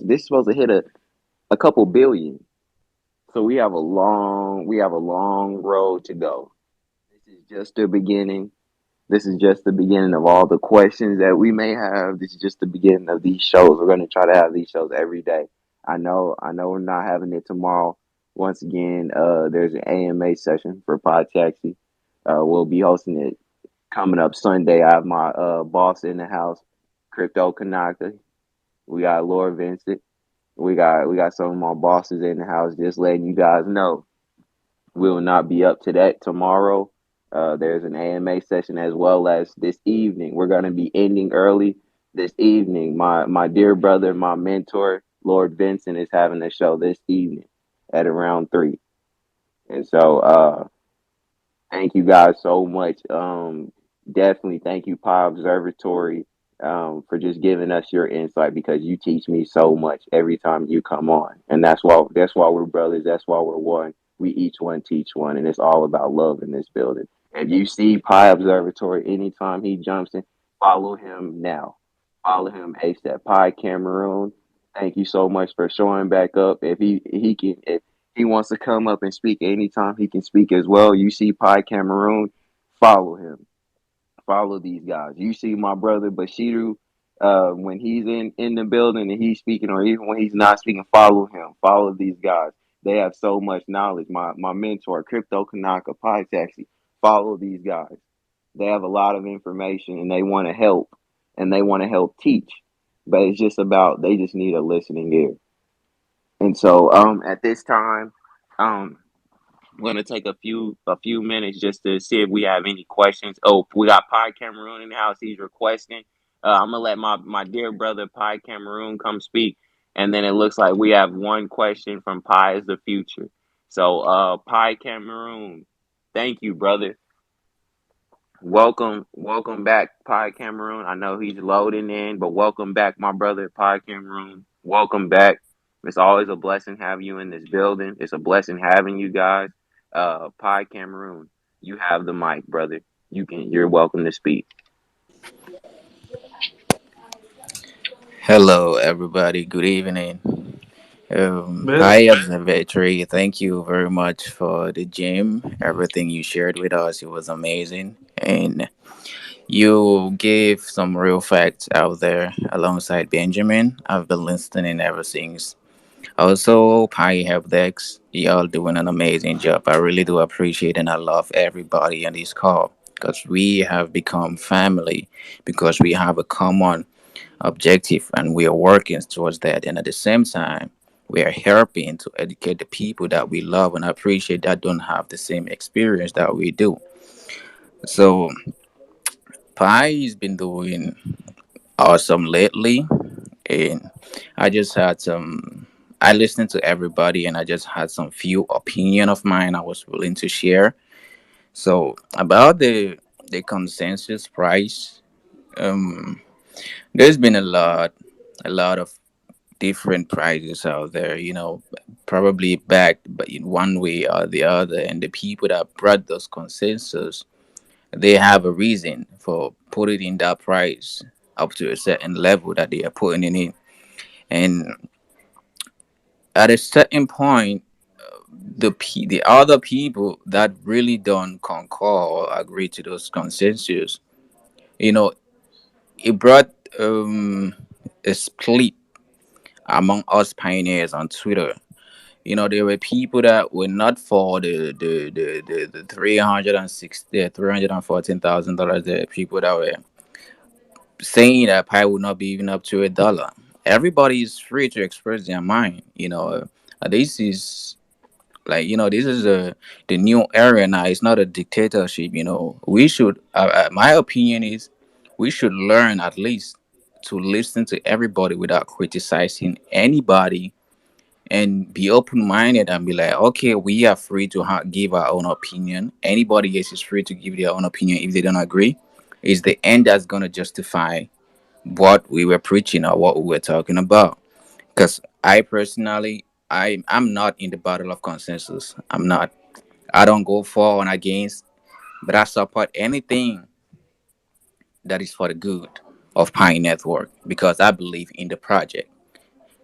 This is supposed to hit a couple billion. So we have a long road to go. This is just the beginning. This is just the beginning of all the questions that we may have. This is just the beginning of these shows. We're going to try to have these shows every day. I know we're not having it tomorrow. Once again, there's an AMA session for Pod Taxi. We'll be hosting it coming up Sunday. I have my boss in the house, Crypto Kanaka. We got Lord Vincent. We got some of my bosses in the house. Just letting you guys know we will not be up to that tomorrow. There's an AMA session as well as this evening. We're going to be ending early this evening. My dear brother, my mentor, Lord Vincent, is having a show this evening at around 3. And so thank you guys so much. Definitely thank you, Pi Observatory, for just giving us your insight because you teach me so much every time you come on, and that's why we're brothers. That's why we're one. We each one teach one, and it's all about love in this building. If you see Pi Observatory anytime he jumps in, follow him now. Follow him ASAP. Pi Cameroon. Thank you so much for showing back up. If he wants to come up and speak anytime, he can speak as well. You see Pi Cameroon, follow him. Follow these guys. You see my brother Bashiru, when he's in the building and he's speaking, or even when he's not speaking, follow him. Follow these guys. They have so much knowledge. My mentor, Crypto Kanaka, Pi Taxi. Follow these guys. They have a lot of information and they want to help and they want to help teach. But it's just about they just need a listening ear. And so at this time, um I'm gonna take a few minutes just to see if we have any questions. Oh, we got Pi Cameroon in the house. He's requesting. I'm gonna let my dear brother Pi Cameroon come speak, and then it looks like we have one question from Pi is the future. So, Pi Cameroon, thank you, brother. Welcome back, Pi Cameroon. I know he's loading in, but welcome back, my brother, Pi Cameroon. Welcome back. It's always a blessing having you in this building. It's a blessing having you guys. Pi Cameroon, you have the mic, brother. You're welcome to speak. Hello, everybody. Good evening. Well, Hi, Observatory. Thank you very much for the gym. Everything you shared with us, it was amazing. And you gave some real facts out there alongside Benjamin. I've been listening ever since. Also, Pi Help Dex, y'all doing an amazing job. I really do appreciate and I love everybody on this call because we have become family because we have a common objective and we are working towards that. And at the same time, we are helping to educate the people that we love and appreciate that don't have the same experience that we do. So, Pi has been doing awesome lately. And I just had some. I listened to everybody, and I just had some few opinion of mine I was willing to share. So about the consensus price, um, there's been a lot of different prices out there. Probably backed, but in one way or the other, and the people that brought those consensus, they have a reason for putting in that price up to a certain level that they are putting it in. And at a certain point, the other people that really don't concur or agree to those consensus, you know, it brought a split among us pioneers on Twitter. There were people that were not for the 314,000 dollars. There are people that were saying that Pi would not be even up to $1. Everybody is free to express their mind. This is like this is the new era now. It's not a dictatorship. We should my opinion is we should learn at least to listen to everybody without criticizing anybody and be open-minded and be like, okay, we are free to give our own opinion. Anybody else is free to give their own opinion. If they don't agree, it's the end that's going to justify what we were preaching or what we were talking about. Because I personally, I'm not in the battle of consensus. I'm not. I don't go for and against, but I support anything that is for the good of Pine Network because I believe in the project.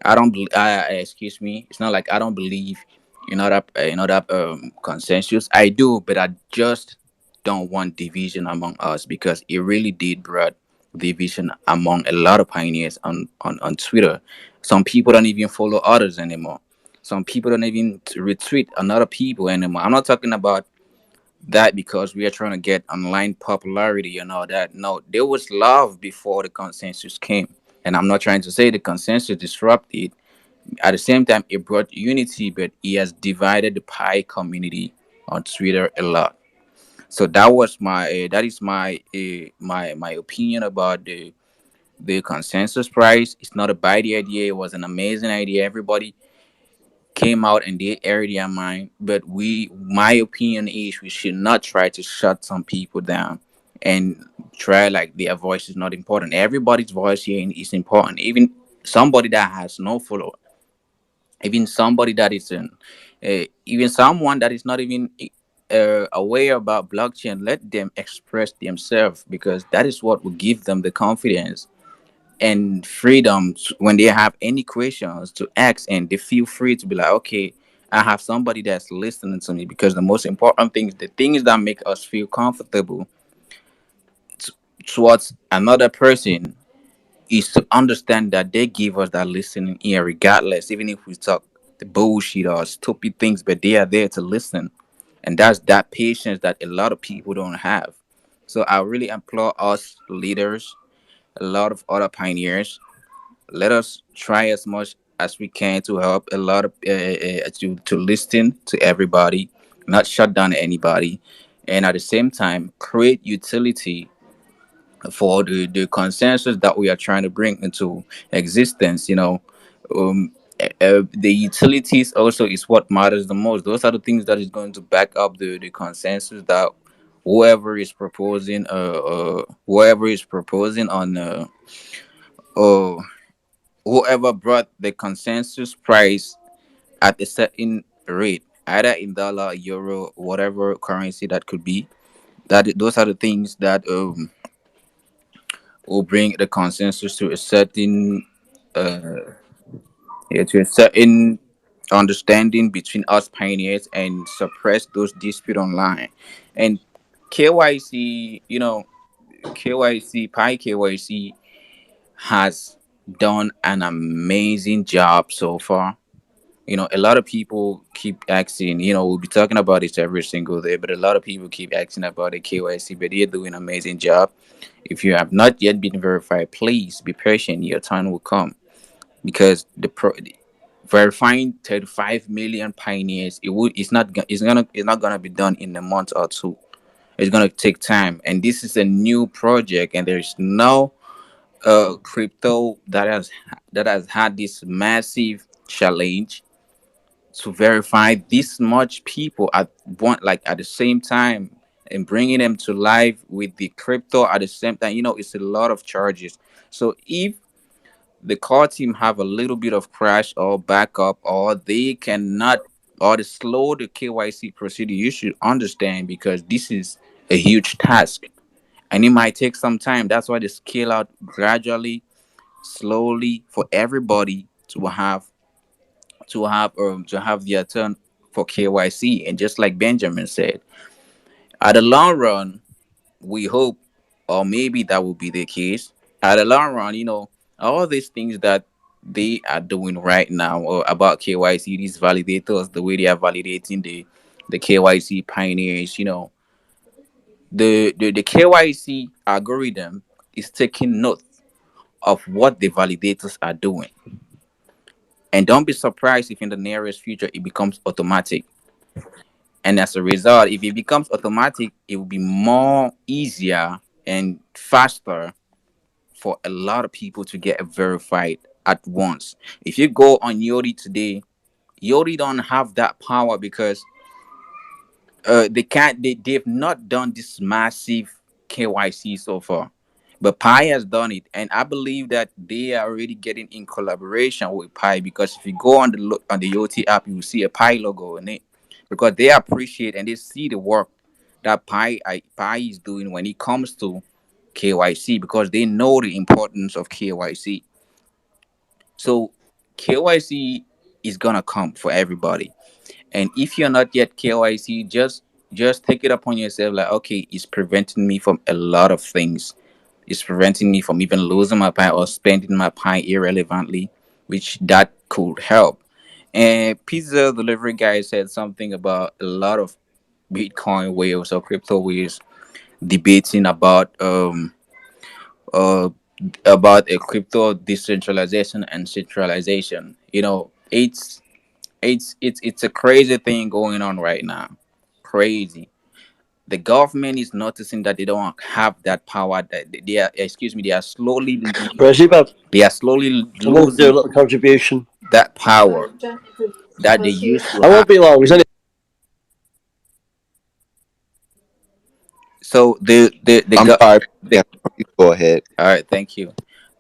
I don't. Excuse me. It's not like I don't believe in other consensus. I do, but I just don't want division among us because it really did brought division among a lot of pioneers on Twitter. Some people don't even follow others anymore. Some people don't even retweet another people anymore. I'm not talking about that because we are trying to get online popularity and all that. No, there was love before the consensus came. And I'm not trying to say the consensus disrupted. At the same time, it brought unity, but it has divided the Pi community on Twitter a lot. So that is my opinion about the consensus prize. It's not a bad idea. It was an amazing idea. Everybody came out and they aired their mind. But my opinion is we should not try to shut some people down and try like their voice is not important. Everybody's voice here is important. Even somebody that has no follower, even somebody that is in, even someone that is not even aware about blockchain, let them express themselves because that is what will give them the confidence and freedom when they have any questions to ask, and they feel free to be like, okay, I have somebody that's listening to me. Because the most important thing is the things that make us feel comfortable t- towards another person is to understand that they give us that listening ear regardless, even if we talk the bullshit or stupid things, but they are there to listen. And that's that patience that a lot of people don't have. So I really implore us leaders, a lot of other pioneers, let us try as much as we can to help a lot of to listen to everybody, not shut down anybody, and at the same time create utility for the consensus that we are trying to bring into existence. Um, the utilities also is what matters the most. Those are the things that is going to back up the consensus that whoever is proposing on uh, whoever brought the consensus price at a certain rate, either in dollar, euro, whatever currency that could be. Those are the things that will bring the consensus to a certain yeah, to a certain understanding between us pioneers and suppress those dispute online. And KYC, KYC has done an amazing job so far. A lot of people keep asking, we'll be talking about this every single day, but a lot of people keep asking about the KYC, but they're doing an amazing job. If you have not yet been verified, please be patient. Your time will come because verifying 35 million pioneers, it's not gonna be done in a month or two. It's gonna take time, and this is a new project, and there's no crypto that has had this massive challenge to verify this much people at the same time, and bringing them to life with the crypto at the same time. It's a lot of charges. So if the core team have a little bit of crash or backup, or they cannot, or they slow the KYC procedure, you should understand, because this is a huge task and it might take some time. That's why they scale out gradually, slowly, for everybody to have their turn for KYC. And just like Benjamin said, at the long run, we hope, or maybe that will be the case. At the long run, all these things that they are doing right now, or about KYC, these validators, the way they are validating the KYC pioneers, the KYC algorithm is taking note of what the validators are doing. And don't be surprised if in the nearest future it becomes automatic. And as a result, if it becomes automatic, it will be more easier and faster for a lot of people to get verified at once. If you go on Yori today, Yori don't have that power because they can't they've not done this massive KYC so far. But Pi has done it, and I believe that they are already getting in collaboration with Pi, because if you go on the Yoti app, you will see a Pi logo in it, because they appreciate and they see the work that Pi is doing when it comes to KYC, because they know the importance of KYC. So KYC is gonna come for everybody. And if you're not yet KYC, just take it upon yourself like, okay, it's preventing me from a lot of things. It's preventing me from even losing my pie or spending my pie irrelevantly, which that could help. And pizza delivery guy said something about a lot of Bitcoin whales or crypto whales debating uh about a crypto decentralization and centralization. It's a crazy thing going on right now. Crazy. The government is noticing that they don't have that power. That they are, excuse me, Recipe, they are slowly I won't do a losing little contribution. that power that they used to I have. won't be long. Is any So I'm sorry. Yeah, you go ahead. all right, thank you.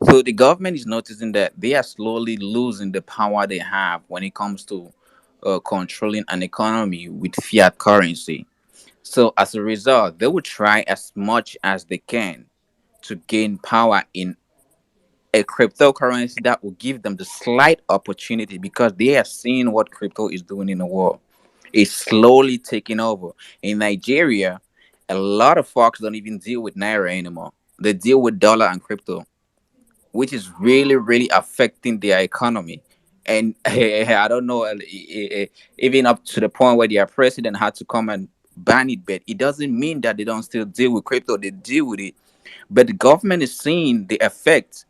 So the government is noticing that they are slowly losing the power they have when it comes to controlling an economy with fiat currency. So as a result, they will try as much as they can to gain power in a cryptocurrency that will give them the slight opportunity because they are seeing what crypto is doing in the world. It's slowly taking over. In Nigeria, a lot of folks don't even deal with Naira anymore. They deal with dollar and crypto, which is really, really affecting their economy. And I don't know, even up to the point where their president had to come and ban it, but it doesn't mean that they don't still deal with crypto. They deal with it, but the government is seeing the effect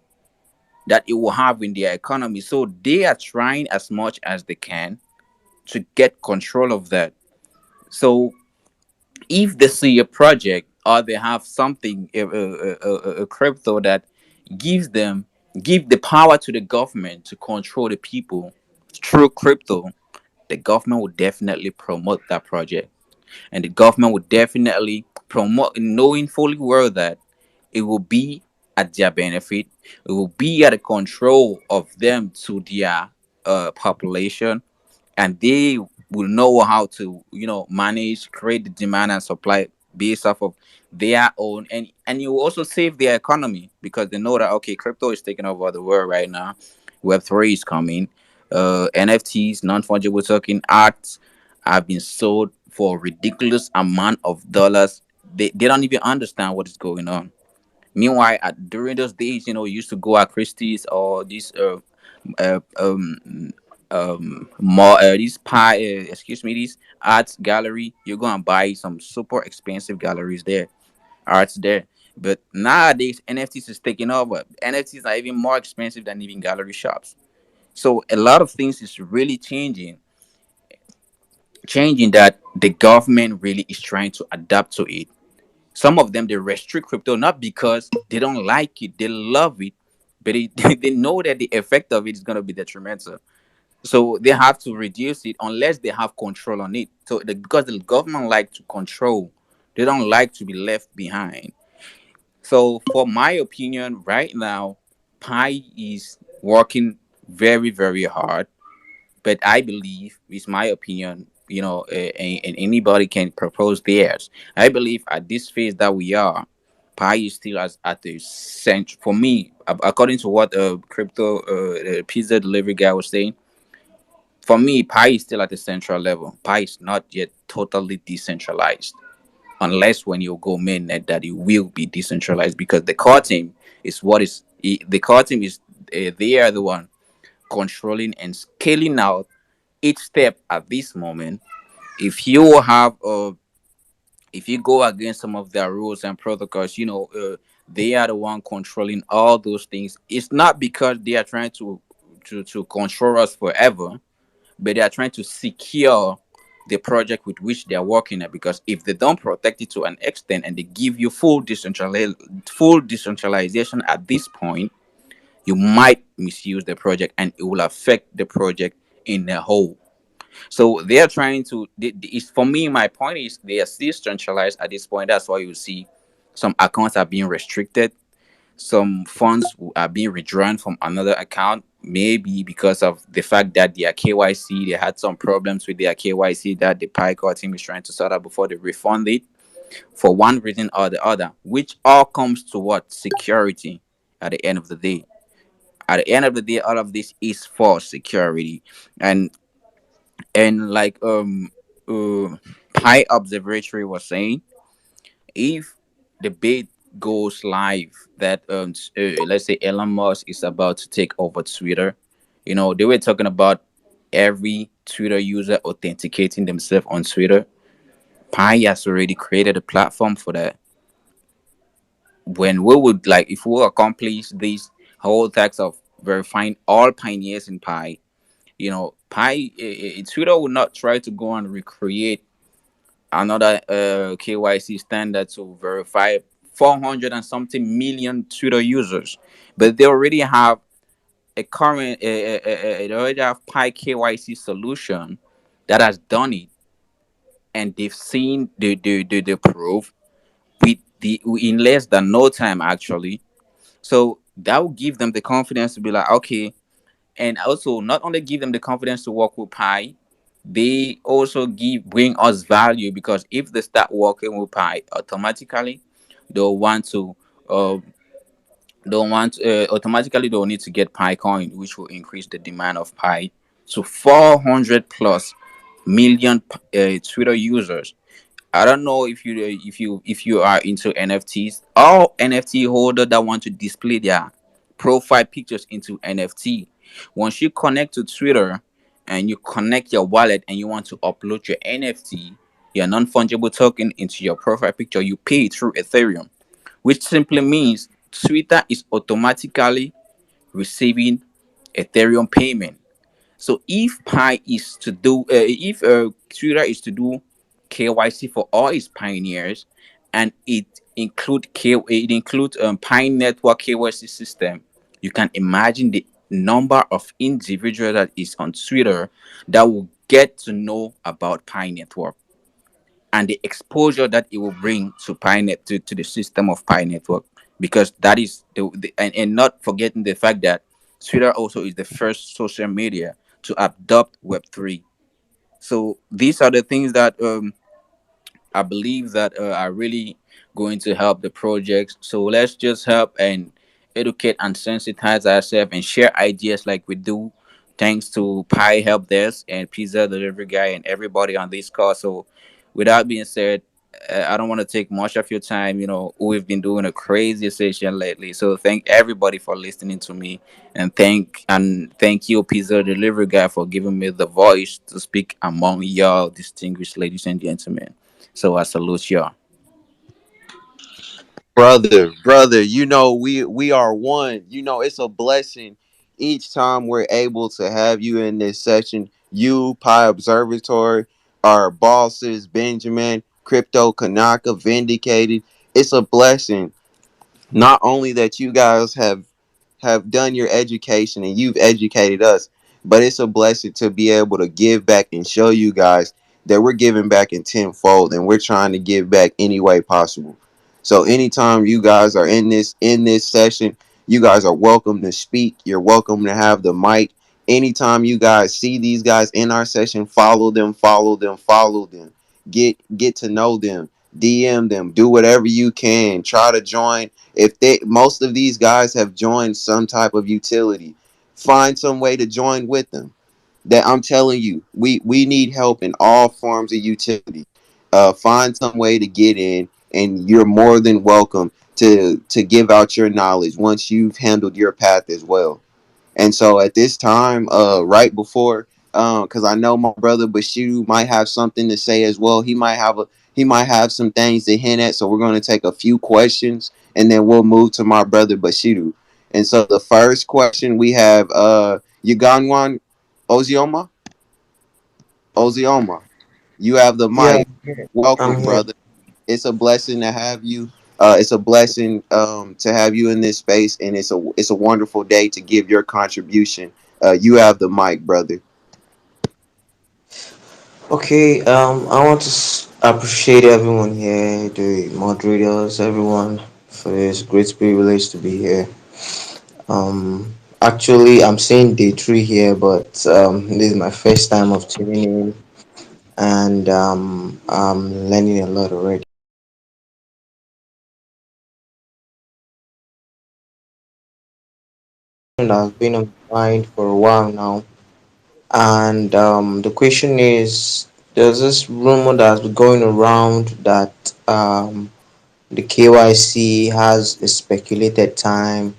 that it will have in their economy. So they are trying as much as they can to get control of that. So if they see a project or they have something, a crypto that gives them give the power to the government to control the people through crypto, the government will definitely promote that project, and the government would definitely promote, knowing fully well that it will be at their benefit, it will be at the control of them to their population, and they will know how to manage, create the demand and supply based off of their own, and you will also save their economy because they know that okay, crypto is taking over the world right now. Web3 is coming. NFTs, non-fungible token arts, have been sold for ridiculous amount of dollars. They don't even understand what is going on. Meanwhile, during those days, you used to go at Christie's or these uh, um more these pie excuse me, these arts gallery. You're gonna buy some super expensive galleries there, arts there. But nowadays, NFTs is taking over. NFTs are even more expensive than even gallery shops. So a lot of things is really changing that the government really is trying to adapt to it. Some of them they restrict crypto not because they don't like it, they love it, but they know that the effect of it is going to be detrimental. So they have to reduce it unless they have control on it. So because the government like to control, they don't like to be left behind. So for my opinion, right now, Pi is working very, very hard, but I believe, it's my opinion, and anybody can propose theirs. I believe at this phase that we are, Pi is still as at the center. For me, according to what crypto pizza delivery guy was saying, for me, Pi is still at the central level. Pi is not yet totally decentralized, unless when you go mainnet that it will be decentralized because the core team is the core team is they are the one controlling and scaling out each step at this moment. If you have if you go against some of their rules and protocols, they are the one controlling all those things. It's not because they are trying to control us forever, but they are trying to secure the project with which they are working at. Because if they don't protect it to an extent and they give you full decentralization at this point, you might misuse the project and it will affect the project in a whole. So they are trying to. It's for me. My point is they are still centralized at this point. That's why you see some accounts are being restricted. Some funds are being withdrawn from another account. Maybe because of the fact that their KYC, they had some problems with their KYC that the PICO team is trying to sort out before they refund it for one reason or the other. Which all comes to what security at the end of the day. At the end of the day, all of this is for security. And and like Pi Observatory was saying, if the bid goes live that let's say Elon Musk is about to take over Twitter, they were talking about every Twitter user authenticating themselves on Twitter. Pi has already created a platform for that. When we would like, if we accomplish this whole task of verifying all pioneers in Pi, Twitter would not try to go and recreate another KYC standard to verify 400 and something million Twitter users, but they already have a current, they already have Pi KYC solution that has done it, and they've seen the proof with the in less than no time actually. So that will give them the confidence to be like, okay, and also not only give them the confidence to work with Pi, they also bring us value, because if they start working with Pi, automatically they'll want to uh, automatically they'll need to get Pi coin, which will increase the demand of Pi to 400 plus million Twitter users. I don't know if you are into NFTs. All NFT holder that want to display their profile pictures into NFT. Once you connect to Twitter and you connect your wallet and you want to upload your NFT, your non-fungible token, into your profile picture, you pay through Ethereum, which simply means Twitter is automatically receiving Ethereum payment. So if Twitter is to do KYC for all its pioneers, and it includes Pi Network KYC system, you can imagine the number of individuals that is on Twitter that will get to know about Pi Network, and the exposure that it will bring to to the system of Pi Network, because that is and not forgetting the fact that Twitter also is the first social media to adopt Web3. So these are the things that I believe that are really going to help the projects. So let's just help and educate and sensitize ourselves and share ideas like we do. Thanks to Pi Help Desk and Pizza Delivery Guy and everybody on this call. So, with that being said, I don't want to take much of your time. We've been doing a crazy session lately. So, thank everybody for listening to me, and thank you, Pizza Delivery Guy, for giving me the voice to speak among y'all, distinguished ladies and gentlemen. So I salute y'all. Brother, we are one. It's a blessing each time we're able to have you in this session. You, Pi Observatory, our bosses, Benjamin, Crypto Kanaka, Vindicated. It's a blessing not only that you guys have done your education and you've educated us, but it's a blessing to be able to give back and show you guys that we're giving back in tenfold, and we're trying to give back any way possible. So anytime you guys are in this session, you guys are welcome to speak. You're welcome to have the mic. Anytime you guys see these guys in our session, follow them, follow them, follow them. Get to know them. DM them. Do whatever you can. Try to join. If they most of these guys have joined some type of utility, find some way to join with them. That I'm telling you, we need help in all forms of utility. Find some way to get in, and you're more than welcome to give out your knowledge once you've handled your path as well. And so at this time, right before, because I know my brother Bashiru might have something to say as well. He might have some things to hint at. So we're going to take a few questions, and then we'll move to my brother Bashiru. And so the first question we have, Yuganwan Ozioma. Ozioma, you have the Yeah, mic. I'm Welcome, here. brother. It's a blessing to have you. It's a blessing to have you in this space, and it's a wonderful day to give your contribution. You have the mic, brother. Okay, I want to appreciate everyone here, the moderators, everyone, for this great privilege to be here. Actually, I'm saying day three here, but this is my first time of tuning in, and I'm learning a lot already. that's been on my mind for a while now. And the question is, there's this rumor that's been going around that the KYC has a speculated time,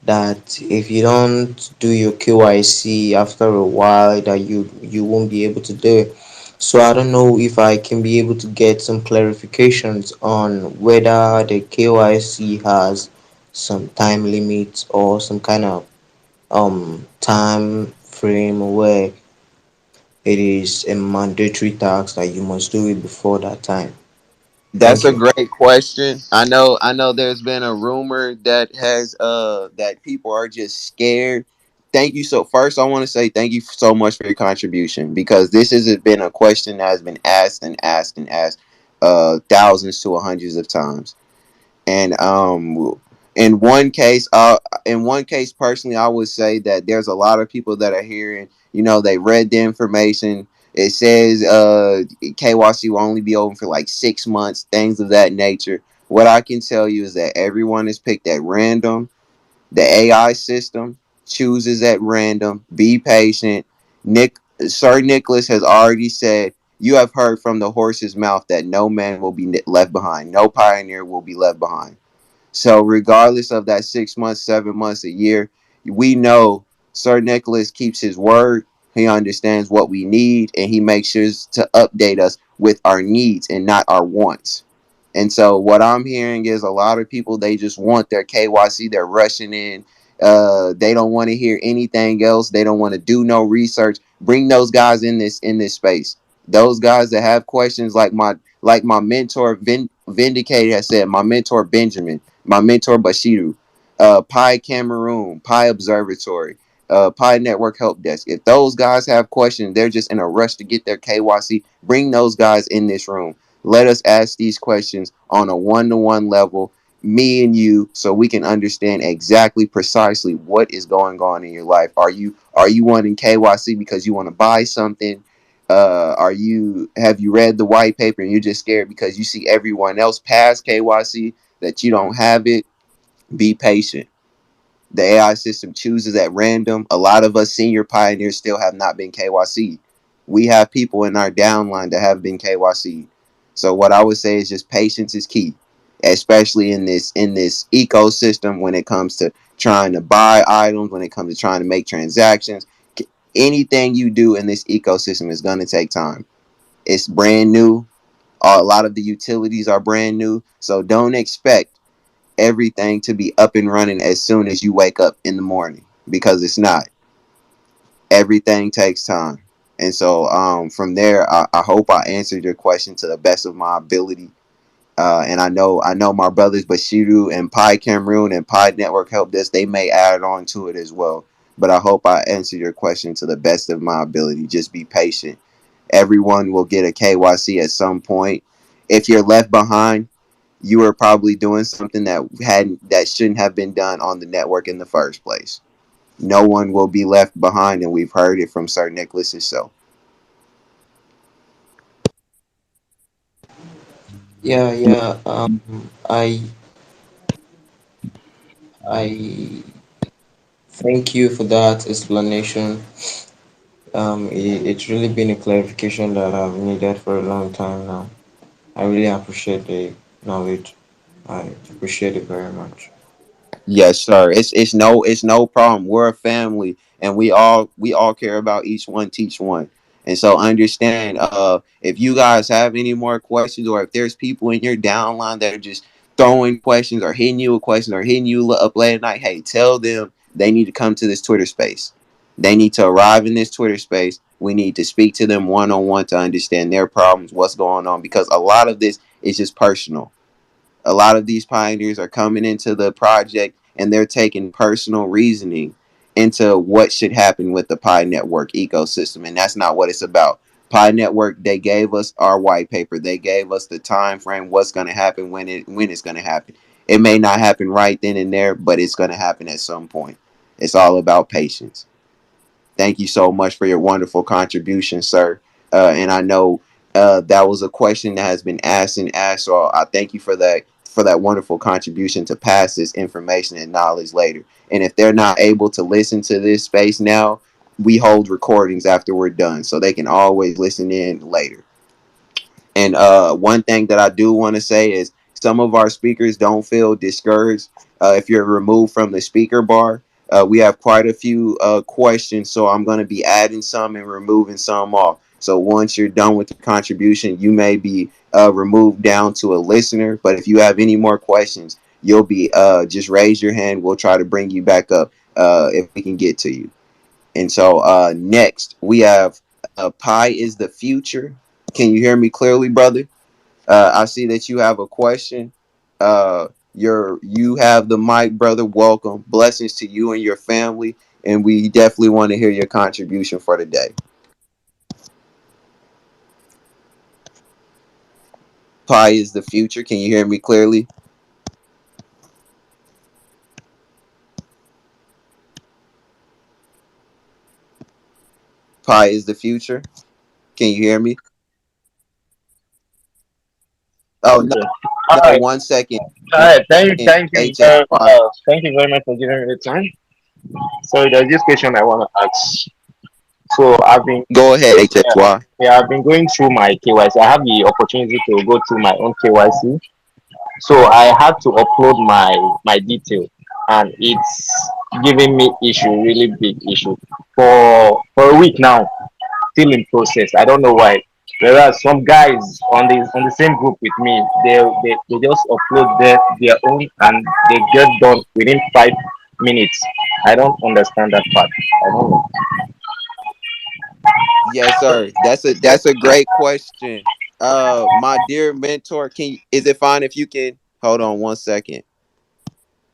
that if you don't do your KYC after a while, that you won't be able to do it. So I don't know if I can be able to get some clarifications on whether the KYC has some time limits or some kind of time frame where it is a mandatory task that you must do it before that time. That's Thank a you. great question. I know there's been a rumor that has that people are just scared. Thank you. So first I want to say thank you so much for your contribution, because this has been a question that has been asked and asked and asked thousands to hundreds of times. And in one case, personally, I would say that there's a lot of people that are hearing, they read the information. It says KYC will only be open for like 6 months, things of that nature. What I can tell you is that everyone is picked at random. The AI system chooses at random. Be patient. Sir Nicholas has already said, you have heard from the horse's mouth that no man will be left behind. No pioneer will be left behind. So regardless of that 6 months, 7 months, a year, we know Sir Nicholas keeps his word. He understands what we need, and he makes sure to update us with our needs and not our wants. And so what I'm hearing is a lot of people, they just want their KYC. They're rushing in. They don't want to hear anything else. They don't want to do no research. Bring those guys in this space. Those guys that have questions, like my mentor Vindicated has said, my mentor Benjamin, my mentor Bashiru, Pi Cameroon, Pi Observatory, Pi Network Help Desk. If those guys have questions, they're just in a rush to get their KYC. Bring those guys in this room. Let us ask these questions on a one-to-one level, me and you, so we can understand exactly precisely what is going on in your life. Are you wanting KYC because you want to buy something? Are you Have you read the white paper and you're just scared because you see everyone else pass KYC that you don't have it? Be patient. The AI system chooses at random. A lot of us senior pioneers still have not been KYC. We have people in our downline that have been KYC. So what I would say is just patience is key, especially in this ecosystem when it comes to trying to buy items, when it comes to trying to make transactions. Anything you do in this ecosystem is going to take time. It's brand new. A lot of the utilities are brand new, so don't expect everything to be up and running as soon as you wake up in the morning, because it's not. Everything takes time. And so from there, I hope I answered your question to the best of my ability. And I know my brothers Bashiru and Pi Cameroon and Pi Network helped us. They may add on to it as well. But I hope I answered your question to the best of my ability. Just be patient. Everyone will get a KYC at some point. If you're left behind, you were probably doing something that shouldn't have been done on the network in the first place. No one will be left behind, and we've heard it from Sir Nicholas himself. Yeah, yeah. I thank you for that explanation. It's really been a clarification that I've needed for a long time now. I really appreciate the knowledge. I appreciate it very much. Yes, sir. It's no problem. We're a family, and we all care about each one, teach one. And so understand, if you guys have any more questions, or if there's people in your downline that are just throwing questions or hitting you with questions or hitting you up late at night, hey, tell them they need to come to this Twitter space. They need to arrive in this Twitter space. We need to speak to them one on one to understand their problems, what's going on, because a lot of this is just personal. A lot of these pioneers are coming into the project and they're taking personal reasoning into what should happen with the Pi Network ecosystem, and that's not what it's about. Pi Network, they gave us our white paper. They gave us the time frame, what's going to happen, when it's going to happen. It may not happen right then and there, but it's going to happen at some point. It's all about patience. Thank you so much for your wonderful contribution, sir. And I know that was a question that has been asked and asked, so I thank you for that for that wonderful contribution to pass this information and knowledge later. And if they're not able to listen to this space now, we hold recordings after we're done, so they can always listen in later. And one thing that I do want to say is some of our speakers don't feel discouraged if you're removed from the speaker bar. We have quite a few questions, so I'm going to be adding some and removing some off. So once you're done with the contribution, you may be removed down to a listener. But if you have any more questions, you'll be just raise your hand. We'll try to bring you back up if we can get to you. And so next we have Pi is the future. Can you hear me clearly, brother? I see that you have a question. You have the mic, brother. Welcome. Blessings to you and your family. And we definitely want to hear your contribution for the day. Pi is the future. Can you hear me clearly? Pi is the future. Can you hear me? Oh no, Okay. All no. right. 1 second. All right. HSY. Thank you very much for giving me the time. So there's this question I want to ask. So Go ahead, yeah, HSY. yeah, I've been going through my KYC. I have the opportunity to go through my own KYC. So I had to upload my detail, and it's giving me issue, really big issue for a week now. Still in process. I don't know why. Whereas some guys on the same group with me, they just upload their own and they get done within 5 minutes. I don't understand that part. I don't know. Yes, sir. That's a great question. My dear mentor, is it fine if you can hold on 1 second?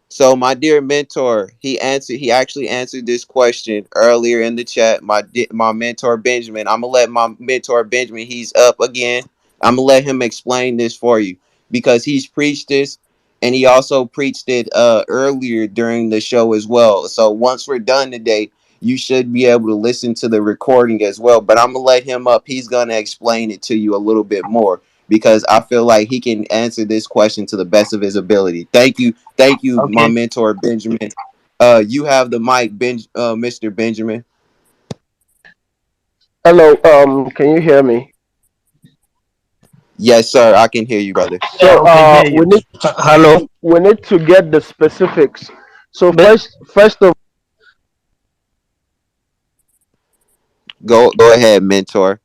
So my dear mentor, he actually answered this question earlier in the chat. My mentor Benjamin. I'm gonna let my mentor Benjamin, he's up again. I'm gonna let him explain this for you because he's preached this and he also preached it earlier during the show as well. So once we're done today, you should be able to listen to the recording as well. But I'm gonna let him up. He's gonna explain it to you a little bit more because I feel like he can answer this question to the best of his ability. Thank you. Thank you, my Okay. mentor Benjamin. You have the mic, Mr. Benjamin. Hello, can you hear me? Yes, sir. I can hear you, brother. Yeah, So we can hear you. Hello. we need to get the specifics. So But first of Go ahead, mentor.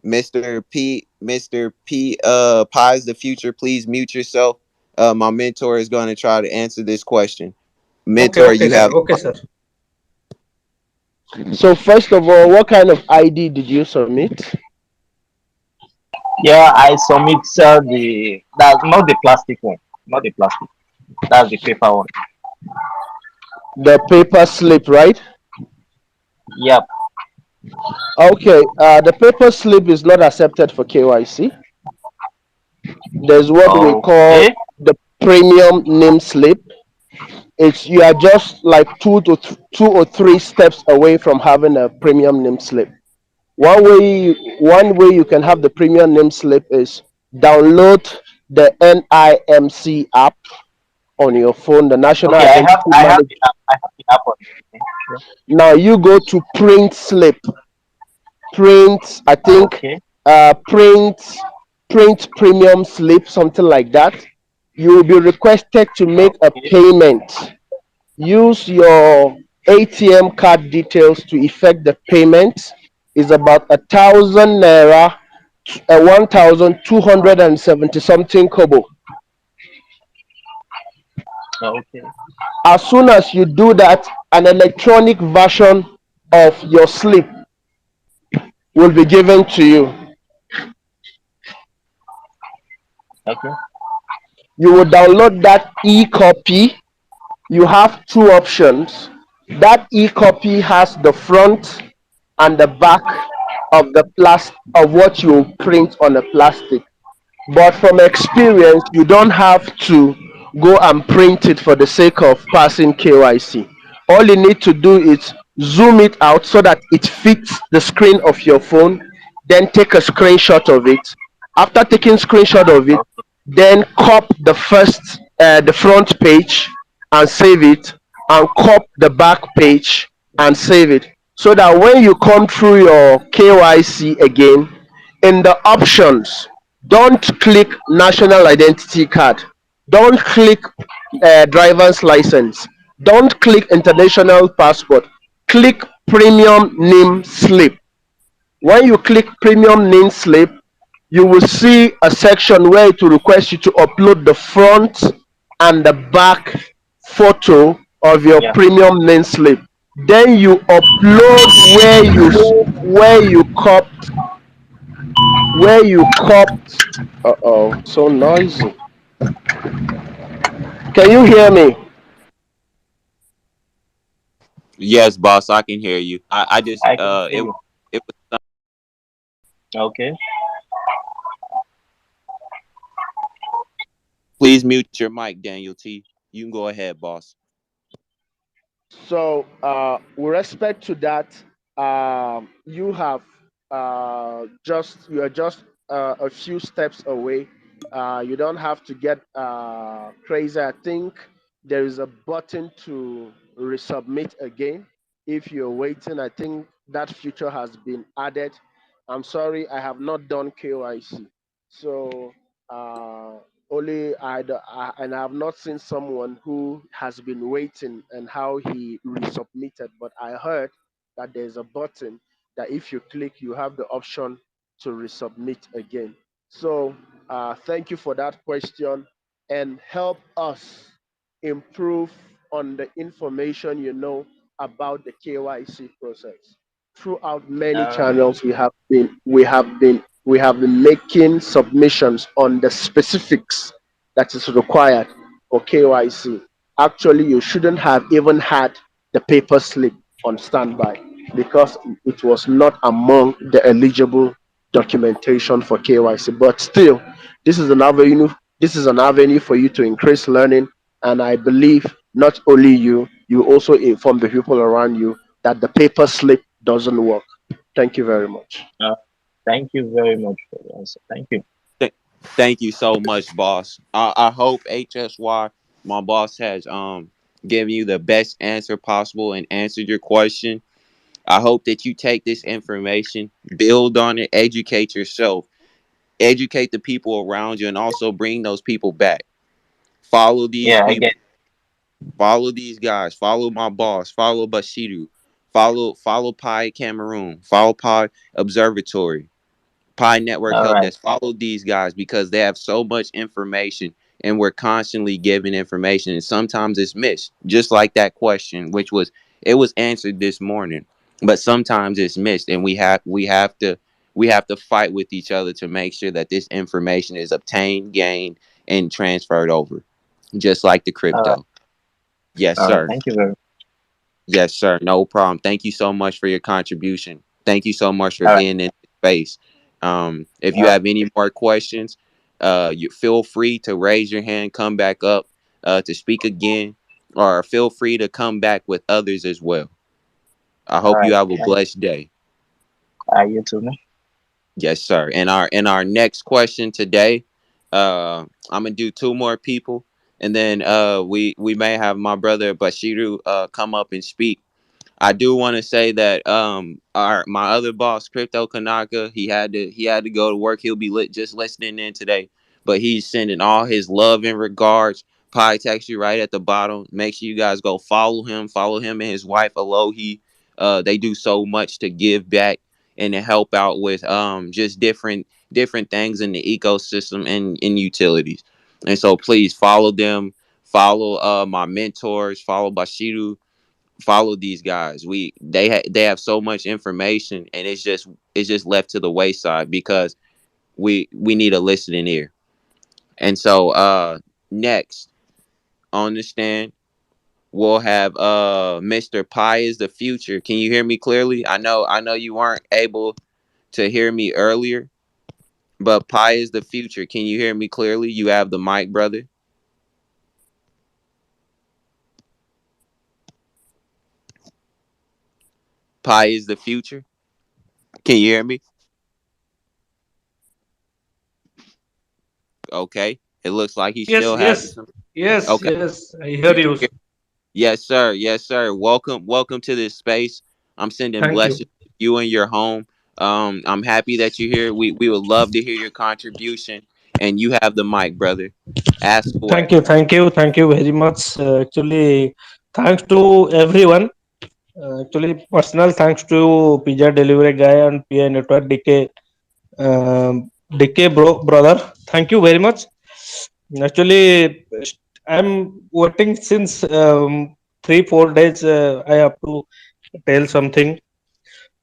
Mr. P Pies the future, please mute yourself. My mentor is going to try to answer this question. okay, Mentor, okay, you sir. have Okay, sir. first of all, what kind of ID did you submit? Yeah, I submit the that's not the plastic one, not the plastic. That's the paper one. The paper slip, right? Yep. Okay, the paper slip is not accepted for KYC. There's what we call Okay. the premium name slip. It's you are just like 2 or 3 steps away from having a premium name slip. One way you can have the premium name slip is download the NIMC app on your phone, the National Okay. Identity I have Management. the app. I have the app on it. Now you go to print slip, print, I think, Okay. uh, print, print premium slip, something like that. You will be requested to make a Okay. payment. Use your ATM card details to effect the payment. Is about 1,000 naira, 1,270 something kobo. Okay. As soon as you do that, an electronic version of your slip will be given to you. Okay. You will download that e-copy. You have two options. That e-copy has the front and the back of the of what you print on the plastic. But from experience, you don't have to go and print it for the sake of passing KYC. All you need to do is zoom it out so that it fits the screen of your phone, then take a screenshot of it. After taking screenshot of it, Okay. then the front page and save it, and cop the back page and save it, so that when you come through your KYC again, in the options, don't click national identity card, don't click driver's license, don't click international passport, click premium name slip. When you click premium name slip, you will see a section where it will request you to upload the front and the back photo of your Yeah. premium name slip. Then you upload where you copped. Uh oh, so noisy. Can you hear me? Yes, boss, I can hear you. I just I can see you. it was Okay. please mute your mic, Daniel T. You can go ahead, boss. So, with respect to that, you are just a few steps away. You don't have to get crazy. I think there is a button to resubmit again. If you're waiting, I think that feature has been added. I'm sorry, I have not done KYC. So, uh, only and I have not seen someone who has been waiting and how he resubmitted. But I heard that there's a button that if you click, you have the option to resubmit again. So, thank you for that question, and help us improve on the information about the KYC process. Throughout many All right. channels, we have been making submissions on the specifics that is required for KYC. Actually, you shouldn't have even had the paper slip on standby, because it was not among the eligible documentation for KYC. But still, this is an avenue. This is an avenue for you to increase learning, and I believe not only you also inform the people around you that the paper slip doesn't work. Thank you very much. Uh, Thank you very much for the answer. Thank you. Th- Thank you so much, boss. I hope HSY, my boss, has given you the best answer possible and answered your question. I hope that you take this information, build on it, educate yourself, educate the people around you, and also bring those people back. Follow these Yeah, I get. people. Follow these guys. Follow my boss. Follow Bashiru. Follow Pi Cameroon. Follow Pi Observatory. Pi Network All Help right. Desk. Follow these guys because they have so much information and we're constantly giving information and sometimes it's missed. Just like that question, which was it was answered this morning, but sometimes it's missed and we have to fight with each other to make sure that this information is obtained, gained, and transferred over. Just like the All right. crypto. Yes, All right. sir. Thank you very much. Yes, sir. No problem. Thank you so much for your contribution. Thank you so much for All right. being in this space. If All you right. have any more questions, you feel free to raise your hand, come back up to speak again, or feel free to come back with others as well. I All hope you right. have a blessed day. You too, man. Yes, sir. And our next question today, I'm gonna do two more people, and then we may have my brother Bashiru come up and speak. I do want to say that our my other boss, Crypto Kanaka, he had to go to work. He'll be just listening in today, but he's sending all his love and regards. Pi text you right at the bottom. Make sure you guys go follow him and his wife Alohi. They do so much to give back and to help out with just different things in the ecosystem and in utilities. And so please follow them. Follow my mentors. Follow Bashiru, follow these guys. They have so much information and it's just left to the wayside because we need a listening ear. And so next on the stand we'll have Mr. Pi is the future. Can you hear me clearly? I know you weren't able to hear me earlier, but Pi is the future. Can you hear me clearly? You have the mic, brother. Pi is the future. Can you hear me? Okay. It looks like he's Yes, still having yes, some. yes, Okay, yes. I hear you can you. hear. Yes, sir. Yes, sir. Welcome to this space. I'm sending Thank you. blessings to you and your home. I'm happy that you're here. We would love to hear your contribution, and you have the mic, brother. Ask away. Thank you. Thank you. Thank you very much. Actually, thanks to everyone. Actually, personal thanks to pizza delivery guy and PI network DK, DK brother. Thank you very much. Actually, I'm waiting since 3 4 days. I have to tell something.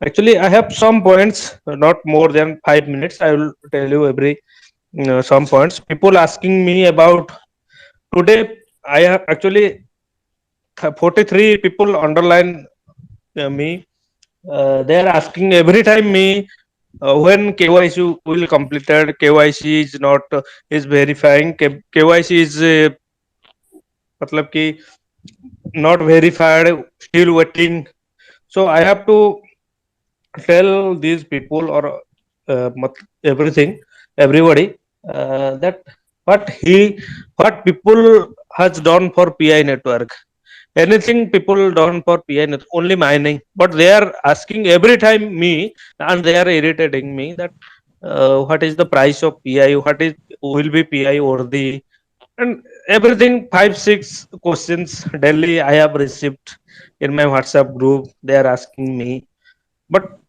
Actually, I have some points, not more than 5 minutes. I will tell you every some points. People asking me about today. I have actually 43 people underline me. They are asking every time me when KYC will completed. KYC is not is verifying. KYC is मतलब कि not verified. Still waiting. So I have to tell these people or everything, everybody that what he, what people has done for PI network. Anything people done for PI network, only mining, but they are asking every time me, and they are irritating me that what is the price of PI, what is will be PI worthy, and everything 5 6 questions daily I have received in my WhatsApp group. They are asking me, but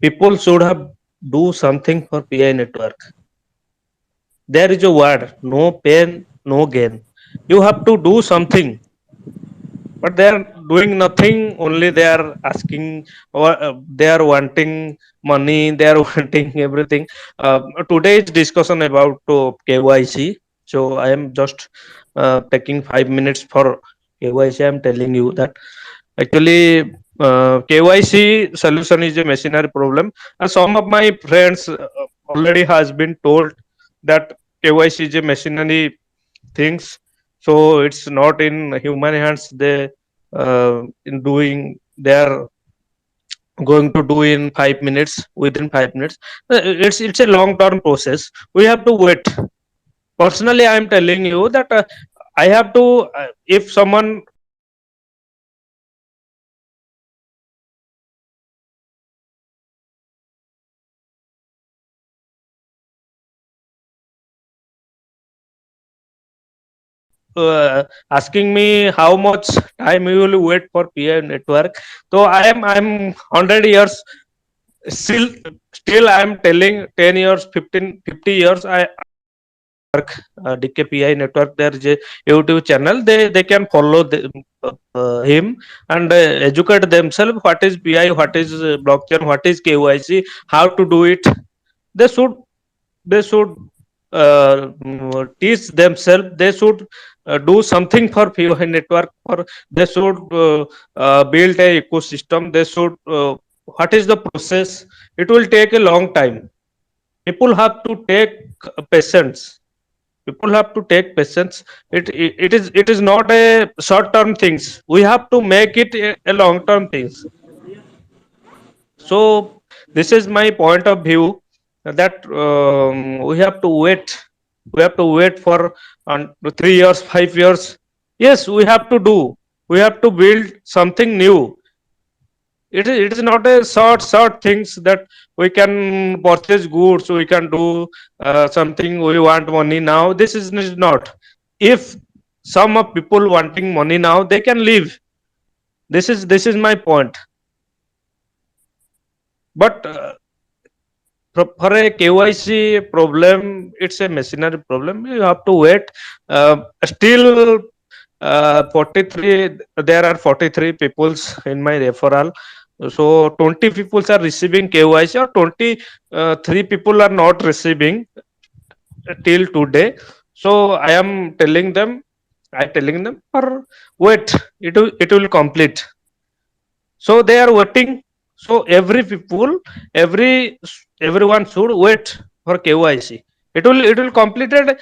people should have do something for PI network. There is a word, no pain, no gain. You have to do something, but they are doing nothing. Only they are asking, or they are wanting money. They are wanting everything. Today's discussion about KYC. So I am just taking 5 minutes for KYC. I am telling you that actually KYC solution is a machinery problem, and some of my friends already has been told that KYC is a machinery things. So it's not in human hands. They in doing, they are going to do in 5 minutes, within 5 minutes. It's a long term process. We have to wait. Personally, I am telling you that I have to if someone asking me how much time you will wait for PI network. So I'm 100 years still. I am telling 10 years, 15, 50 years DKPI network. There is a YouTube channel. They can follow him and educate themselves. What is PI? What is blockchain? What is KYC? How to do it? They should teach themselves. They should do something for PI network. For they should build a ecosystem. They should. What is the process? It will take a long time. People have to take patience. People have to take patience. It is not a short term things. We have to make it a long term things. So this is my point of view that we have to wait. We have to wait for 3 years, 5 years. Yes, we have to do. We have to build something new. It is not a short things that we can purchase goods. We can do something. We want money now. This is not. If some of people wanting money now, they can leave. This is my point. But for a KYC problem, it's a machinery problem. You have to wait. Still 43, there are 43 peoples in my referral. So 20 people are receiving KYC, or 23 people are not receiving till today. So I am telling them, or wait, it will complete. So they are waiting. So every people, everyone should wait for KYC. It will completed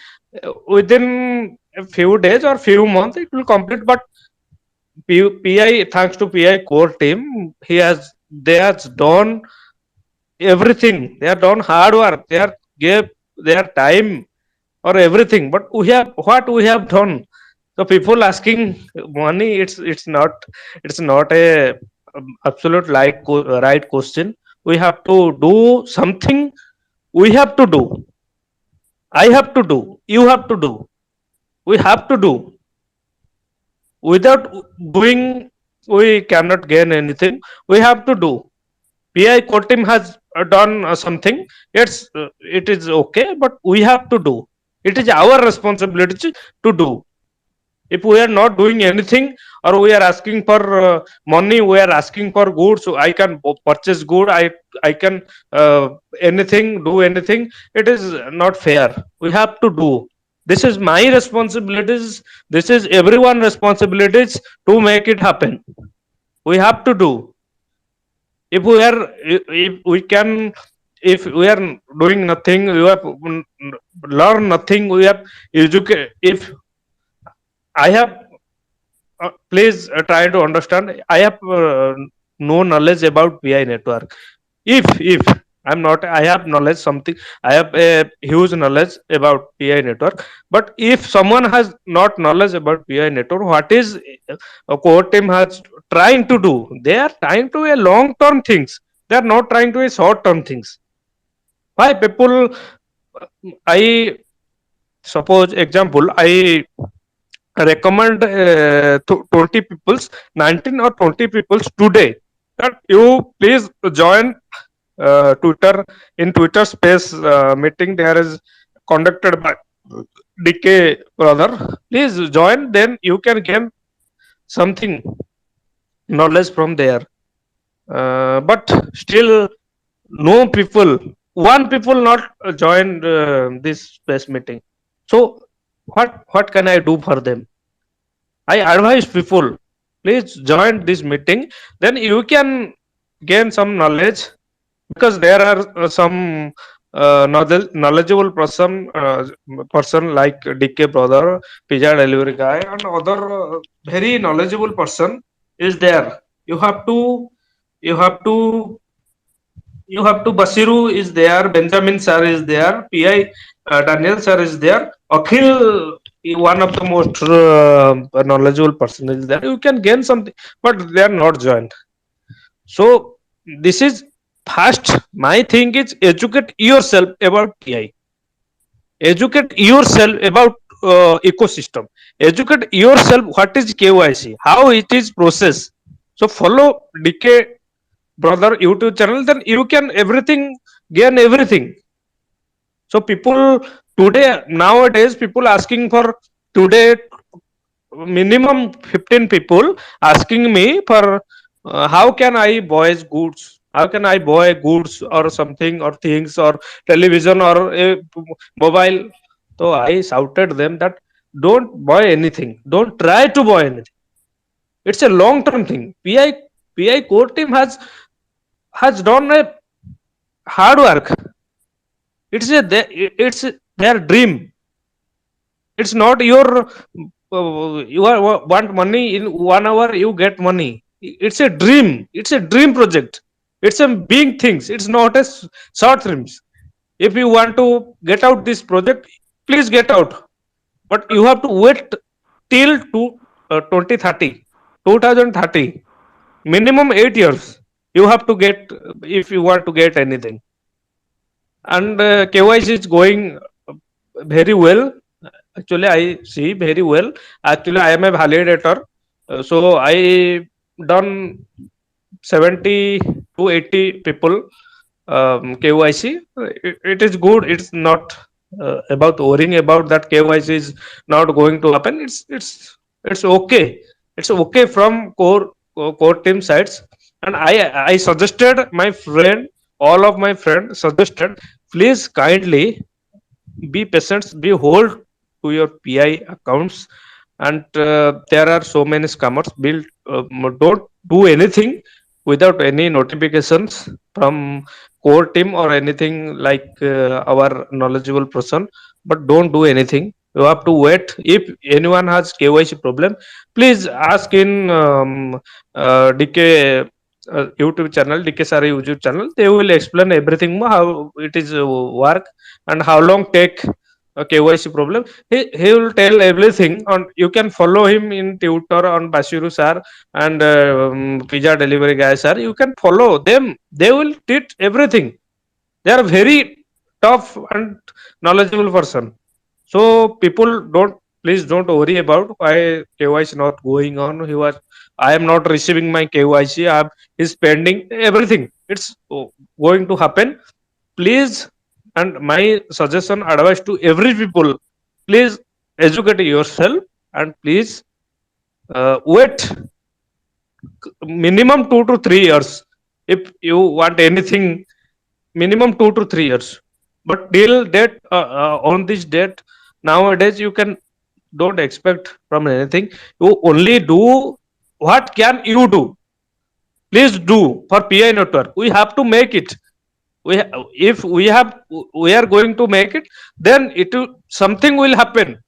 within a few days or few months. It will complete. But PI, thanks to PI core team, they has done everything. They have done hard work. They are gave their time or everything, but we have what we have done. So people asking money, it's not a absolute right question. We have to do something. We have to do. I have to do. You have to do. We have to do. Without doing, we cannot gain anything. We have to do. PI core team has done something. It is okay, but we have to do. It is our responsibility to do. If we are not doing anything, or we are asking for money, we are asking for goods, so I can purchase good, I can uh, anything, do anything. It is not fair. We have to do. This is my responsibilities. This is everyone responsibilities to make it happen. We have to do. If we are, if we can, if we are doing nothing, we have learn nothing, we have educate. If I have please try to understand, I have no knowledge about PI network. If I'm not, I have knowledge something, I have a huge knowledge about PI network. But if someone has not knowledge about PI network, what is a core team has trying to do? They are trying to a long term things. They are not trying to a short term things. Why people, I suppose example, I recommend 20 peoples, 19 or 20 peoples today, that you please join Twitter. In Twitter space meeting there is conducted by DK brother. Please join, then you can gain something knowledge from there. But still no people, one people not joined this space meeting. So what can I do for them? I advise people, please join this meeting. Then you can gain some knowledge, because there are some knowledgeable person like DK brother, pizza delivery guy, and other very knowledgeable person is there. You have to, you have to, you have to. Basiru is there, Benjamin sir is there, PI Daniel sir is there, Akhil, one of the most knowledgeable person is there. You can gain something, but they are not joined. So this is first. My thing is educate yourself about PI. Educate yourself about ecosystem. Educate yourself what is KYC, how it is processed. So follow DK brother YouTube channel, then you can everything, gain everything. So people today, nowadays people asking for today, minimum 15 people asking me for how can I buy goods, how can I buy goods or something or things or television or a mobile. So I shouted them that don't buy anything, don't try to buy anything. It's a long term thing. PI core team has done a hard work. It's their dream. It's not your you are want money in 1 hour, you get money. It's a dream. It's a dream project. It's a big things. It's not a short dreams. If you want to get out this project, please get out. But you have to wait till to 2030, 2030, minimum 8 years you have to get, if you want to get anything. And KYC is going very well. Actually, I see very well. Actually, I am a validator. So I done 70 to 80 people KYC. It is good. It's not about worrying about that KYC is not going to happen. It's okay. It's okay from core team sides. And I suggested my friend, all of my friends suggested, please kindly be patient, be hold to your PI accounts. And there are so many scammers built. Don't do anything without any notifications from core team or anything like our knowledgeable person. But don't do anything. You have to wait. If anyone has KYC problem, please ask in DK YouTube channel, DK Sari YouTube channel. They will explain everything, how it is work and how long take KYC problem, he will tell everything on. You can follow him in Twitter on Basiru sir and pizza delivery guy sir. You can follow them. They will teach everything. They are very tough and knowledgeable person. So people don't, please don't worry about why KYC not going on. I am not receiving my KYC. He's pending everything. It's going to happen. Please, and my suggestion, advice to every people, please educate yourself and please wait minimum 2 to 3 years. If you want anything, minimum 2 to 3 years. But till date, on this date, nowadays you can don't expect from anything. You only do what can you do. Please do for PI network. We have to make it. If we are going to make it, then something will happen.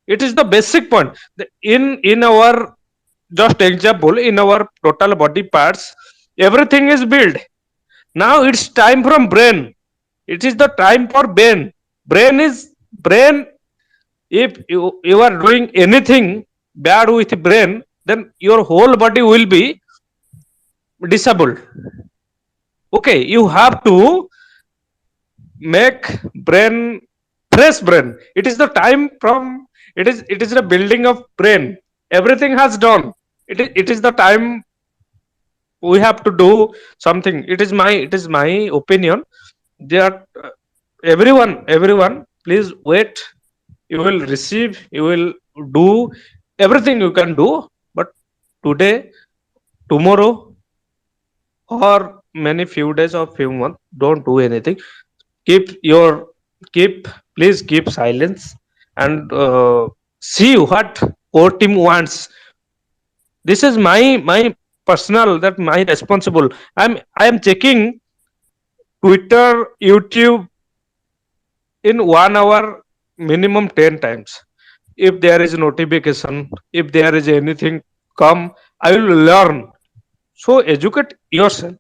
It is the basic point. In our, just example, in our total body parts, everything is built. Now it's time from brain. It is the time for brain. Brain. If you are doing anything bad with brain, then your whole body will be disabled. Okay, you have to make brain, fresh brain. It is the time from, it is the building of brain. Everything has done. It is the time we have to do something. It is my opinion that everyone please wait. You will receive, you will do everything you can do. But today, tomorrow, or many few days or few months, don't do anything. Keep your, keep, please keep silence and see what core team wants. This is my personal, that my responsible. I am checking Twitter, YouTube in 1 hour minimum 10 times. If there is a notification, if there is anything come, I will learn. So educate yourself.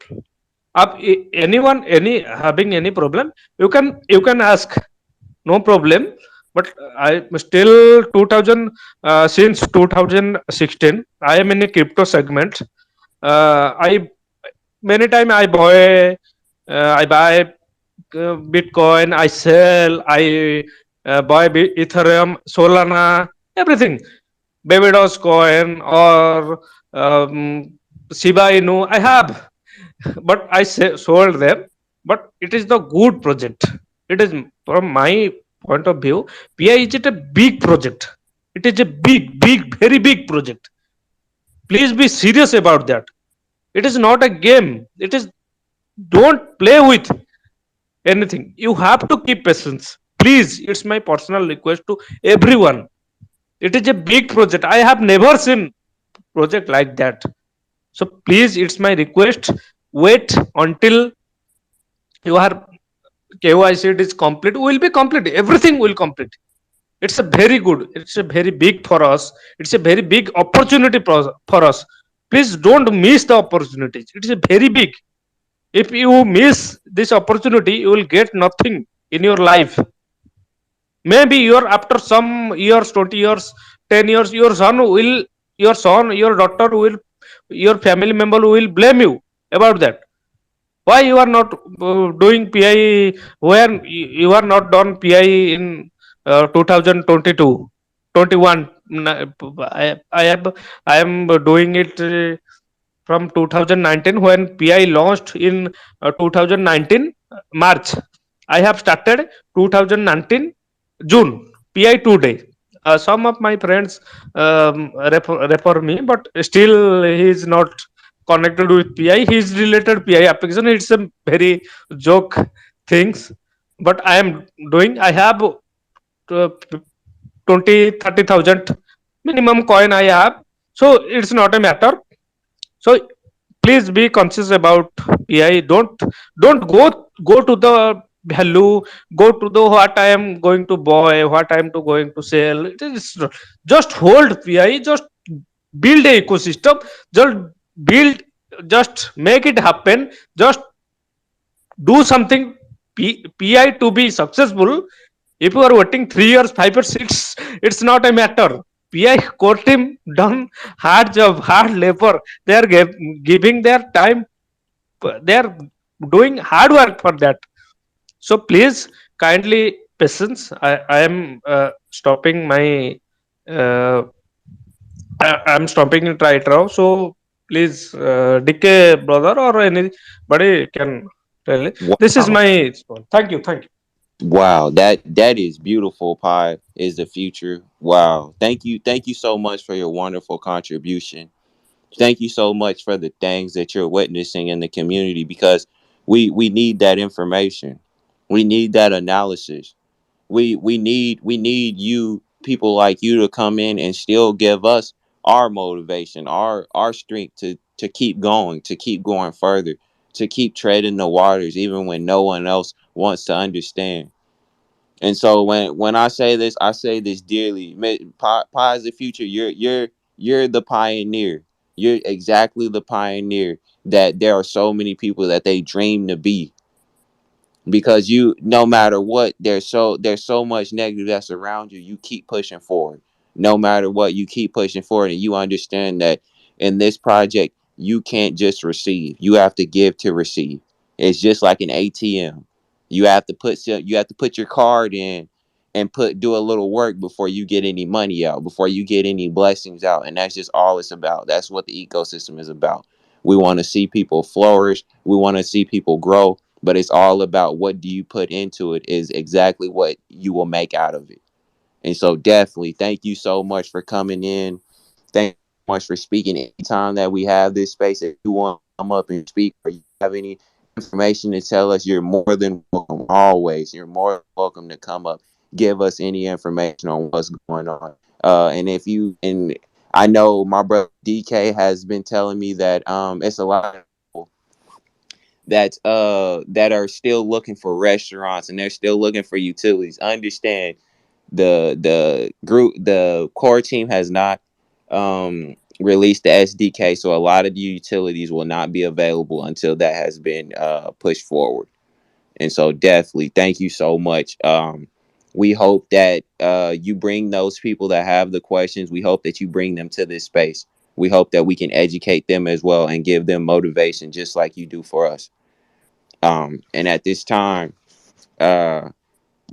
Anyone, any having any problem, you can ask, no problem. But I still 2000, since 2016 I am in a crypto segment. I Many time I buy Bitcoin, I sell, I buy Ethereum, Solana, everything, Babydos coin or Shiba Inu. I have, but sold them. But it is the good project. It is, from my point of view, PI is it a big project. It is a big, very big project. Please be serious about that. It is not a game. It is, don't play with anything. You have to keep patience. Please, it's my personal request to everyone. It is a big project. I have never seen project like that. So please, it's my request. Wait until your KYC is complete. Will be complete. Everything will complete. It's a very good. It's a very big for us. It's a very big opportunity for us. Please don't miss the opportunities. It is a very big. If you miss this opportunity, you will get nothing in your life. Maybe you're after some years, 20 years, 10 years, your son, your daughter will, your family member will blame you about that. Why you are not doing PI when you are not done PI in 2022, 21? I am doing it from 2019 when PI launched in 2019 March. I have started 2019 June PI today. Some of my friends refer me, but still he is not connected with PI. His related PI application. It's a very joke things, but I am doing. I have 20, 30,000 minimum coin I have, so it's not a matter. So please be conscious about PI. Don't go to the value, go to the what I am going to buy, what I am going to sell. It is just hold PI, just build a ecosystem, just build, just make it happen, just do something. PI to be successful, If you are waiting 3 years, 5 or 6, it's not a matter. PI core team done hard job, hard labor. They are giving their time. They are doing hard work for that. So please, kindly patience. I am stopping my. Uh, I'm stopping it right now. So please, DK brother or anybody can tell it. This is Wow. my. Thank you. Thank you. Wow, that is beautiful. Pi is the future. Wow. Thank you so much for your wonderful contribution. Thank you so much for the things that you're witnessing in the community because we need that information. We need that analysis. We need you people like you to come in and still give us our motivation, our strength to keep going, to keep going further, to keep treading the waters even when no one else wants to understand. And so when I say this dearly. Pi is the future. You're the pioneer. You're exactly the pioneer that there are so many people that they dream to be, because you, no matter what, there's so much negative that's around you, you keep pushing forward. No matter what, you keep pushing forward, and you understand that in this project you can't just receive, you have to give to receive. It's just like an ATM. You have to put your card in and do a little work before you get any money out, before you get any blessings out. And that's just all it's about. That's what the ecosystem is about. We want to see people flourish, we want to see people grow, but it's all about what do you put into it is exactly what you will make out of it. And so definitely thank you so much for coming in. Thank you so much for speaking. Anytime that we have this space, if you want to come up and speak or you have any information to tell us, you're more than welcome. Always, you're more than welcome to come up, give us any information on what's going on. And if you and I know my brother DK has been telling me that it's a lot of people that are still looking for restaurants and they're still looking for utilities. Understand the core team has not released the SDK, so a lot of the utilities will not be available until that has been pushed forward. And so definitely thank you so much. We hope that you bring those people that have the questions, we hope that you bring them to this space. We hope that we can educate them as well and give them motivation just like you do for us. And at this time, uh,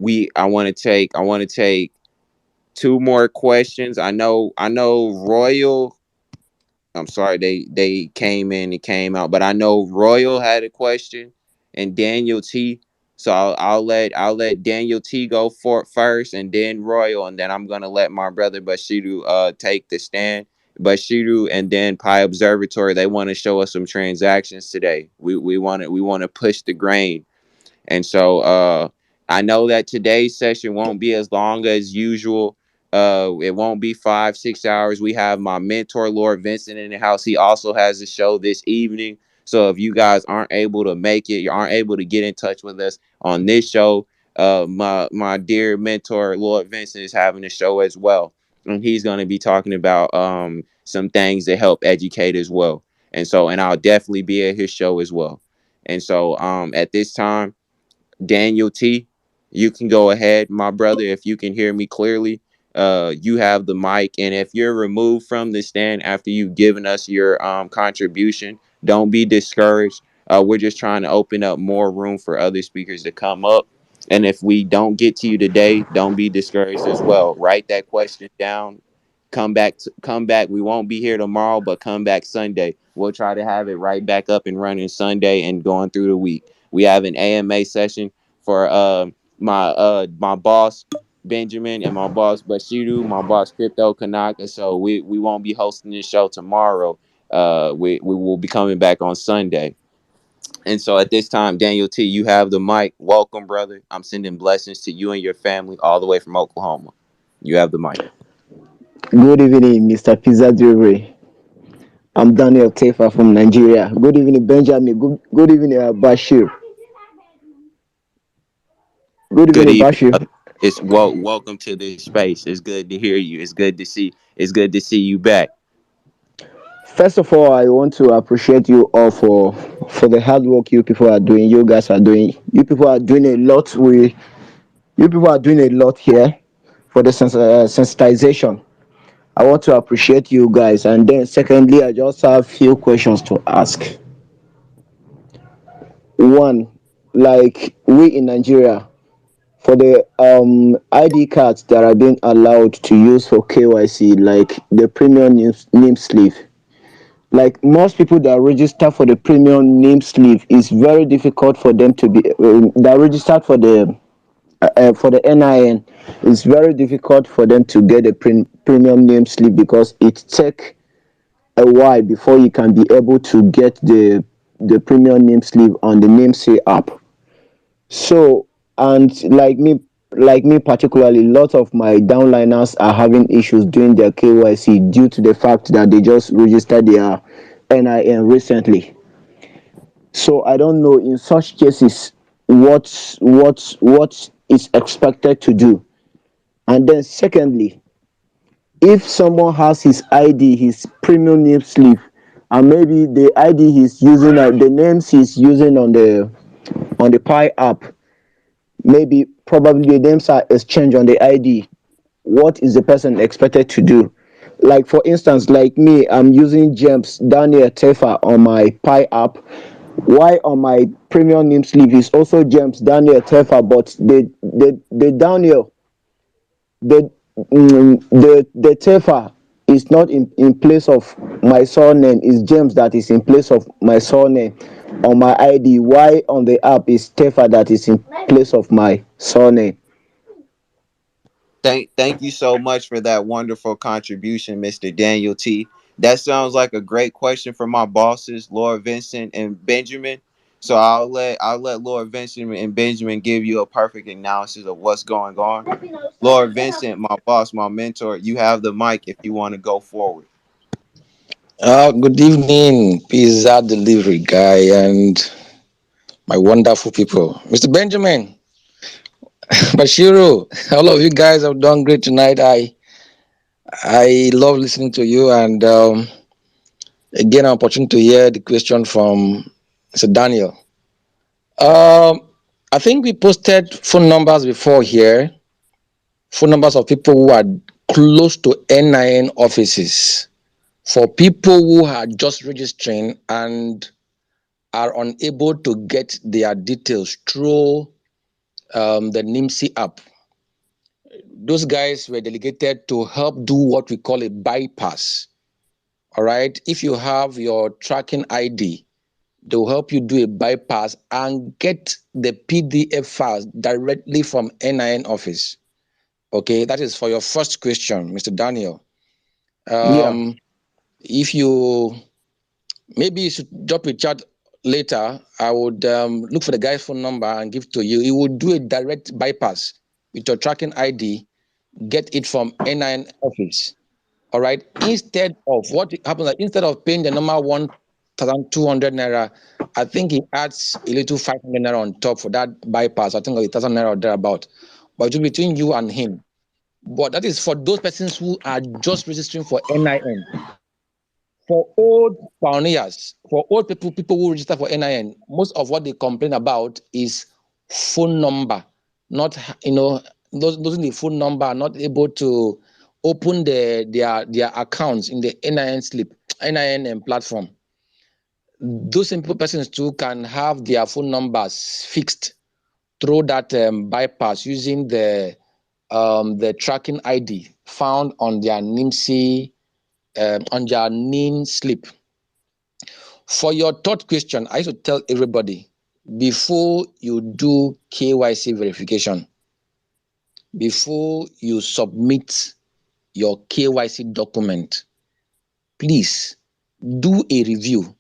I want to take two more questions. I know Royal. I'm sorry, they came in and came out, but I know Royal had a question and Daniel T. So I'll let Daniel T go for first, and then Royal, and then I'm gonna let my brother Bashiru take the stand. Bashiru and then Pi Observatory, they want to show us some transactions today. We want to push the grain, and so I know that today's session won't be as long as usual. It won't be 5, 6 hours. We have my mentor, Lord Vincent, in the house. He also has a show this evening. So if you guys aren't able to make it, you aren't able to get in touch with us on this show, my dear mentor, Lord Vincent, is having a show as well. And he's going to be talking about some things that help educate as well. And I'll definitely be at his show as well. And so at this time, Daniel T, you can go ahead, my brother, if you can hear me clearly. You have the mic, and if you're removed from the stand after you've given us your contribution, don't be discouraged. We're just trying to open up more room for other speakers to come up. And if we don't get to you today, don't be discouraged as well. Write that question down. Come back. We won't be here tomorrow, but come back Sunday. We'll try to have it right back up and running Sunday and going through the week. We have an AMA session for my boss Benjamin and my boss Bashiru, my boss Crypto Kanaka. So we won't be hosting this show tomorrow. We will be coming back on Sunday. And so at this time, Daniel T, you have the mic. Welcome, brother. I'm sending blessings to you and your family all the way from Oklahoma. You have the mic. Good evening, Mr. Pizza Delivery. I'm Daniel Tefa from Nigeria. Good evening, Benjamin. Good evening, Bashir. Good Good evening, evening, Bashir. brother. Welcome to this space. It's good to hear you. It's good to see you back. First of all, I want to appreciate you all for the hard work you people are doing. You guys are doing. You people are doing a lot. You people are doing a lot here for the sensitization. I want to appreciate you guys. And then, secondly, I just have few questions to ask. One, like we in Nigeria, for the ID cards that are being allowed to use for KYC, like the premium name sleeve, like most people that register for the premium name sleeve, is very difficult for them to be that registered for the NIN. It's very difficult for them to get a premium name sleeve because it take a while before you can be able to get the premium name sleeve on the namesay app. So, and like me particularly, lots of my downliners are having issues doing their KYC due to the fact that they just registered their NIN recently. So I don't know in such cases what is expected to do. And then secondly, if someone has his ID, his premium name sleeve, and maybe the ID he's using, the names he's using on the Pi app, maybe probably the names are exchanged on the ID. What is the person expected to do? Like for instance, like me, I'm using James Daniel Tefa on my Pi app. Why on my premium name sleeve is also James Daniel Tefa, but the Daniel, the the Tefa is not in place of my surname. Is James that is in place of my surname on my ID. Why on the app is Tefa that is in place of my surname? Thank you so much for that wonderful contribution, Mr. Daniel T. That sounds like a great question for my bosses, Lord Vincent and Benjamin. So I'll let Lord Vincent and Benjamin give you a perfect analysis of what's going on. Lord Vincent, my boss, my mentor, you have the mic if you want to go forward. Good evening, pizza delivery guy, and my wonderful people. Mr. Benjamin, Bashiru, all of you guys have done great tonight. I love listening to you, and again, an opportunity to hear the question from Mr. Daniel. Um, I think we posted phone numbers before here, phone numbers of people who are close to NIN offices. For people who are just registering and are unable to get their details through the NIMSI app. Those guys were delegated to help do what we call a bypass. All right. If you have your tracking ID, they'll help you do a bypass and get the PDF files directly from NIN office. Okay. That is for your first question, Mr. Daniel. Yeah. If you maybe you should drop a chat later. I would look for the guy's phone number and give to you. He will do a direct bypass with your tracking ID, get it from N9 office. All right. Instead of what happens, like instead of paying the normal 1,200 naira, I think he adds a little 500 naira on top for that bypass. I think 1,000 naira or thereabout. But it will be between you and him. But that is for those persons who are just registering for NIN. For old pioneers, for old people who register for NIN, most of what they complain about is phone number, not those in the phone number are not able to open their accounts in the NIN slip, NIN platform. Those simple persons too can have their phone numbers fixed through that bypass using the tracking ID found on their NIMSI on their NIN slip. For your third question, I should tell everybody before you do KYC verification, before you submit your KYC document, please do a review.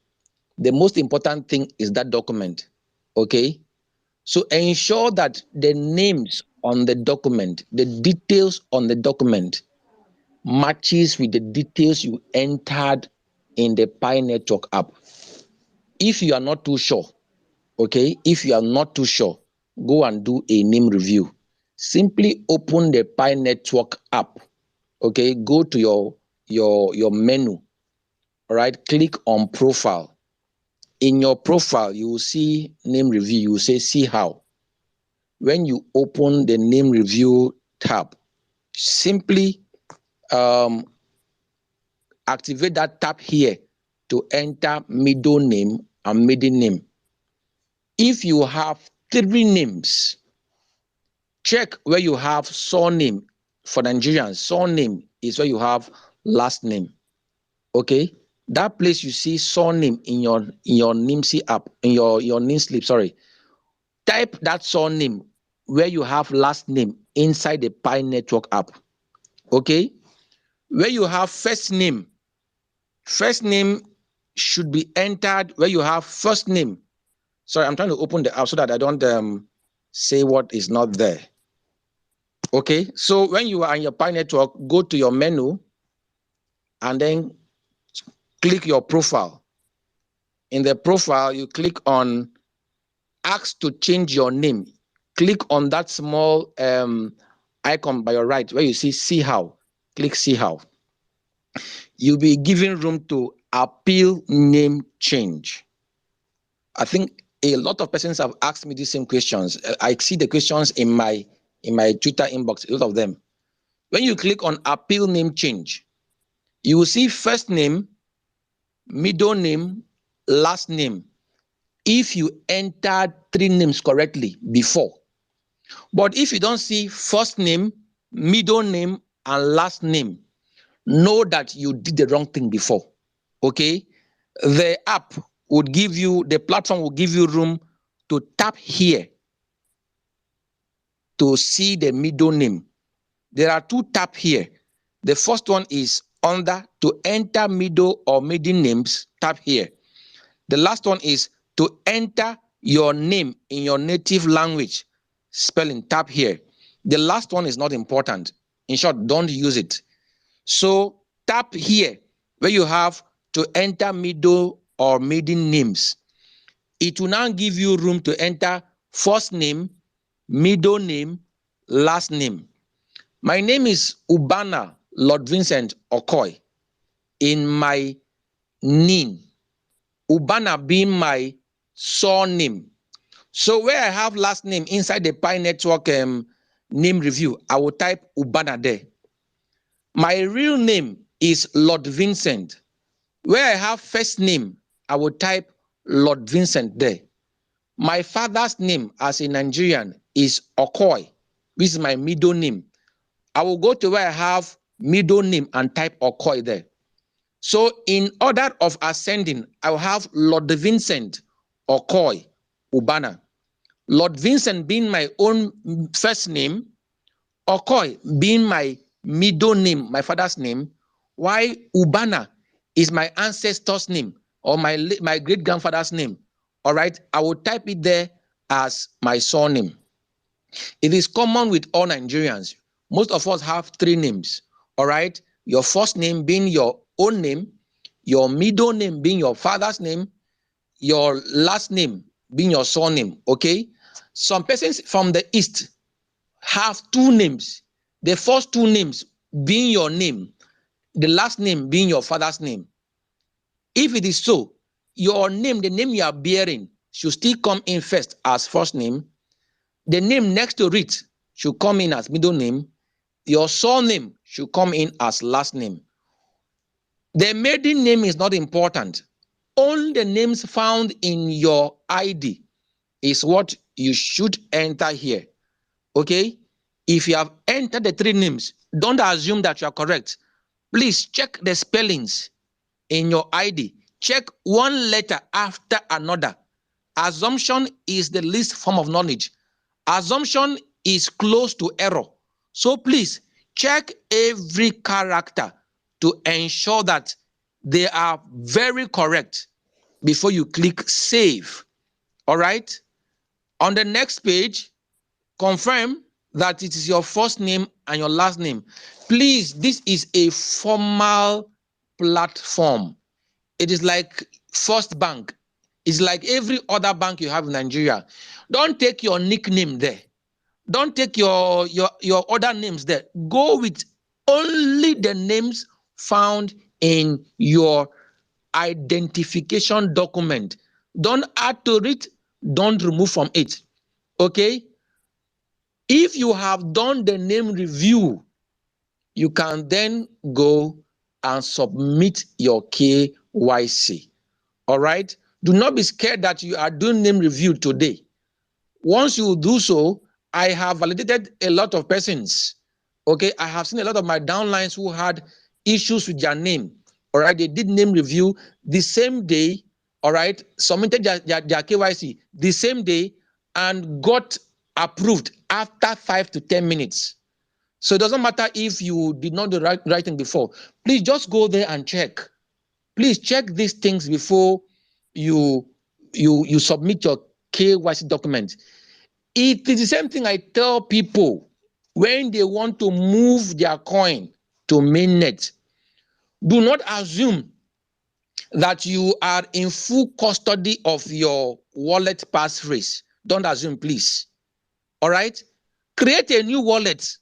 The most important thing is that document. Okay? So ensure that the names on the document, the details on the document matches with the details you entered in the Pi Network app. If you are not too sure, okay, if you are not too sure, go and do a name review. Simply open the Pi Network app. Okay, go to your menu. All right, click on profile. In your profile, you will see name review. You will say see how. when you open the name review tab, simply um, activate that tab here to enter middle name and maiden name. If you have three names, check where you have surname. For Nigerians, surname is where you have last name. Okay, that place you see surname in your NIMSI app, in your name slip, sorry, type that surname where you have last name inside the Pi Network app. Okay, where you have first name should be entered where you have first name. Sorry, I'm trying to open the app so that I don't say what is not there. Okay, so when you are in your Pi Network, go to your menu and then click your profile. In the profile, you click on ask to change your name. Click on that small icon by your right where you see how. Click see how. You'll be given room to appeal name change. I think a lot of persons have asked me these same questions. I see the questions in my Twitter inbox, a lot of them. When you click on appeal name change, you will see first name, middle name, last name. If you entered three names correctly before, but if you don't see first name, middle name, and last name, know that you did the wrong thing before. Okay, the app would give you, the platform will give you room to tap here to see the middle name. There are two tabs here. The first one is under to enter middle or maiden names, tap here. The last one is to enter your name in your native language, spelling, tap here. The last one is not important. In short, don't use it. So tap here where you have to enter middle or maiden names. It will now give you room to enter first name, middle name, last name. My name is Ubana Lord Vincent Okoy in my name. Ubana being my surname. So where I have last name inside the Pi Network name review, I will type Ubana there. My real name is Lord Vincent. Where I have first name, I will type Lord Vincent there. My father's name as a Nigerian is Okoy, which is my middle name. I will go to where I have middle name and type Okoy there. So in order of ascending, I will have Lord Vincent Okoy Ubana. Lord Vincent being my own first name, Okoy being my middle name, my father's name, while Ubana is my ancestor's name or my great grandfather's name. All right, I will type it there as my surname. It is common with all Nigerians. Most of us have three names. All right, your first name being your own name, your middle name being your father's name, your last name being your surname. Okay, some persons from the east have two names. The first two names being your name, the last name being your father's name. If it is so, your name, the name you are bearing, should still come in first as first name. The name next to it should come in as middle name. Your surname should come in as last name. The maiden name is not important. Only the names found in your ID is what you should enter here. Okay? If you have entered the three names, don't assume that you are correct. Please check the spellings in your ID. Check one letter after another. Assumption is the least form of knowledge. Assumption is close to error. So please check every character to ensure that they are very correct before you click save. All right? On the next page, confirm that it is your first name and your last name. Please, this is a formal platform. It is like First Bank. It's like every other bank you have in Nigeria. Don't take your nickname there. Don't take your other names there. Go with only the names found in your identification document. Don't add to it. Don't remove from it. Okay? If you have done the name review, you can then go and submit your KYC. All right. Do not be scared that you are doing name review today. Once you do so, I have validated a lot of persons. Okay, I have seen a lot of my downlines who had issues with their name. All right, they did name review the same day. All right, submitted their KYC the same day and got approved after 5 to 10 minutes. So it doesn't matter if you did not do the right thing before. Please just go there and check. Please check these things before you you submit your KYC document. It is the same thing I tell people when they want to move their coin to mainnet. Do not assume that you are in full custody of your wallet passphrase. Don't assume, please. All right? Create a new wallet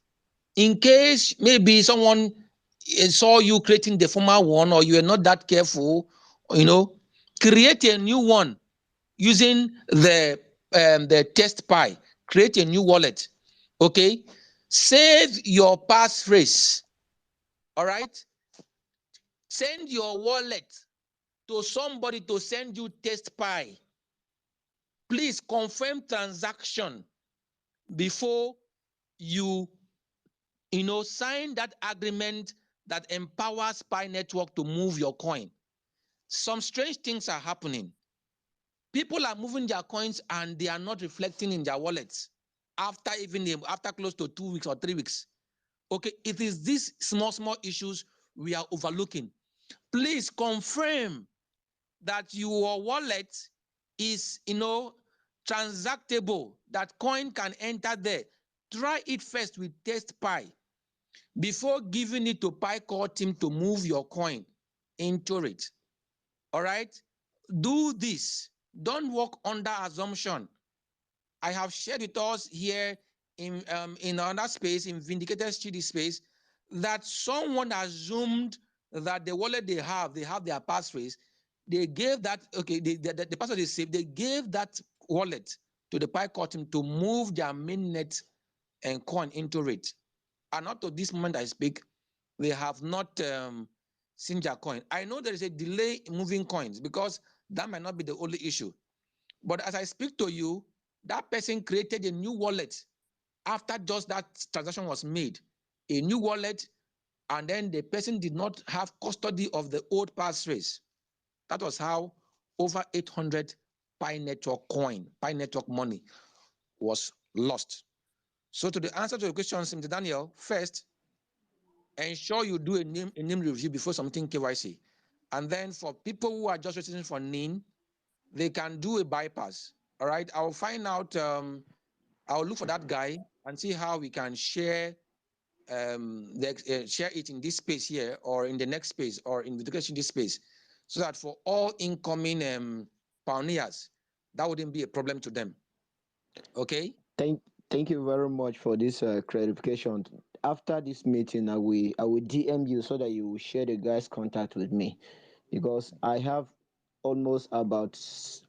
in case maybe someone saw you creating the former one or you are not that careful, you know. Create a new one using the test pi. Create a new wallet. Okay, save your passphrase. All right, send your wallet to somebody to send you test pi. Please confirm transaction before you sign that agreement that empowers pi network to move your coin. Some strange things are happening. People are moving their coins and they are not reflecting in their wallets after close to 2 weeks or 3 weeks. Okay, it is these small issues we are overlooking. Please confirm that your wallet is transactable, that coin can enter there. Try it first with test pi before giving it to pi core team to move your coin into it. All right, do this. Don't work under assumption. I have shared with us here in another space, in Vindicated Study space, that someone assumed that the wallet they have their passphrase. They gave that, okay, the password is saved. They gave that wallet to the Pi core team to move their mainnet and coin into it. And up to this moment I speak, they have not seen their coin. I know there is a delay in moving coins because that might not be the only issue. But as I speak to you, that person created a new wallet after just that transaction was made, a new wallet, and then the person did not have custody of the old passphrase. That was how over 800 Pi Network coin, Pi Network money was lost. So to the answer to the question, Mr. Daniel, first, ensure you do a name review before submitting KYC. And then for people who are just registering for NIN, they can do a bypass. All right, I'll find out. I'll look for that guy and see how we can share share it in this space here or in the next space or in this space, so that for all incoming pioneers, that wouldn't be a problem to them. Okay. Thank thank you very much for this clarification. After this meeting, I will DM you so that you will share the guy's contact with me, because I have almost about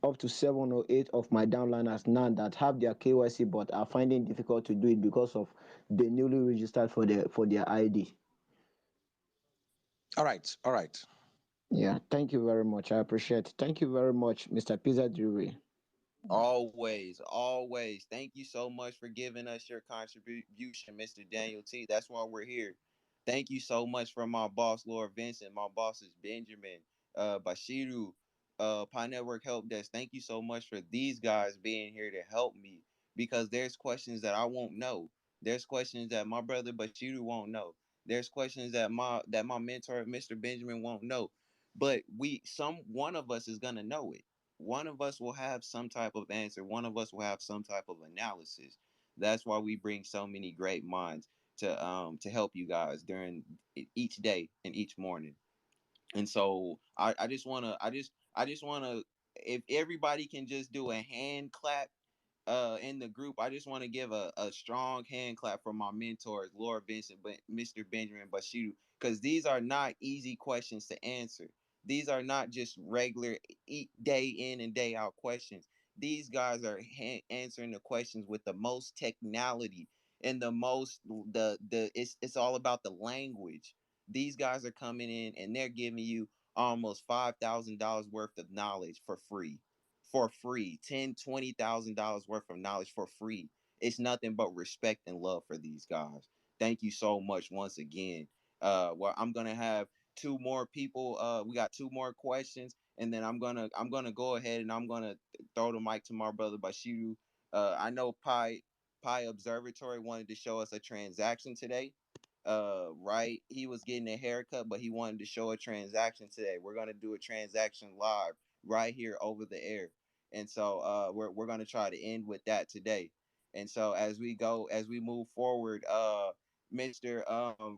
up to 7 or 8 of my downliners now that have their KYC but are finding it difficult to do it because of the newly registered for their ID. All right. All right. Yeah, thank you very much. I appreciate it. Thank you very much, Mr. Pizza Drury. Always, always. Thank you so much for giving us your contribution, Mr. Daniel T. That's why we're here. Thank you so much for my boss, Lord Vincent. My boss is Benjamin, Bashiru, Pi Network Help Desk. Thank you so much for these guys being here to help me, because there's questions that I won't know. There's questions that my brother Bashiru won't know. There's questions that my mentor, Mr. Benjamin, won't know. But one of us is gonna know it. One of us will have some type of answer. One of us will have some type of analysis. That's why we bring so many great minds to help you guys during each day and each morning. And so I just wanna I just wanna, if everybody can just do a hand clap in the group, I just want to give a strong hand clap for my mentors, Laura Vincent, but Mr. Benjamin Bashiru, because these are not easy questions to answer. These are not just regular day in and day out questions. These guys are answering the questions with the most technicality and the most the it's all about the language. These guys are coming in and they're giving you almost $5,000 worth of knowledge for free. For free. 10, $20,000 worth of knowledge for free. It's nothing but respect and love for these guys. Thank you so much once again. Well, I'm gonna have two more people. We got two more questions, and then I'm gonna go ahead and I'm gonna throw the mic to my brother Bashiru. I know Pi Observatory wanted to show us a transaction today. Right, he was getting a haircut, but he wanted to show a transaction today. We're gonna do a transaction live right here over the air, and so we're gonna try to end with that today. And so as we move forward, Mr.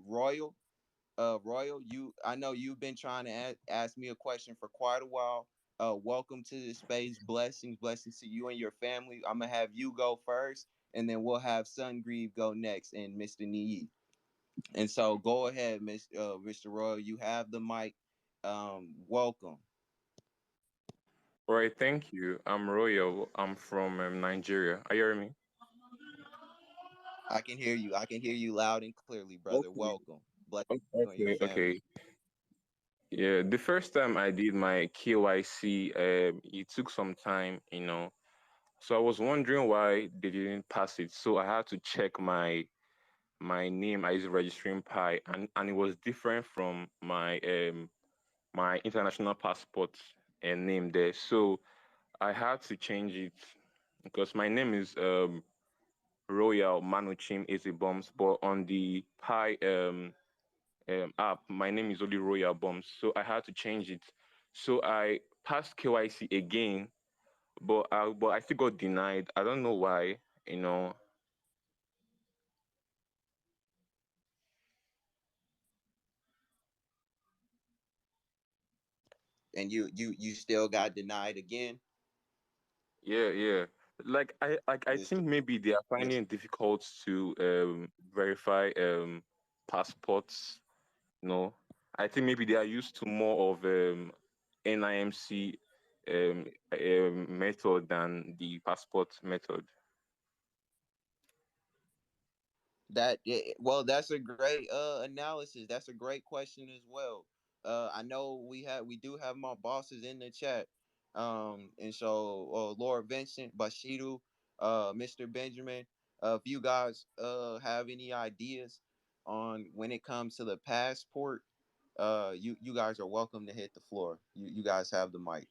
Royal, Royal, you I know you've been trying to ask me a question for quite a while. Welcome to the space. Blessings to you and your family. I'm gonna have you go first, and then we'll have Sungrieve go next, and Mr. Nee. And so go ahead, Mr. Royal. You have the mic. Welcome. All right, thank you. I'm Royal. I'm from Nigeria. Are you hearing me? I can hear you. I can hear you loud and clearly, brother. Okay. Welcome. Bless you and your Okay. family. Okay. Yeah, the first time I did my KYC, it took some time, So I was wondering why they didn't pass it. So I had to check my name. I used registering Pi, and it was different from my international passport and name there. So I had to change it because my name is Royal Manuchim Bombs, but on the Pi app, my name is only Royal Bombs. So I had to change it. So I passed KYC again, but I still got denied. I don't know why. You know, And you still got denied again, yeah, yeah. I Mr. think maybe they are finding Mr. it difficult to verify passports. No, I think maybe they are used to more of NIMC method than the passport method. That yeah, well, that's a great analysis. That's a great question as well. I know we do have my bosses in the chat. And so Lord Vincent, Bashiru, Mr. Benjamin, if you guys have any ideas on when it comes to the passport, you guys are welcome to hit the floor. You guys have the mic.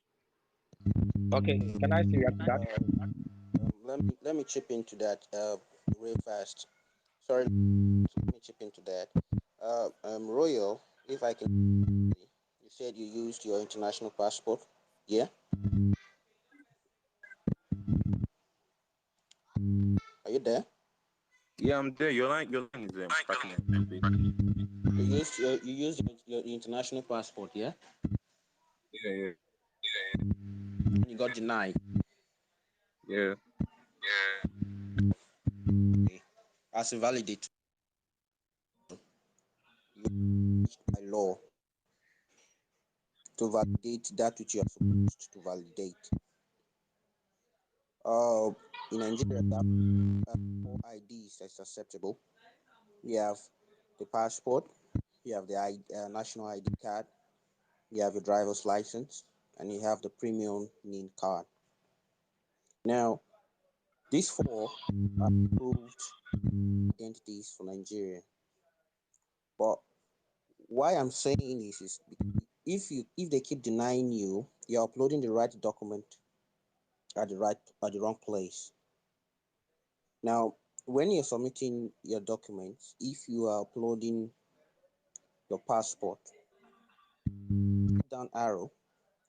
Okay, can I see react to that? Let me chip into that real fast. Sorry, let me chip into that. Royal, if I can, you said you used your international passport. Yeah, are you there? Yeah, I'm there. Your line is cracking up a bit. You used your international passport. Yeah, Yeah, yeah, and you got denied. yeah. Okay. As a validator, you used by law to validate that which you are supposed to validate. Uh, in Nigeria, we have four IDs that's acceptable. We have the passport, you have the national ID card, you have your driver's license, and you have the premium NIN card. Now, these four are approved identities for Nigeria. But why I'm saying this is because if they keep denying you, you're uploading the right document at the wrong place. Now, when you're submitting your documents, if you are uploading your passport, down arrow,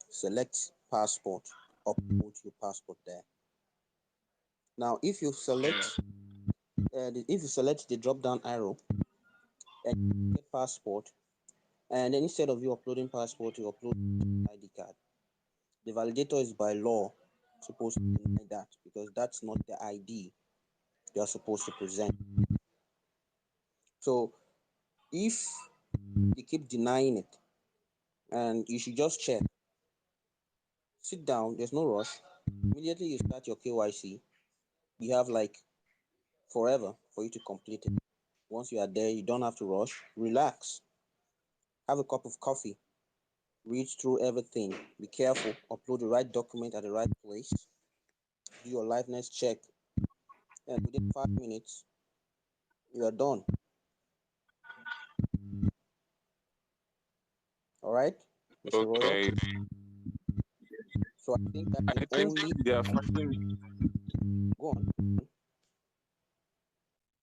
select passport, upload your passport there. Now, Yeah. if you select the drop down arrow and get passport, and then instead of you uploading passport, you upload ID card. The validator is by law supposed to deny that because that's not the ID you are supposed to present. So if they keep denying it, and you should just check, sit down. There's no rush. Immediately you start your KYC, you have like forever for you to complete it. Once you are there, you don't have to rush. Relax. Have a cup of coffee. Read through everything. Be careful. Upload the right document at the right place. Do your liveness check. And within 5 minutes, you are done. All right, Mr. Royal. Okay. So I think that's the I think only. they are finding Go on.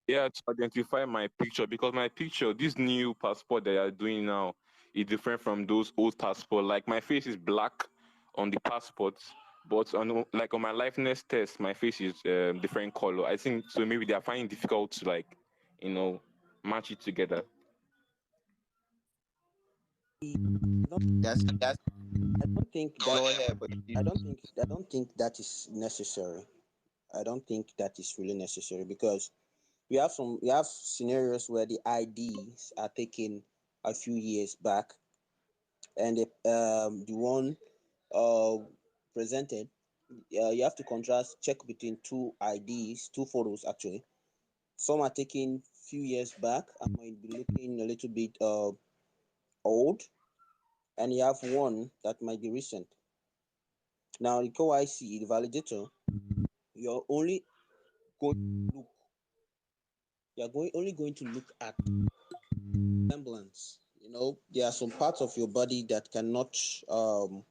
yeah to identify my picture because my picture, this new passport they are doing now, is different from those old passport. Like my face is black on the passport, but on my liveness test, my face is different color. I think so. Maybe they are finding it difficult to you know, match it together. I don't, That's I don't think that. go ahead, but I don't think that is necessary. I don't think that is really necessary because we have scenarios where the IDs are taken a few years back, and the one uh, presented, you have to contrast check between two IDs, two photos actually. Some are taken few years back and might be looking a little bit old, and you have one that might be recent. Now the KYC, the validator, you're only going to look, only going to look at semblance. You know, there are some parts of your body um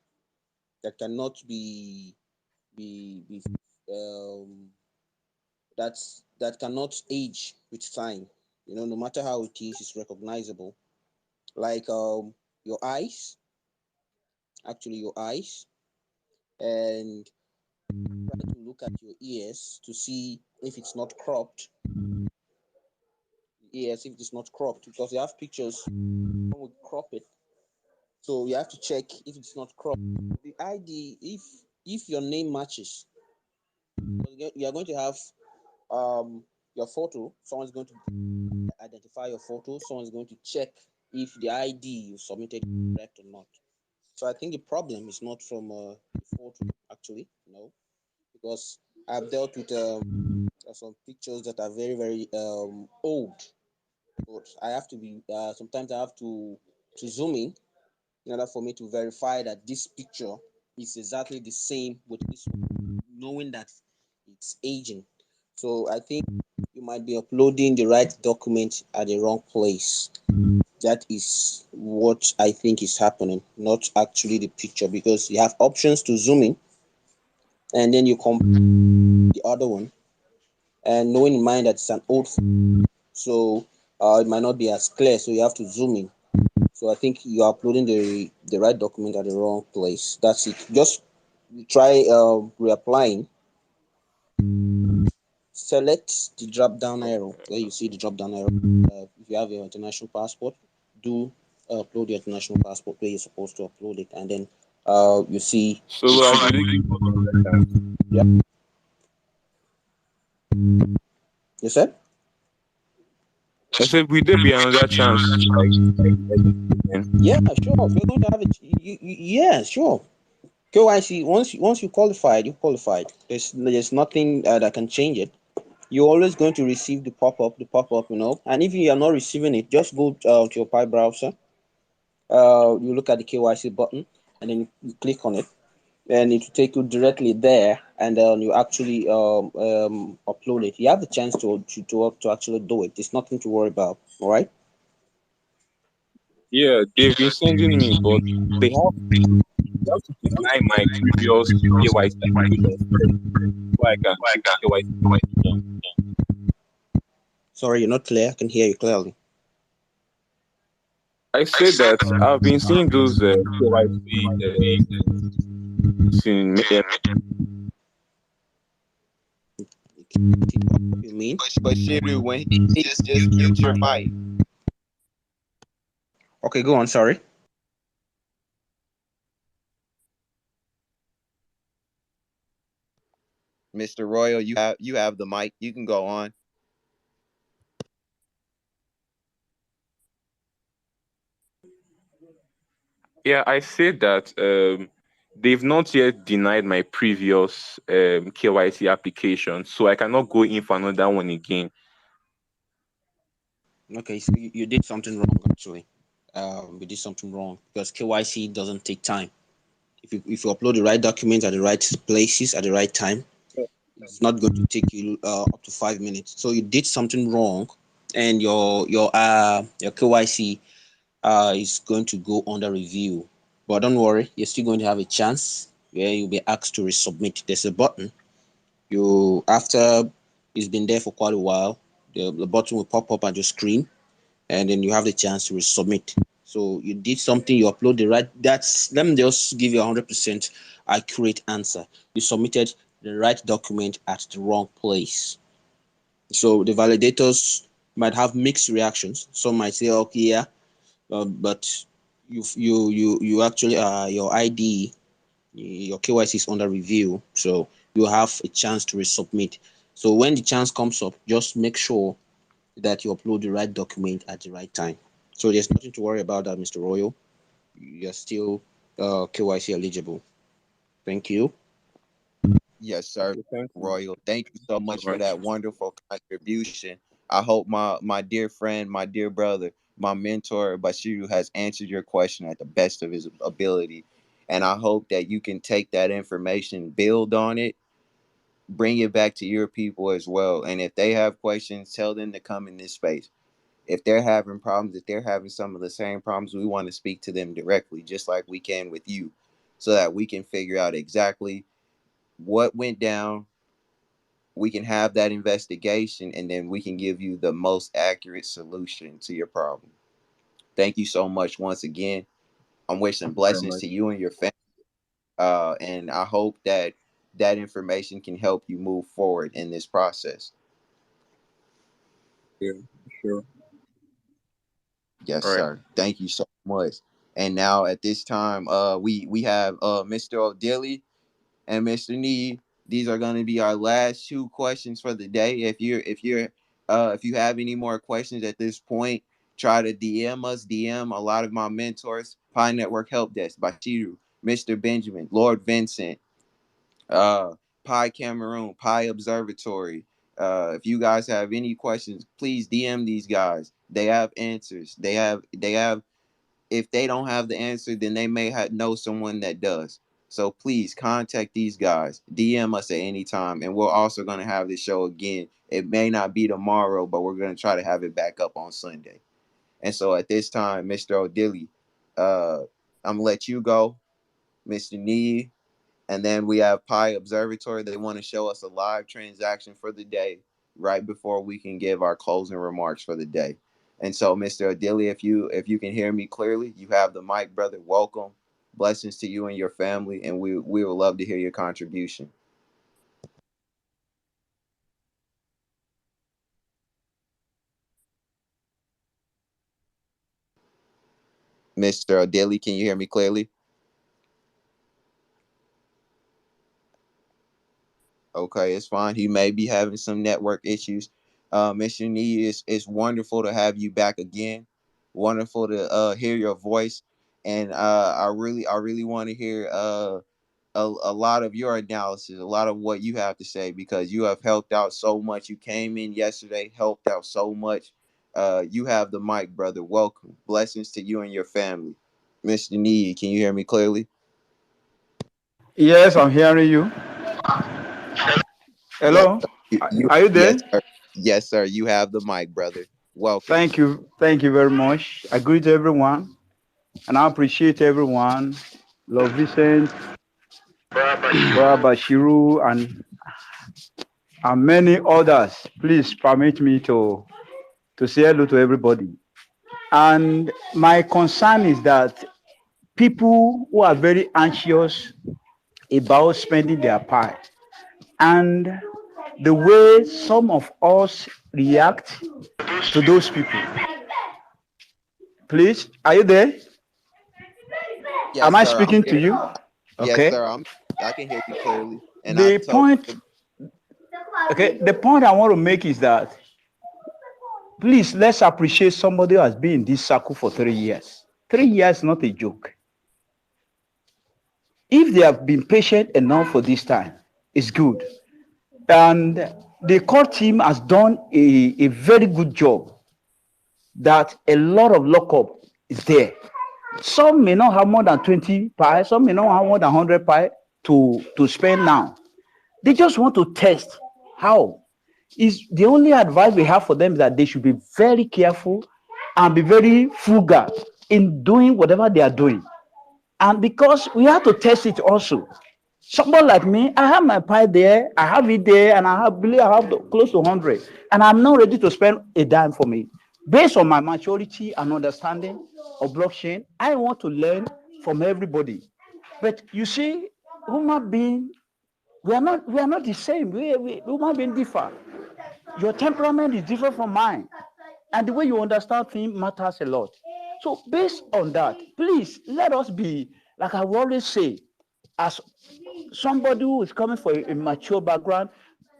that cannot be that cannot age with time. You know, no matter how it is, it's recognizable. Like your eyes, actually your eyes, and try to look at your ears to see if it's not cropped. Ears, if it's not cropped, because you have pictures, someone would crop it. So you have to check if it's not cropped. The ID, if your name matches, you are going to have um your photo. Someone's going to identify your photo. Someone's going to check if the ID you submitted is correct or not. So I think the problem is not from the photo actually, no, because I've dealt with some pictures that are very very old. But I have to be sometimes I have to zoom in order for me to verify that this picture is exactly the same with this one, knowing that it's aging. So I think you might be uploading the right document at the wrong place. That is what I think is happening, not actually the picture, because you have options to zoom in and then you compare the other one, and knowing in mind that it's an old phone, so it might not be as clear, so you have to zoom in. So I think you are uploading the right document at the wrong place. That's it. Just try reapplying. Select the drop down arrow where you see the drop down arrow. If you have your international passport, do upload your international passport where you're supposed to upload it, and then you see. So like, will they give us another chance? Yeah, you said. I said, will there be another chance to edit it again? Yeah, sure. If you're going to have it, yeah, sure. KYC, once you qualified, you qualified. There's nothing that can change it. You're always going to receive the pop-up, you know. And if you are not receiving it, just go to your Pi browser. You look at the KYC button, and then you click on it, and it will take you directly there, and then you actually upload it. You have the chance to actually do it. It's nothing to worry about. All right. Yeah, they've been sending me, but they have to deny my previous KYC application first before I can keep the KYC again. Sorry, you're not clear. I can hear you clearly. I said that I've been seeing those KYC in, You mean? but Shiru, when he speaks, just mute your mic. Okay, go on. Sorry. Mr. Royal, you have the mic. You can go on. yeah, I said that they've not yet denied my previous KYC application, so I cannot go in for another one again. Okay, so you did something wrong actually. You did something wrong because KYC doesn't take time. If you upload the right documents at the right places at the right time, it's not going to take you up to 5 minutes. So you did something wrong, and your KYC is going to go under review. But don't worry, you're still going to have a chance where you'll be asked to resubmit. There's a button. You after it's been there for quite a while, the button will pop up on your screen, and then you have the chance to resubmit. So you did something, you upload the right. That's let me just give you 100% accurate answer. You submitted the right document at the wrong place. So the validators might have mixed reactions. Some might say, "Okay, yeah," but you actually your ID, your KYC is under review, so you have a chance to resubmit. So when the chance comes up, just make sure that you upload the right document at the right time. So there's nothing to worry about that, Mr. Royal. You're still KYC eligible. Thank you. Yes, sir. Okay, thank you. Royal. Thank you so So much for much. that wonderful contribution. I hope my dear friend, my dear brother, my mentor Bashiru has answered your question at the best of his ability. And I hope that you can take that information, build on it, bring it back to your people as well. And if they have questions, tell them to come in this space. If they're having problems, if they're having some of the same problems, we want to speak to them directly, just like we can with you, so that we can figure out exactly what went down. We can have that investigation, and then we can give you the most accurate solution to your problem. Thank you so much once again. I'm wishing Very blessings much. to you and your family. And I hope that that information can help you move forward in this process. Yeah, sure. Yes, All right. sir. Thank you so much. And now at this time, we have Mr. O'Dilly and Mr. Need. These are going to be our last two questions for the day. If you have any more questions at this point, try to DM us. DM a lot of my mentors, Pi Network Help Desk, Bashiru, Mr. Benjamin, Lord Vincent, uh, Pi Cameroon, Pi Observatory. If you guys have any questions, please DM these guys. They have answers. They have if they don't have the answer, then they may know someone that does. So please contact these guys. DM us at any time, and we're also going to have this show again. It may not be tomorrow, but we're going to try to have it back up on Sunday. And so at this time, Mr. O'Dilly, I'm gonna let you go, Mr. Nee, and then we have Pi Observatory. They want to show us a live transaction for the day right before we can give our closing remarks for the day. And so, Mr. Adili, if you can hear me clearly, you have the mic, brother. Welcome. Blessings to you and your family, and we would love to hear your contribution. Mr. Adili, can you hear me clearly? Okay, it's fine. He may be having some network issues. Mr. Nee, it's wonderful to have you back again. Wonderful to hear your voice, and I really want to hear a lot of your analysis, a lot of what you have to say, because you have helped out so much. You came in yesterday, helped out so much. You have the mic, brother. Welcome. Blessings to you and your family. Mr. Nee, can you hear me clearly? Yes, I'm hearing you. Yes, Hello, sir. You are you yes, there? sir. Yes, sir. You have the mic, brother. Welcome. Thank you very much. I greet everyone, and I appreciate everyone. Love Vincent, Brother Shiru, and many others. Please permit me to say hello to everybody. And my concern is that people who are very anxious about spending their pie and the way some of us react to those people. Please, are you there? Am Yes, I sir. I'm speaking to here. you? Yes, Okay. sir. I can hear you clearly. And I The told point, okay, the point I want to make is that please let's appreciate somebody who has been in this circle for 3 years. 3 years is not a joke. If they have been patient enough for this time, it's good. And the core team has done a very good job that a lot of lockup is there. Some may not have more than 20 pi, some may not have more than 100 pi to spend now. They just want to test how. Is the only advice we have for them is that they should be very careful and be very frugal in doing whatever they are doing. And because we have to test it also. Someone like me, I have my pie there, I have it there, and I have believe I have close to 100, and I'm not ready to spend a dime for me. Based on my maturity and understanding of blockchain, I want to learn from everybody. But you see, human being, we are not the same. We human being differ. Your temperament is different from mine, and the way you understand things matters a lot. So based on that, please let us be, like I will always say, as somebody who is coming from a mature background,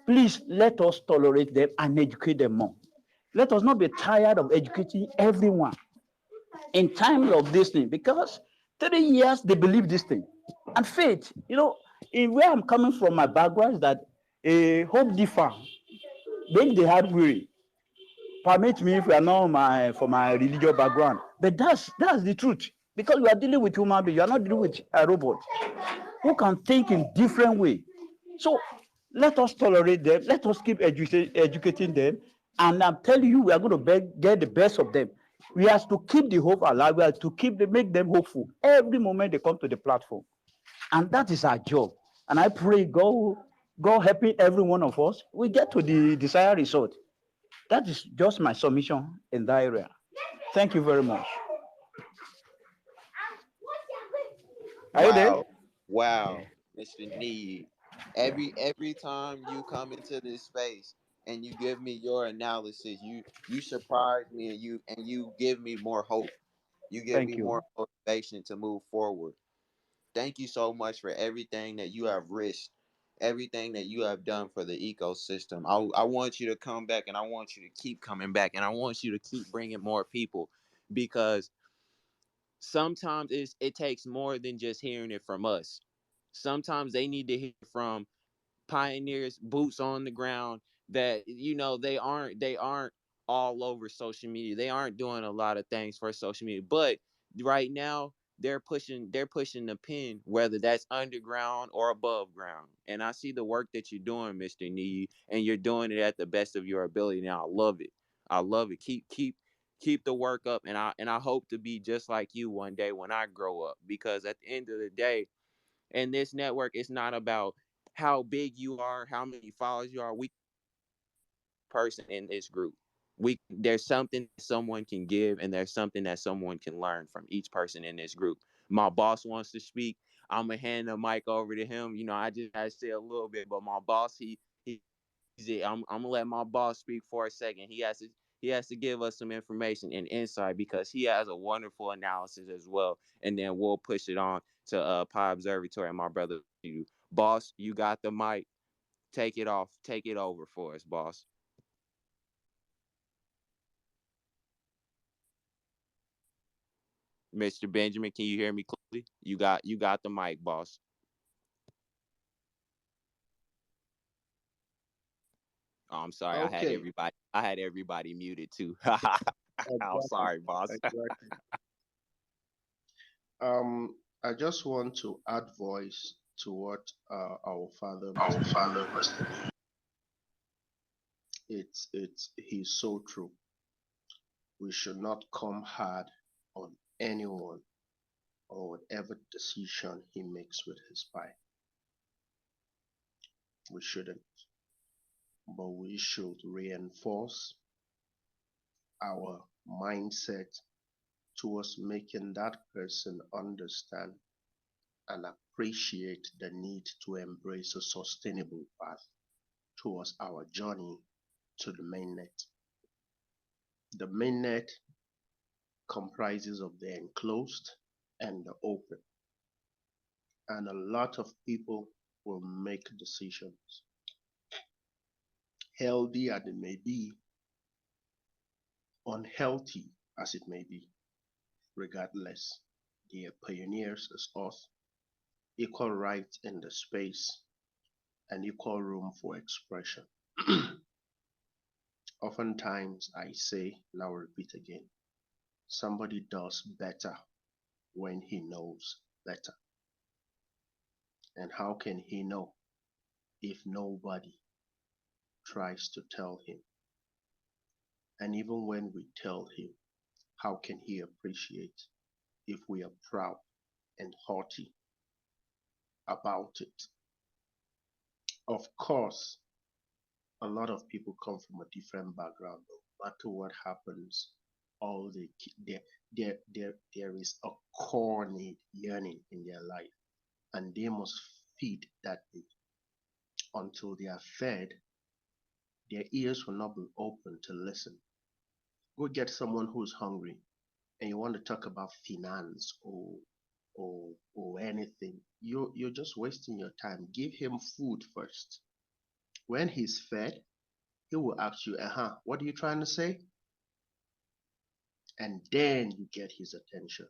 please let us tolerate them and educate them more. Let us not be tired of educating everyone in times of this thing, because 3 years they believe this thing. And faith, in where I'm coming from, my background is that a hope differ, make the heart weary. Permit me if you are not for my religious background, but that's the truth, because you are dealing with human being, you are not dealing with a robot who can think in different way. So let us tolerate them, let us keep educating them, and I'm telling you, we are going to get the best of them. We have to keep the hope alive, we have to make them hopeful every moment they come to the platform, and that is our job. And I pray God helping every one of us, we get to the desired result. That is just my submission in that area. Thank you very much. Are you there? Wow, wow, Mr. Need. Every time you come into this space and you give me your analysis, you surprise me, and you give me more hope. You give Thank me you. more motivation to move forward. Thank you so much for everything that you have risked, everything that you have done for the ecosystem. I want you to come back, and I want you to keep coming back, and I want you to keep bringing more people, because sometimes it takes more than just hearing it from us. Sometimes they need to hear from pioneers, boots on the ground, that they aren't all over social media. They aren't doing a lot of things for social media, but right now they're pushing the pin, whether that's underground or above ground. And I see the work that you're doing, Mr. Need, and you're doing it at the best of your ability. Now I love it. I love it. Keep the work up, and I hope to be just like you one day when I grow up, because at the end of the day, and this network, it's not about how big you are, how many followers you are. We person in this group. There's something someone can give, and there's something that someone can learn from each person in this group. My boss wants to speak. I'm gonna hand the mic over to him. I just gotta say a little bit, but my boss, I'm gonna let my boss speak for a second. He has to give us some information and insight, because he has a wonderful analysis as well. And then we'll push it on to Pi Observatory and my brother. You, boss, you got the mic. Take it off. Take it over for us, boss. Mr. Benjamin, can you hear me clearly? You got the mic, boss. Oh, I'm sorry. Okay, I had everybody muted too. I'm exactly, sorry, boss. exactly. I just want to add voice to what our father, Mr. Lee, he's so true. We should not come hard on anyone or whatever decision he makes with his pie. We shouldn't, but we should reinforce our mindset towards making that person understand and appreciate the need to embrace a sustainable path towards our journey to the mainnet. The mainnet comprises of the enclosed and the open, and a lot of people will make decisions, healthy as it may be, unhealthy as it may be. Regardless, they are pioneers as us, equal rights in the space and equal room for expression. Oftentimes I say, and I'll repeat again, somebody does better when he knows better. And how can he know if nobody tries to tell him? And even when we tell him, how can he appreciate if we are proud and haughty about it? Of course, a lot of people come from a different background. No matter what happens, all there is a core need yearning in their life, and they must feed that need. Until they are fed, their ears will not be open to listen. Go get someone who's hungry and you want to talk about finance or anything. You're just wasting your time. Give him food first. When he's fed, he will ask you, what are you trying to say? And then you get his attention.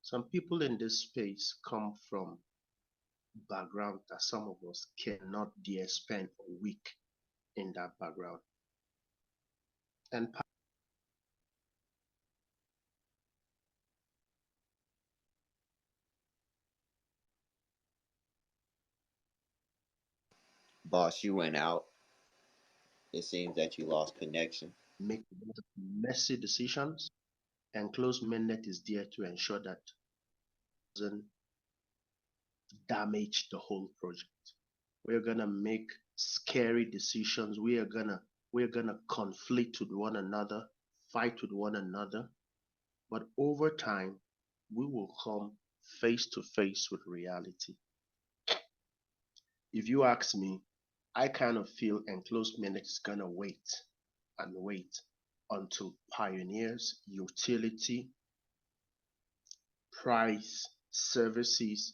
Some people in this space come from background that some of us cannot dare spend a week in that background. And Boss, you went out. It seems that you lost connection. make messy decisions, and close minded is there to ensure that doesn't damage the whole project. We're gonna make scary decisions. We're gonna conflict with one another, fight with one another, but over time we will come face to face with reality. If you ask me, I kind of feel enclosed minute is gonna wait and wait until pioneers, utility, price, services,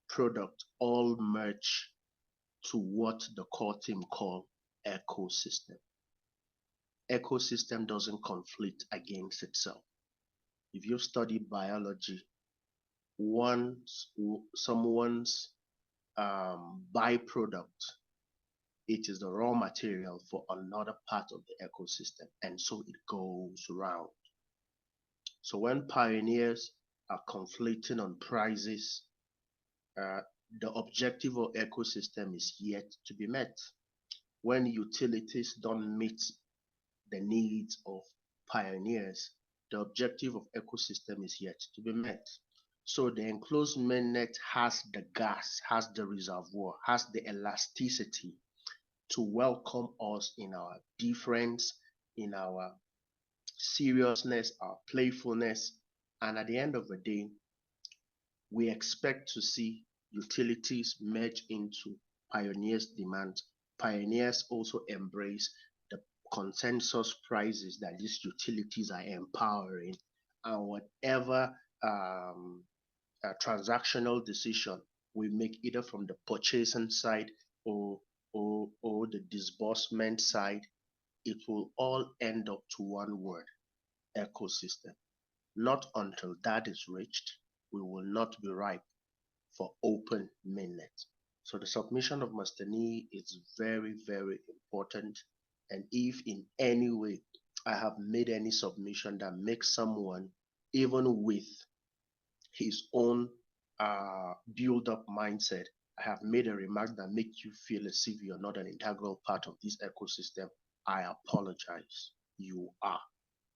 product all merge to what the core team call ecosystem. Ecosystem doesn't conflict against itself. If you study biology, once someone's byproduct, it is the raw material for another part of the ecosystem, and so it goes round. So when pioneers are conflicting on prices, uh, the objective of ecosystem is yet to be met. When utilities don't meet the needs of pioneers, the objective of ecosystem is yet to be met. So the enclosed mainnet has the gas, has the reservoir, has the elasticity to welcome us in our difference, in our seriousness, our playfulness, and at the end of the day, we expect to see utilities merge into pioneers' demand. Pioneers also embrace the consensus prices that these utilities are empowering, and whatever transactional decision we make, either from the purchasing side or or the disbursement side, it will all end up to one word: ecosystem. Not until that is reached, we will not be ripe for open mainnet. So the submission of Master Ni is very, very important. And if in any way I have made any submission that makes someone, even with his own build up mindset, I have made a remark that makes you feel as if you're not an integral part of this ecosystem, I apologize. You are.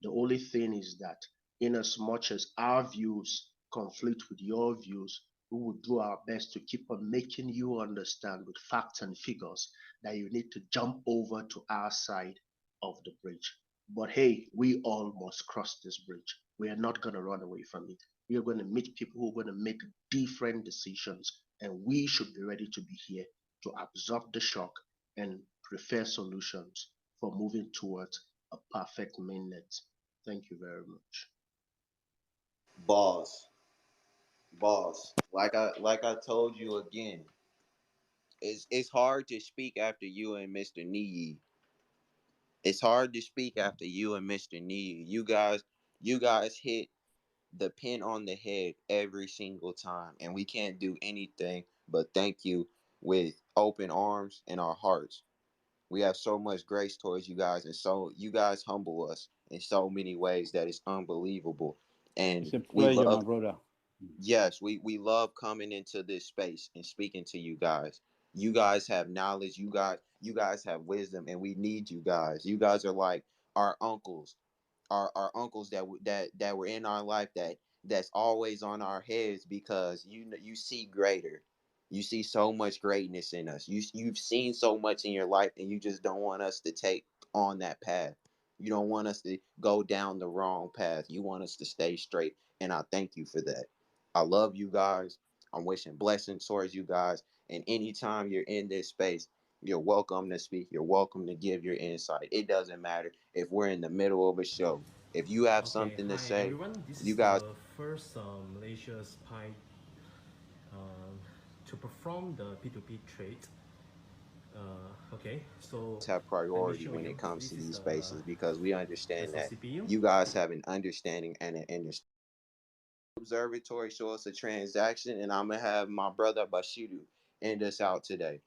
The only thing is that, in as much as our views conflict with your views, we will do our best to keep on making you understand with facts and figures that you need to jump over to our side of the bridge. But hey, we all must cross this bridge. We are not going to run away from it. We are going to meet people who are going to make different decisions, and we should be ready to be here to absorb the shock and prefer solutions for moving towards a perfect mainnet. Thank you very much. Boss, boss. Like I told you again, it's hard to speak after you and Mr. Nee. It's hard to speak after you and Mr. Nee. You guys hit the pin on the head every single time, and we can't do anything but thank you with open arms and our hearts. We have so much grace towards you guys, and so you guys humble us in so many ways that it's unbelievable. It's And a we pleasure, my love, brother. yes, we love coming into this space and speaking to you guys. You guys have knowledge, you guys have wisdom, and we need you guys. You guys are like our uncles, our uncles that were in our life, that's always on our heads, because you see greater. You see so much greatness in us. You've seen so much in your life, and you just don't want us to take on that path. You don't want us to go down the wrong path. You want us to stay straight, and I thank you for that. I love you guys. I'm wishing blessings towards you guys. And anytime you're in this space, you're welcome to speak. You're welcome to give your insight. It doesn't matter if we're in the middle of a show. If you have Okay, something to hi say, everyone. This you is guys the first Malaysia spy um, to perform the P2P trade. Okay, so have let me priority show when it you. comes to This is these the spaces, because we understand that's the that CPU. you guys have an understanding and an understanding. Observatory show us a transaction, and I'm gonna have my brother Bashiru end us out today.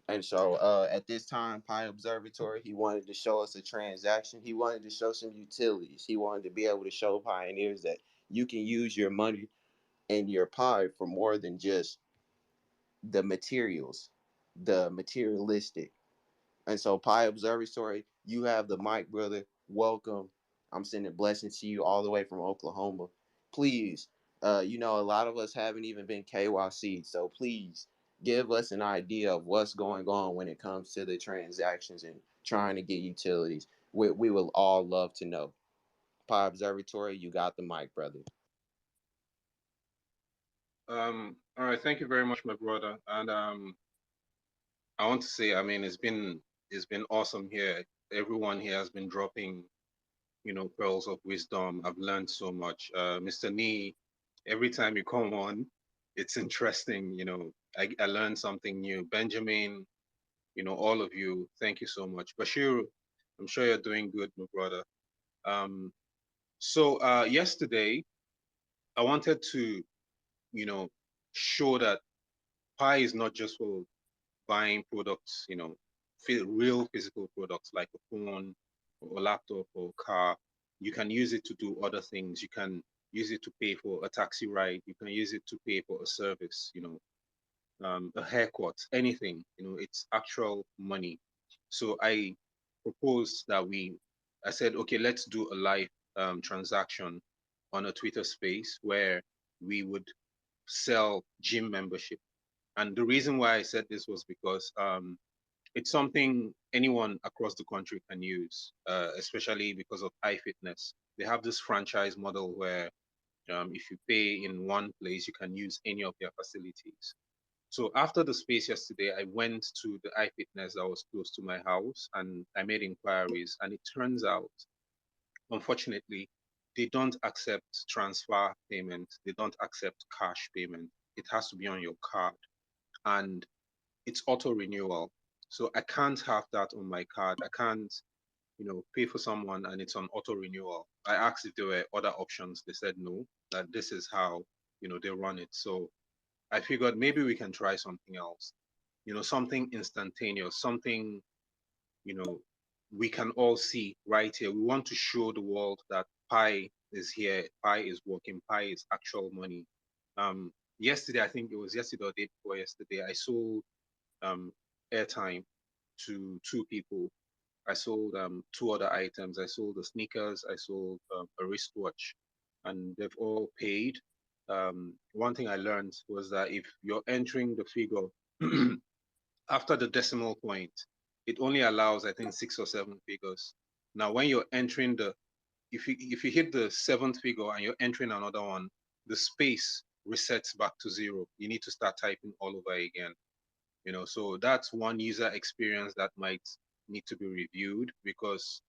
And so at this time, Pi Observatory, he wanted to show us a transaction. He wanted to show some utilities. He wanted to be able to show pioneers that you can use your money and your Pi for more than just the materials, the materialistic. And so, Pi Observatory, you have the mic, brother. Welcome. I'm sending blessings to you all the way from Oklahoma. Please, a lot of us haven't even been KYC, so please give us an idea of what's going on when it comes to the transactions and trying to get utilities. We will all love to know. Pi Observatory, you got the mic, brother. All right, thank you very much, my brother. And I want to say, I mean, it's been awesome here. Everyone here has been dropping, pearls of wisdom. I've learned so much. Mr. Nee, every time you come on, it's interesting. I learned something new. Benjamin, all of you, thank you so much. Bashir, I'm sure you're doing good, my brother. Um, so yesterday, I wanted to, you know, show that Pi is not just for buying products, real physical products like a phone or a laptop or a car. You can use it to do other things. You can use it to pay for a taxi ride. You can use it to pay for a service, a haircut, anything, it's actual money. So I proposed that I said, okay, let's do a live transaction on a Twitter space where we would sell gym membership. And the reason why I said this was because it's something anyone across the country can use, especially because of iFitness. They have this franchise model where if you pay in one place, you can use any of their facilities. So after the space yesterday, I went to the iFitness that was close to my house and I made inquiries. And it turns out, unfortunately, they don't accept transfer payment. They don't accept cash payment. It has to be on your card. And it's auto renewal. So I can't have that on my card. I can't, pay for someone and it's on auto renewal. I asked if there were other options. They said no, that this is how, they run it. So I figured maybe we can try something else, something instantaneous, something, you know, we can all see right here. We want to show the world that Pi is here, Pi is working, Pi is actual money. Yesterday, I think it was yesterday or day before yesterday, I sold um, airtime to two people. I sold two other items. I sold the sneakers. I sold a wristwatch, and they've all paid. One thing I learned was that if you're entering the figure after the decimal point, it only allows, I think, 6 or 7 figures. Now, when you're entering if you hit the seventh figure and you're entering another one, the space resets back to zero. You need to start typing all over again. So that's one user experience that might need to be reviewed, because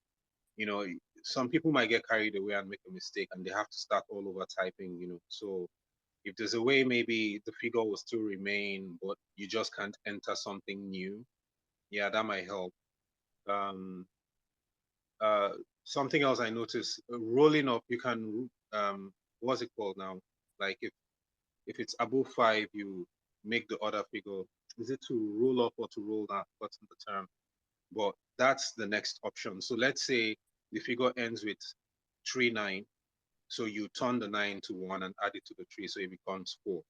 you know some people might get carried away and make a mistake and they have to start all over typing. So if there's a way, maybe the figure will still remain but you just can't enter something new, yeah, that might help. um uh Something else I noticed, rolling up, you can what's it called now, like if it's above 5, you make the other figure, is it to roll up or to roll down, what's the term? but that's the next option. So let's say the figure ends with 3 9. So you turn the 9 to 1 and add it to the 3, so it becomes 4,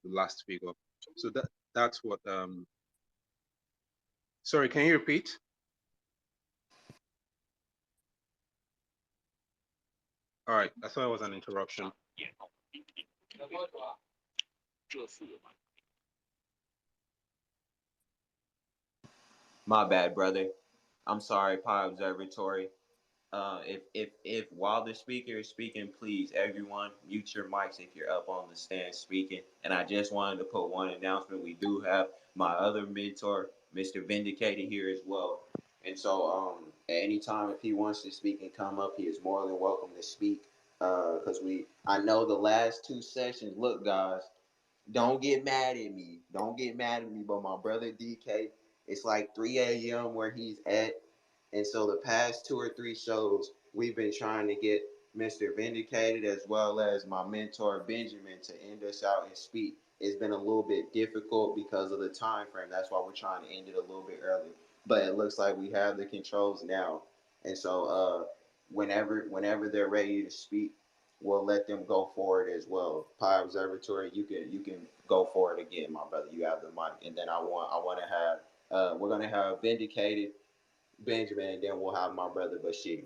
the last figure. So that's what. Sorry, can you repeat? All right, I thought it was an interruption. My bad, brother. I'm sorry, Pi Observatory. If while the speaker is speaking, please everyone mute your mics if you're up on the stand speaking. And I just wanted to put one announcement. We do have my other mentor, Mr. Vindicated, here as well. And so at any time if he wants to speak and come up, he is more than welcome to speak. Because I know the last two sessions. Look, guys, don't get mad at me. Don't get mad at me. But my brother DK, it's like 3 a.m. where he's at. And so the past two or three shows, we've been trying to get Mr. Vindicated as well as my mentor Benjamin to end us out and speak. It's been a little bit difficult because of the time frame. That's why we're trying to end it a little bit early. But it looks like we have the controls now. And so whenever they're ready to speak, we'll let them go for it as well. Pi Observatory, you can go for it again, my brother. You have the mic, and then I want to have we're gonna have Vindicated, Benjamin, and then we'll have my brother Bashir.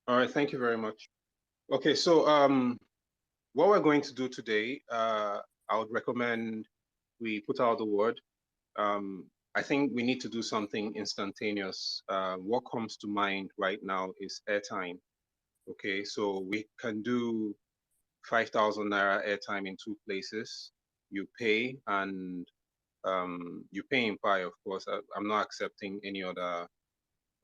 All right, thank you very much. Okay, so what we're going to do today, I would recommend we put out the word. I think we need to do something instantaneous. What comes to mind right now is airtime. Okay, so we can do 5,000 naira airtime in two places. You pay, and you pay in Pi, of course. I'm not accepting any other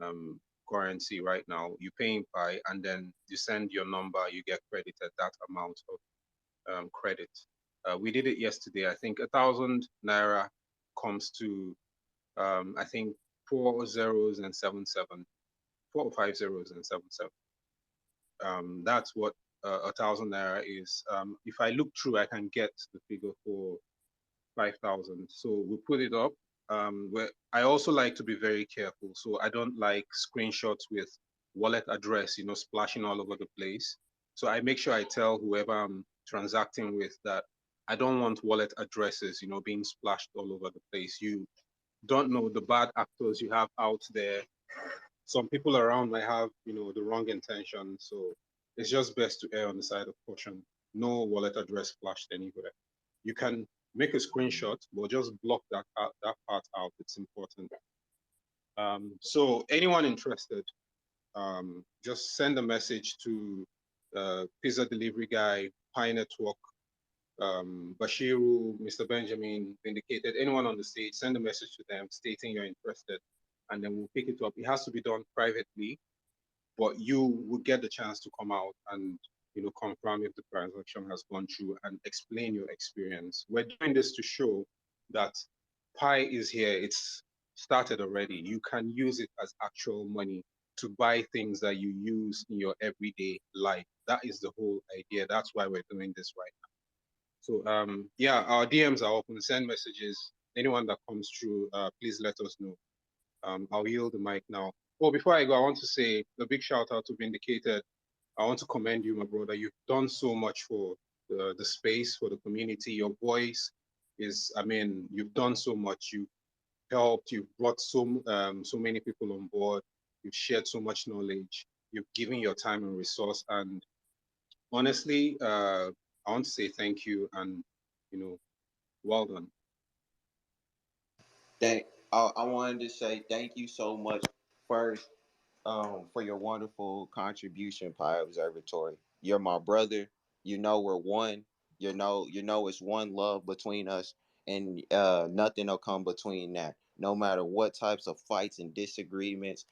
um, currency right now. You pay in Pi, and then you send your number, you get credited that amount of credit. We did it yesterday. I think 1,000 naira comes to I think 4 zeros and 7 7, 4 or 5 zeros and 7 7. That's what 1,000 naira is. If I look through, I can get the figure for 5,000. So we put it up. Where I also like to be very careful. So I don't like screenshots with wallet address, splashing all over the place. So I make sure I tell whoever I'm transacting with that I don't want wallet addresses, being splashed all over the place. You don't know the bad actors you have out there. Some people around might have, the wrong intention. So it's just best to err on the side of caution. No wallet address flashed anywhere. You can make a screenshot, but just block that part out. It's important. So anyone interested, just send a message to Pizza Delivery Guy, Pi Network, Bashiru, Mr. Benjamin, Vindicated, anyone on the stage, send a message to them stating you're interested, and then we'll pick it up. It has to be done privately, but you would get the chance to come out and confirm if the transaction has gone through and explain your experience. We're doing this to show that Pi is here. It's started already. You can use it as actual money to buy things that you use in your everyday life. That is the whole idea. That's why we're doing this right now. So yeah, our DMs are open. Send messages. Anyone that comes through, please let us know. I'll yield the mic now. Oh, before I go, I want to say a big shout out to Vindicated. I want to commend you, my brother. You've done so much for the space, for the community. Your voice is, I mean, you've done so much. You've helped. You've brought so many people on board. You've shared so much knowledge. You've given your time and resource. And honestly, I want to say thank you and well done. I wanted to say thank you so much first for your wonderful contribution, Pi Observatory. You're my brother. You know we're one. You know it's one love between us, and nothing will come between that. No matter what types of fights and disagreements,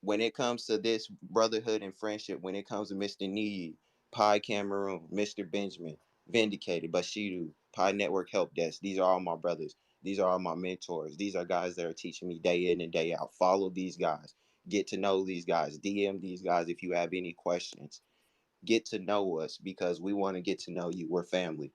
when it comes to this brotherhood and friendship, when it comes to Mr. Need, Pi Cameroon, Mr. Benjamin, Vindicated, Bashiru, Pi Network Help Desk, these are all my brothers. These are all my mentors. These are guys that are teaching me day in and day out. Follow these guys. Get to know these guys. DM these guys if you have any questions. Get to know us because we want to get to know you. We're family.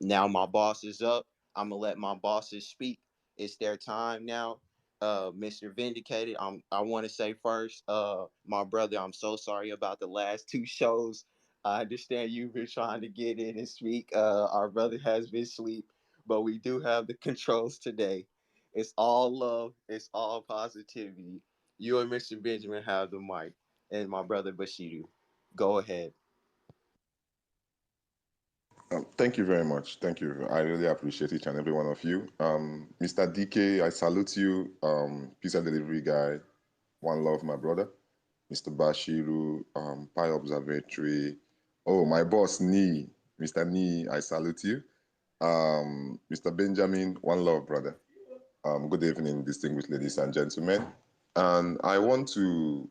Now my boss is up. I'm gonna let my bosses speak. It's their time now. Mr. Vindicated, I want to say first, my brother, I'm so sorry about the last two shows. I understand you've been trying to get in and speak. Our brother has been asleep, but we do have the controls today. It's all love. It's all positivity. You and Mr. Benjamin have the mic, and my brother Bashiru. Go ahead. Thank you very much. Thank you. I really appreciate each and every one of you. Mr. DK, I salute you. Pizza delivery guy. One love, my brother. Mr. Bashiru, Pi Observatory. Oh, my boss, Nee. Mr. Nee, I salute you. Mr. Benjamin, one love, brother. Good evening, distinguished ladies and gentlemen. And I want to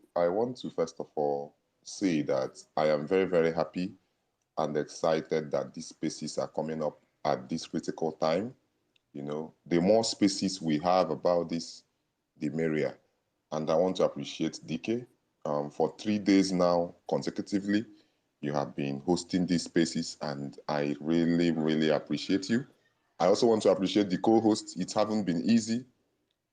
first of all say that I am very, very happy and excited that these spaces are coming up at this critical time. The more spaces we have about this, the merrier. And I want to appreciate DK. For 3 days now, consecutively, you have been hosting these spaces, and I really, really appreciate you. I also want to appreciate the co-hosts. It hasn't been easy.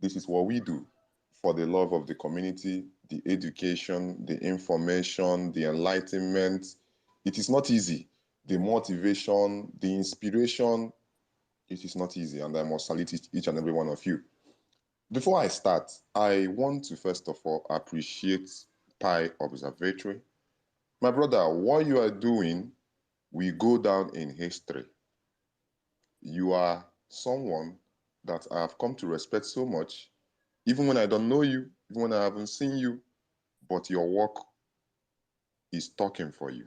This is what we do for the love of the community, the education, the information, the enlightenment. It is not easy. The motivation, the inspiration, it is not easy. And I must salute each and every one of you. Before I start, I want to first of all appreciate Pi Observatory. My brother, what you are doing will go down in history. You are someone that I have come to respect so much, even when I don't know you, even when I haven't seen you, but your work is talking for you.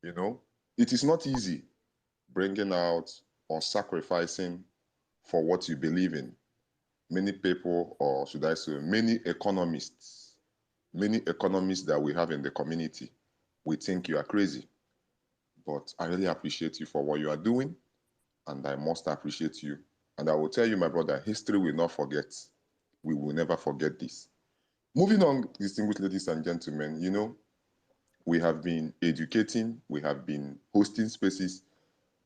You know, it is not easy bringing out or sacrificing for what you believe in. Many people, or should I say, many economists that we have in the community, we think you are crazy. But I really appreciate you for what you are doing, and I must appreciate you. And I will tell you, my brother, history will not forget. We will never forget this. Moving on, distinguished ladies and gentlemen, we have been educating, we have been hosting spaces.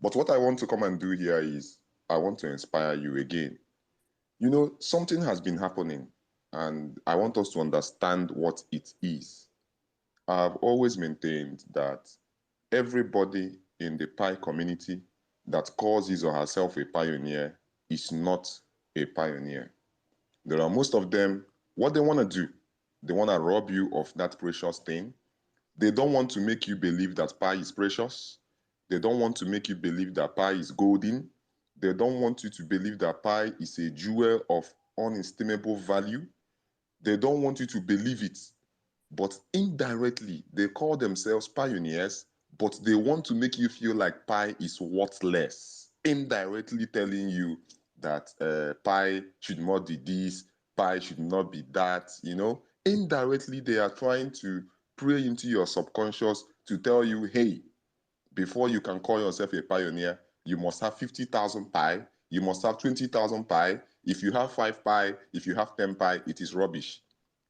But what I want to come and do here is I want to inspire you again. Something has been happening, and I want us to understand what it is. I've always maintained that everybody in the Pi community that calls his or herself a pioneer is not a pioneer. There are most of them, what they want to do, they want to rob you of that precious thing. They don't want to make you believe that Pi is precious. They don't want to make you believe that Pi is golden. They don't want you to believe that Pi is a jewel of unestimable value. They don't want you to believe it. But indirectly, they call themselves pioneers, but they want to make you feel like Pi is worthless. Indirectly telling you that Pi should not be this, Pi should not be that. Indirectly, they are trying to pray into your subconscious to tell you, hey, before you can call yourself a pioneer, you must have 50,000 pi, you must have 20,000 pi. If you have 5 pi, if you have 10 pi, it is rubbish.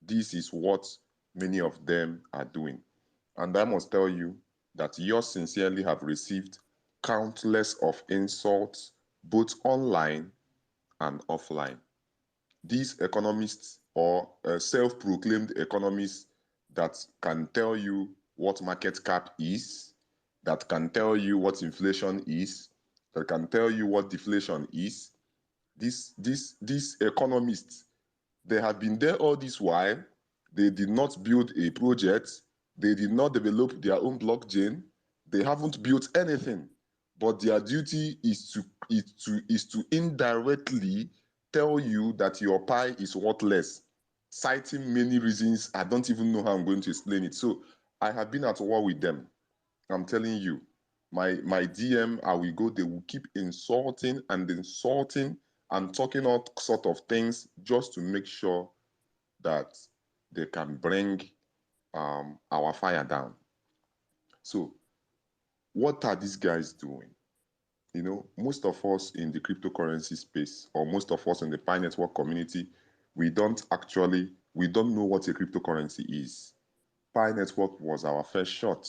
This is what many of them are doing. And I must tell you that yours sincerely have received countless of insults, both online and offline. These economists or self-proclaimed economists that can tell you what market cap is, that can tell you what inflation is, that can tell you what deflation is. These economists, they have been there all this while. They did not build a project. They did not develop their own blockchain. They haven't built anything. But their duty is to indirectly tell you that your pie is worthless, citing many reasons. I don't even know how I'm going to explain it. So I have been at war with them. I'm telling you, my DM, I will go, they will keep insulting and insulting and talking all sort of things just to make sure that they can bring our fire down. So what are these guys doing? Most of us in the cryptocurrency space, or most of us in the Pi Network community, we don't know what a cryptocurrency is. Pi Network was our first shot.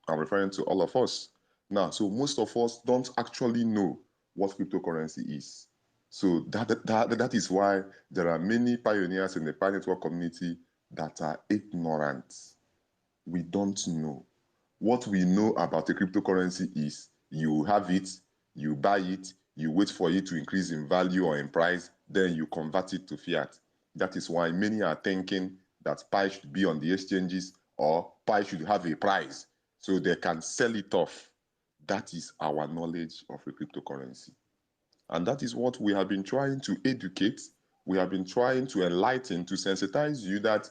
I'm referring to all of us. Now, so most of us don't actually know what cryptocurrency is. So that is why there are many pioneers in the Pi network community that are ignorant. We don't know. What we know about a cryptocurrency is you have it, you buy it, you wait for it to increase in value or in price, then you convert it to fiat. That is why many are thinking that Pi should be on the exchanges or Pi should have a price so they can sell it off. That is our knowledge of a cryptocurrency. And that is what we have been trying to educate, we have been trying to enlighten, to sensitize you that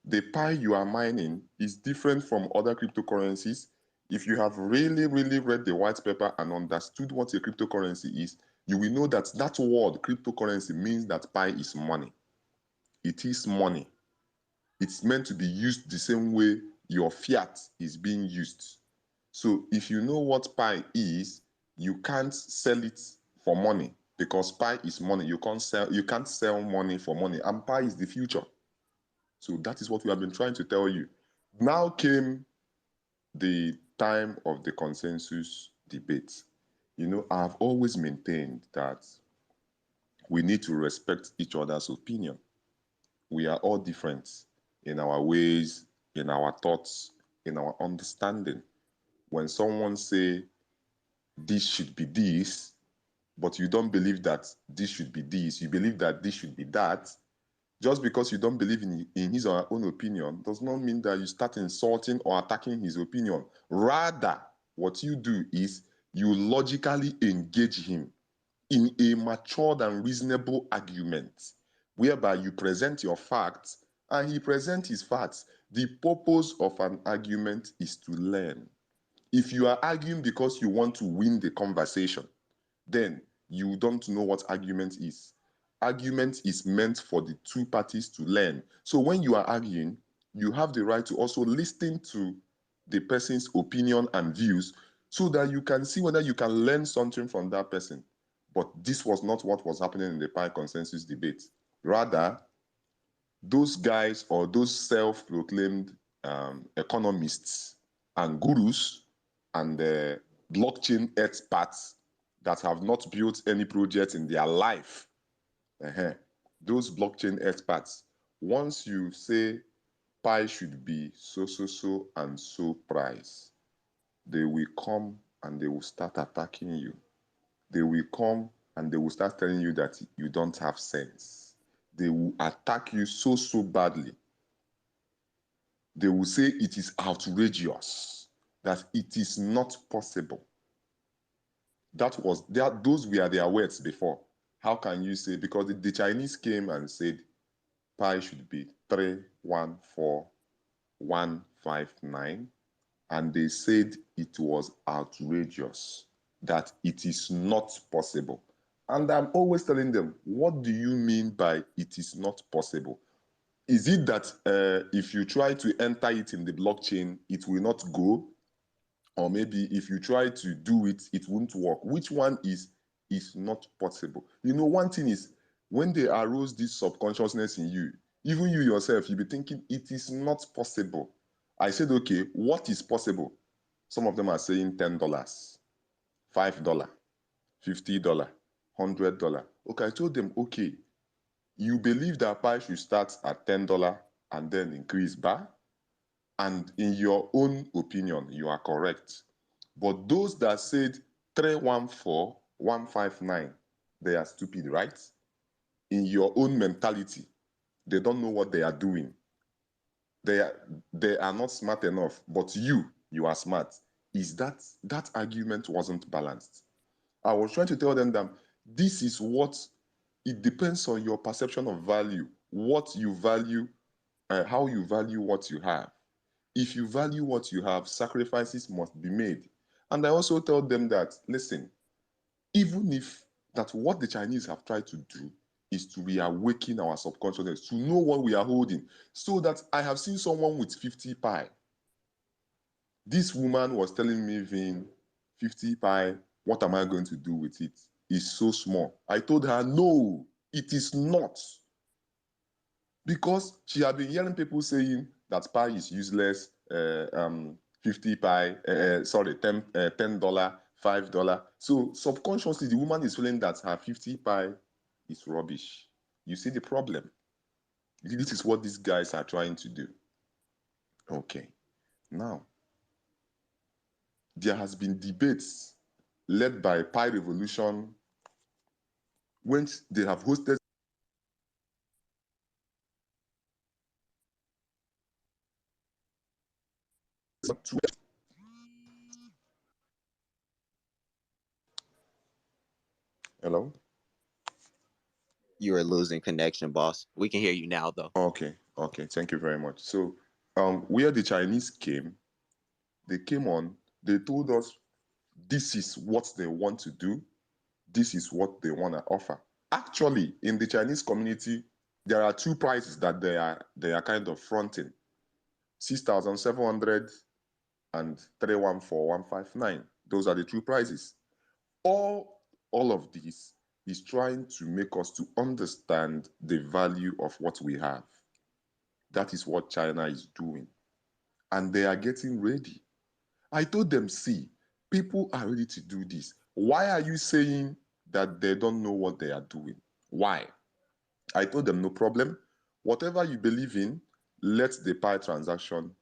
the Pi you are mining is different from other cryptocurrencies. If you have really, really read the white paper and understood what a cryptocurrency is, you will know that that word cryptocurrency means that Pi is money. It is money. It's meant to be used the same way your fiat is being used. So if you know what Pi is, you can't sell it for money because Pi is money. You can't sell money for money, and Pi is the future. So that is what we have been trying to tell you. Now came the time of the consensus debate. I've always maintained that we need to respect each other's opinion. We are all different in our ways, in our thoughts, in our understanding. When someone say this should be this, but you don't believe that this should be this, you believe that this should be that, just because you don't believe in his or her own opinion does not mean that you start insulting or attacking his opinion. Rather, what you do is you logically engage him in a matured and reasonable argument, whereby you present your facts and he presents his facts. The purpose of an argument is to learn. If you are arguing because you want to win the conversation, then you don't know what argument is. Argument is meant for the two parties to learn. So when you are arguing, you have the right to also listen to the person's opinion and views so that you can see whether you can learn something from that person. But this was not what was happening in the Pi consensus debate. Rather, those guys or those self-proclaimed economists and gurus and blockchain experts that have not built any project in their life, those blockchain experts, once you say Pi should be so, so, so, and so price, they will come and they will start attacking you. They will come and they will start telling you that you don't have sense. They will attack you so, so badly. They will say it is outrageous, that it is not possible. Those were their words before. How can you say, because the Chinese came and said Pi should be 314159, and they said it was outrageous, that it is not possible. And I'm always telling them, what do you mean by it is not possible? Is it that if you try to enter it in the blockchain, it will not go? Or maybe if you try to do it, it won't work? Which one is not possible? One thing is, when they arouse this subconsciousness in you, even you yourself, you'll be thinking it is not possible. I said, okay, what is possible? Some of them are saying $10, $5, $50, $100. Okay, I told them, okay, you believe that Pi should start at $10 and then increase by? And in your own opinion, you are correct. But those that said 314159, they are stupid, right? In your own mentality, they don't know what they are doing. They are not smart enough, but you are smart. Is that argument wasn't balanced? I was trying to tell them that this is what it depends on your perception of value, what you value, how you value what you have. If you value what you have, sacrifices must be made. And I also tell them that, listen, even if that what the Chinese have tried to do is to reawaken our subconsciousness, to know what we are holding, so that I have seen someone with 50 Pi. This woman was telling me, Vin, 50 Pi, what am I going to do with it? It's so small. I told her, no, it is not. Because she had been hearing people saying that Pi is useless, 50 Pi, sorry, $10, $5. So subconsciously, the woman is feeling that her 50 pi is rubbish. You see the problem? This is what these guys are trying to do. Okay. Now, there has been debates led by Pi Revolution when they have hosted. Hello? You are losing connection, boss. We can hear you now, though. Okay, okay, thank you very much. So, where the Chinese came, they came on, they told us this is what they want to do, this is what they want to offer. Actually, in the Chinese community, there are two prices that they are kind of fronting: 6,700 and 314,159. Those are the two prices. All of this is trying to make us to understand the value of what we have. That is what China is doing. And they are getting ready. I told them, see, people are ready to do this. Why are you saying that they don't know what they are doing? Why? I told them, no problem. Whatever you believe in, let the Pi transaction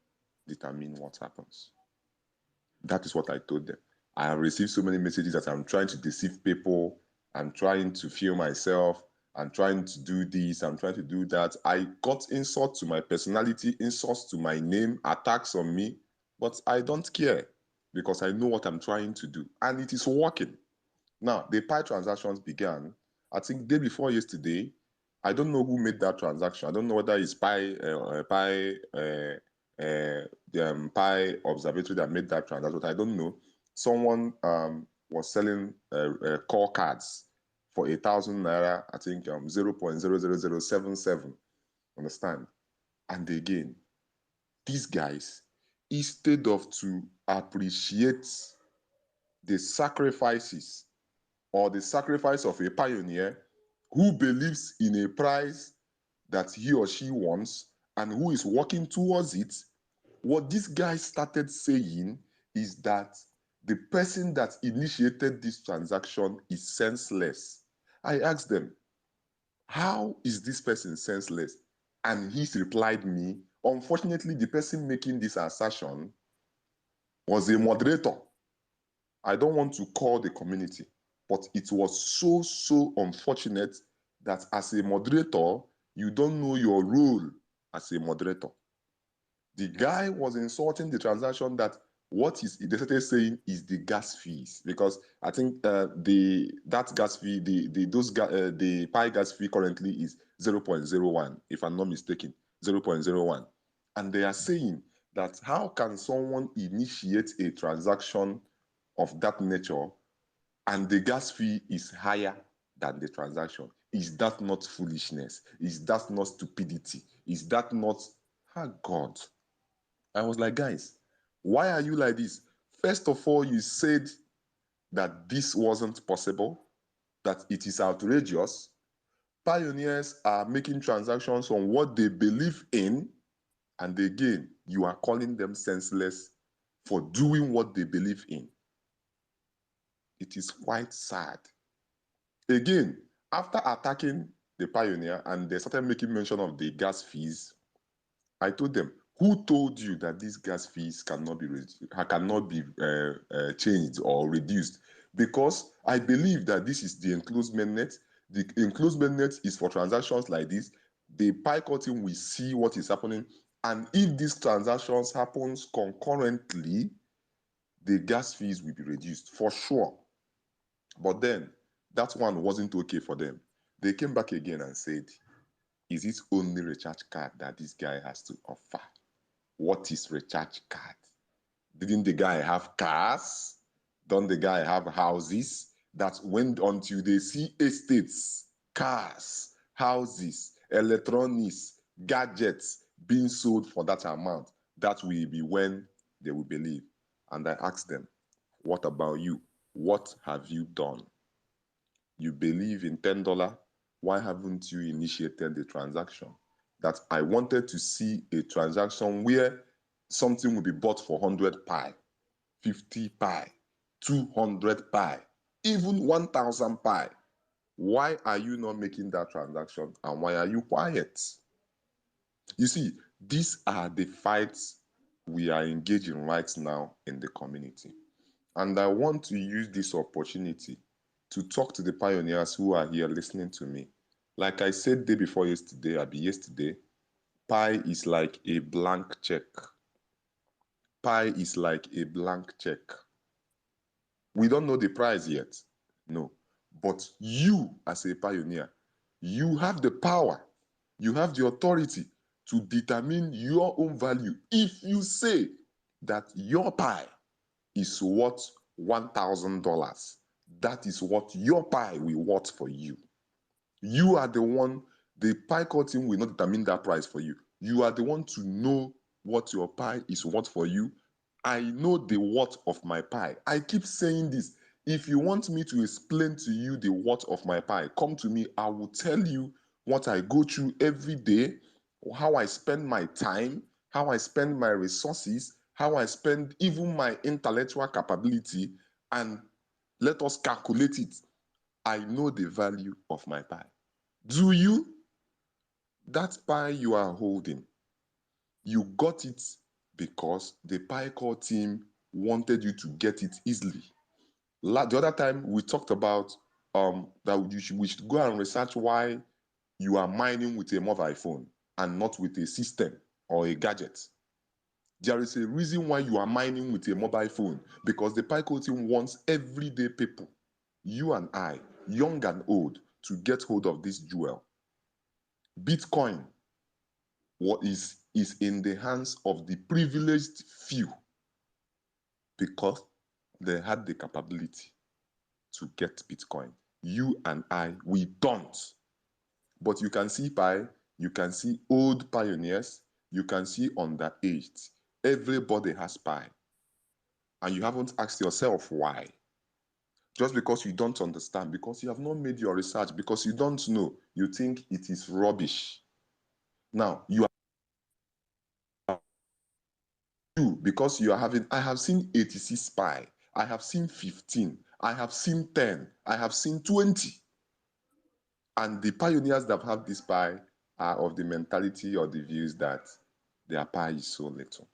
determine what happens. That is what I told them. I have received so many messages that I'm trying to deceive people. I'm trying to feel myself. I'm trying to do this. I'm trying to do that. I got insults to my personality, insults to my name, attacks on me, but I don't care because I know what I'm trying to do and it is working. Now, the Pi transactions began, I think, day before yesterday. I don't know who made that transaction. I don't know whether it's the Pi Observatory that made that transaction, but I don't know. Someone was selling call cards for 1,000 naira, I think 0.00077. Understand? And again, these guys, instead of to appreciate the sacrifices or the sacrifice of a pioneer who believes in a prize that he or she wants and who is working towards it, what this guy started saying is that the person that initiated this transaction is senseless. I asked them, how is this person senseless? And he replied me, unfortunately, the person making this assertion was a moderator. I don't want to call the community, but it was so unfortunate that as a moderator, you don't know your role as a moderator. The guy was insulting the transaction that what is they started saying is the gas fees, because I think that gas fee, the Pi gas fee currently is 0.01, if I'm not mistaken, 0.01. And they are saying that how can someone initiate a transaction of that nature and the gas fee is higher than the transaction? Is that not foolishness? Is that not stupidity? Is that not, oh God? I was like, guys, why are you like this? First of all, you said that this wasn't possible, that it is outrageous. Pioneers are making transactions on what they believe in, and again, you are calling them senseless for doing what they believe in. It is quite sad. Again, after attacking the pioneer and they started making mention of the gas fees, I told them, who told you that these gas fees cannot be changed or reduced? Because I believe that this is the enclosed mainnet. The enclosed mainnet is for transactions like this. The Pi team will see what is happening, and if these transactions happens concurrently, the gas fees will be reduced for sure. But then that one wasn't okay for them. They came back again and said, is it only recharge card that this guy has to offer? What is recharge card? Didn't the guy have cars? Don't the guy have houses? That when until they see estates, cars, houses, electronics, gadgets being sold for that amount, that will be when they will believe. And I asked them, what about you? What have you done? You believe in $10, why haven't you initiated the transaction? That I wanted to see a transaction where something will be bought for 100 pi, 50 pi, 200 pi, even 1000 pi. Why are you not making that transaction and why are you quiet? You see, these are the fights we are engaging right now in the community. And I want to use this opportunity to talk to the pioneers who are here listening to me. Like I said day before yesterday, yesterday, pi is like a blank check. Pi is like a blank check. We don't know the price yet. No. But you, as a pioneer, you have the power, you have the authority to determine your own value. If you say that your pie is worth $1,000, that is what your pie will worth for you. You are the one, the pie team will not determine that price for you. You are the one to know what your pie is worth for you. I know the worth of my pie. I keep saying this. If you want me to explain to you the worth of my pie, come to me. I will tell you what I go through every day, how I spend my time, how I spend my resources, how I spend even my intellectual capability, and let us calculate it. I know the value of my pie. Do you? That pie you are holding, you got it because the pie core team wanted you to get it easily. The other time we talked about that we should go and research why you are mining with a mobile phone and not with a system or a gadget. There is a reason why you are mining with a mobile phone, because the Pico team wants everyday people, you and I, young and old, to get hold of this jewel. Bitcoin is in the hands of the privileged few because they had the capability to get Bitcoin. You and I, we don't. But you can see you can see old pioneers, you can see underaged. Everybody has pi. And you haven't asked yourself why. Just because you don't understand, because you have not made your research, because you don't know, you think it is rubbish. Now, because you are having, I have seen 86 pi, I have seen 15, I have seen 10, I have seen 20. And the pioneers that have this pi are of the mentality or the views that their pi is so little.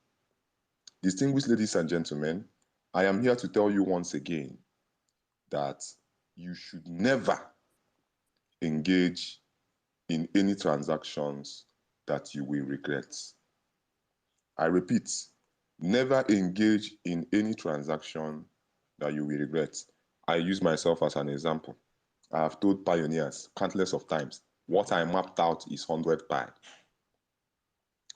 Distinguished ladies and gentlemen, I am here to tell you once again that you should never engage in any transactions that you will regret. I repeat, never engage in any transaction that you will regret. I use myself as an example. I have told pioneers countless of times, what I mapped out is 100 pi.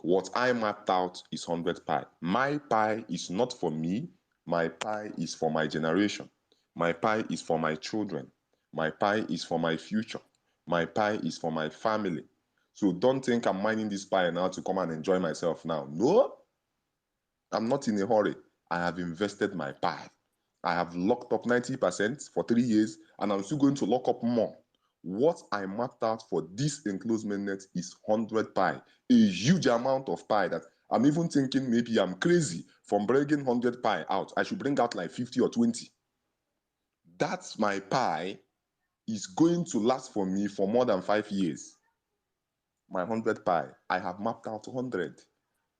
What I mapped out is 100 pi. My pi is not for me. My pi is for my generation. My pi is for my children. My pi is for my future. My pi is for my family. So don't think I'm mining this pi now to come and enjoy myself now. No, I'm not in a hurry. I have invested my pi. I have locked up 90% for 3 years, and I'm still going to lock up more. What I mapped out for this enclosement net is 100 pi, a huge amount of pi that I'm even thinking maybe I'm crazy from bringing 100 pi out. I should bring out like 50 or 20. That's my pi is going to last for me for more than 5 years. My 100 pi, I have mapped out 100.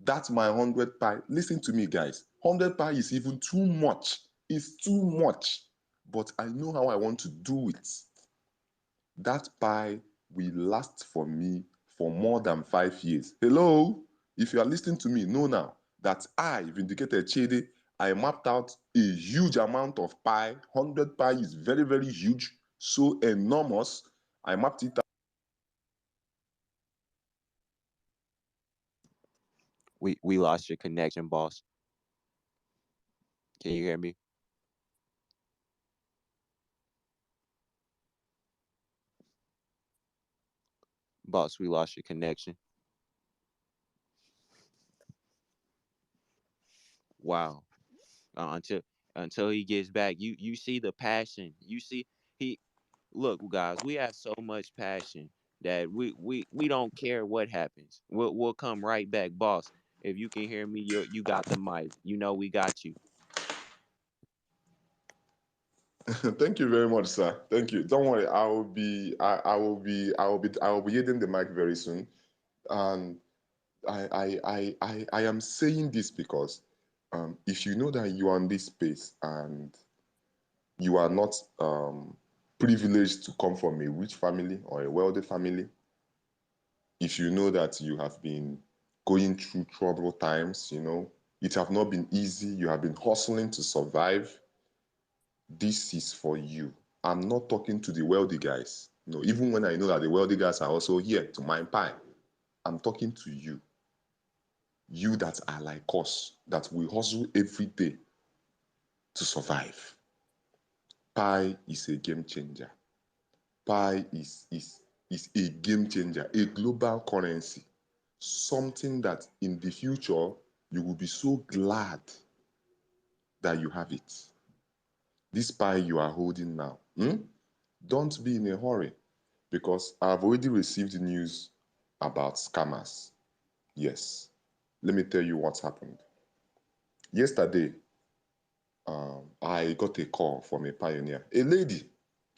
That's my 100 pi. Listen to me, guys. 100 pi is even too much. It's too much. But I know how I want to do it. That pi will last for me for more than 5 years. Hello? If you are listening to me, know now that I, Vindicated Chede, I mapped out a huge amount of pi. 100 pi is very, very huge, so enormous. I mapped it out. We lost your connection, boss. Can you hear me? Boss, we lost your connection. Wow. Until he gets back, you see the passion. You see he look, guys, we have so much passion that we don't care what happens. We'll come right back, boss. If you can hear me, you got the mic. You know we got you. Thank you very much, sir. Thank you. Don't worry, I will be hitting the mic very soon. And I am saying this because if you know that you are in this space and you are not privileged to come from a rich family or a wealthy family, if you know that you have been going through troubled times, it have not been easy, you have been hustling to survive, this is for you. I'm not talking to the wealthy guys. No, even when I know that the wealthy guys are also here to mine pie, I'm talking to you. You that are like us, that we hustle every day to survive. Pie is a game changer. Pie is a game changer, a global currency, something that in the future you will be so glad that you have it. This pie you are holding now, don't be in a hurry because I've already received news about scammers. Yes, let me tell you what happened. Yesterday, I got a call from a pioneer, a lady.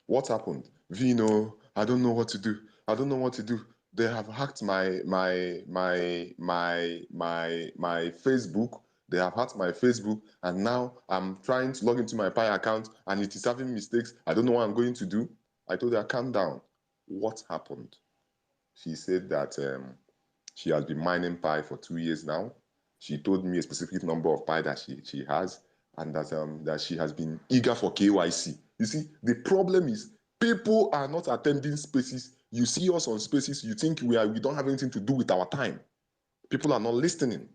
What happened? Vino, I don't know what to do. I don't know what to do. They have hacked my Facebook. They have hacked my Facebook, and now I'm trying to log into my Pi account, and it is having mistakes. I don't know what I'm going to do. I told her, calm down. What happened? She said that she has been mining Pi for 2 years now. She told me a specific number of Pi that she has, and that she has been eager for KYC. You see, the problem is people are not attending spaces. You see us on spaces, you think we don't have anything to do with our time. People are not listening.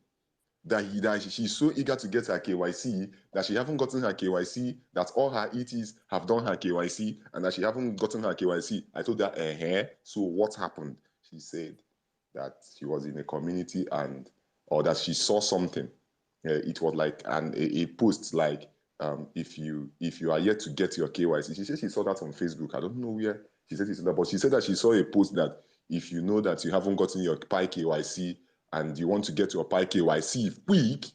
That she's so eager to get her KYC that she haven't gotten her KYC, that all her ETs have done her KYC, and that she haven't gotten her KYC. I told her, so what happened? She said that she was in a community or that she saw something. It was like a post like, if you are yet to get your KYC. She said she saw that on Facebook. I don't know where she said she saw that, but she said that she saw a post that if you know that you haven't gotten your Pi KYC and you want to get your Pi KYC quick,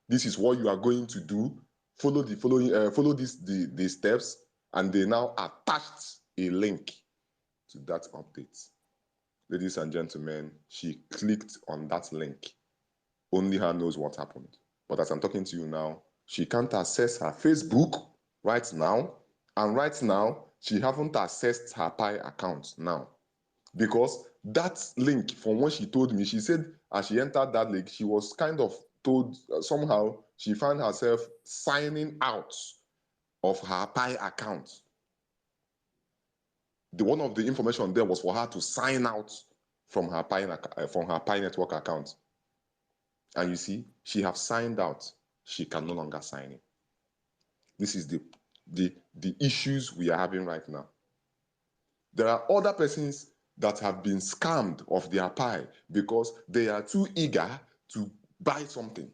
this is what you are going to do. Follow the steps, and they now attached a link to that update. Ladies and gentlemen, she clicked on that link. Only her knows what happened. But as I'm talking to you now, she can't access her Facebook right now. And right now, she haven't accessed her Pi account now. Because that link, from what she told me, she said as she entered that link, she was kind of told somehow she found herself signing out of her Pi account. One of the information there was for her to sign out from her Pi network account. And you see, she have signed out. She can no longer sign in. This is the issues we are having right now. There are other persons that have been scammed of their pie because they are too eager to buy something.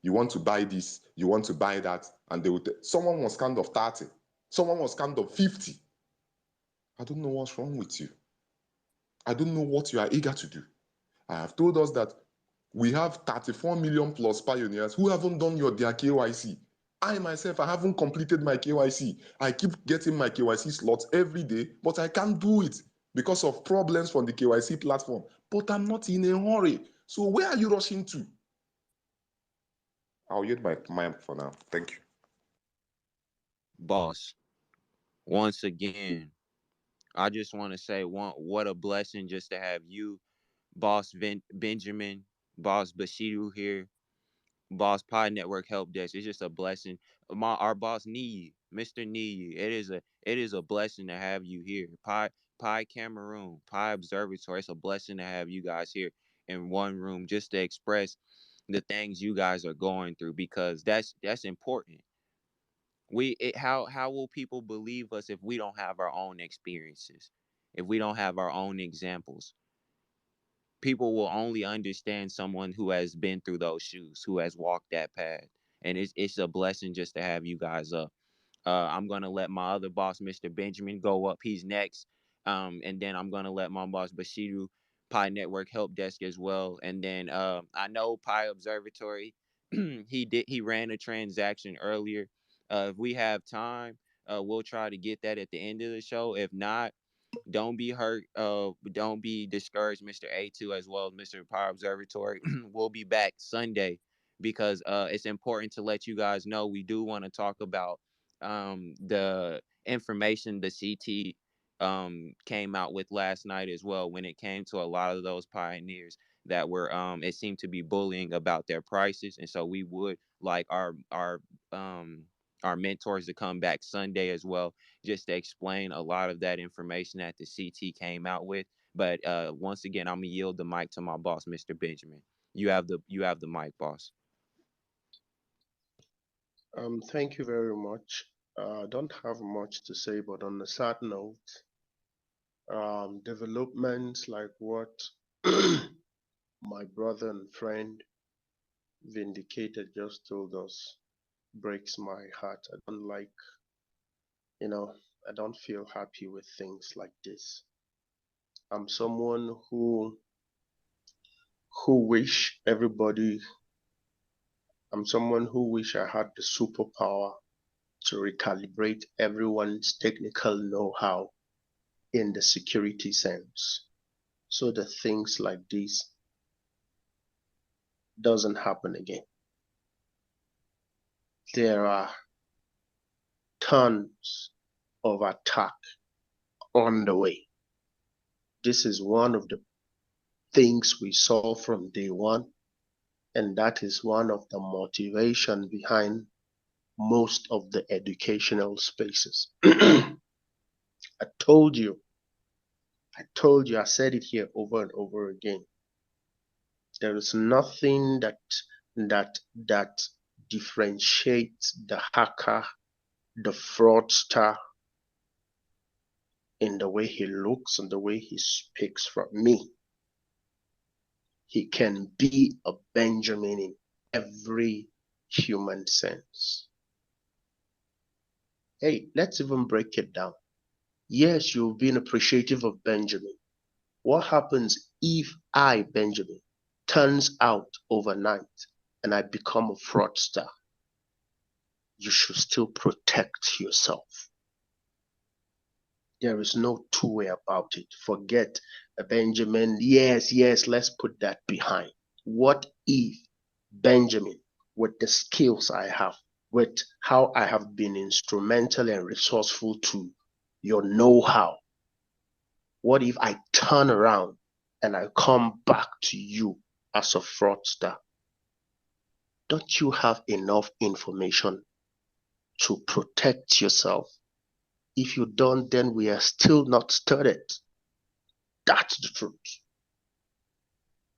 You want to buy this, you want to buy that, and they will someone was scammed of 30, someone was scammed of 50. I don't know what's wrong with you. I don't know what you are eager to do. I have told us that we have 34 million plus pioneers who haven't done their KYC. I myself, I haven't completed my KYC. I keep getting my KYC slots every day, but I can't do it because of problems from the KYC platform. But I'm not in a hurry. So where are you rushing to? I'll yield my mind for now. Thank you. Boss, once again, I just want to say what a blessing just to have you, Boss Benjamin, Boss Bashiru here, Boss Pi Network Help Desk. It's just a blessing. Our boss Nii, Mr. Nii. It is a blessing to have you here. Pi Cameroon, Pi Observatory. It's a blessing to have you guys here in one room just to express the things you guys are going through because that's important. How will people believe us if we don't have our own experiences, if we don't have our own examples? People will only understand someone who has been through those shoes, who has walked that path. And it's a blessing just to have you guys up. I'm gonna let my other boss, Mr. Benjamin, go up. He's next. And then I'm gonna let my boss Bashiru, Pi Network Help Desk as well. And then I know Pi Observatory. He ran a transaction earlier. If we have time, we'll try to get that at the end of the show. If not, don't be hurt. Don't be discouraged, Mr. A2 as well as Mr. Power Observatory. We'll be back Sunday because it's important to let you guys know we do want to talk about the information the CT came out with last night as well when it came to a lot of those pioneers that were it seemed to be bullying about their prices. And so we would like our mentors to come back Sunday as well, just to explain a lot of that information that the CT came out with. But once again, I'm gonna yield the mic to my boss, Mr. Benjamin. You have the mic, boss. Thank you very much. I don't have much to say, but on a sad note, developments like what my brother and friend Vindicated just told us breaks my heart. I don't like, I don't feel happy with things like this. I'm someone who wish everybody, I'm someone who wish I had the superpower to recalibrate everyone's technical know-how in the security sense so that things like this doesn't happen again. There are tons of attack on the way. This is one of the things we saw from day one, and that is one of the motivation behind most of the educational spaces. I told you, I said it here over and over again. There is nothing that differentiates the hacker, the fraudster, in the way he looks and the way he speaks from me. He can be a Benjamin in every human sense. Hey, let's even break it down. Yes, you've been appreciative of Benjamin. What happens if I, Benjamin, turns out overnight and I become a fraudster? You should still protect yourself. There is no two way about it. Forget Benjamin. Yes, let's put that behind. What if Benjamin, with the skills I have, with how I have been instrumental and resourceful to your know-how, what if I turn around and I come back to you as a fraudster? Don't you have enough information to protect yourself? If you don't, then we are still not started. That's the truth.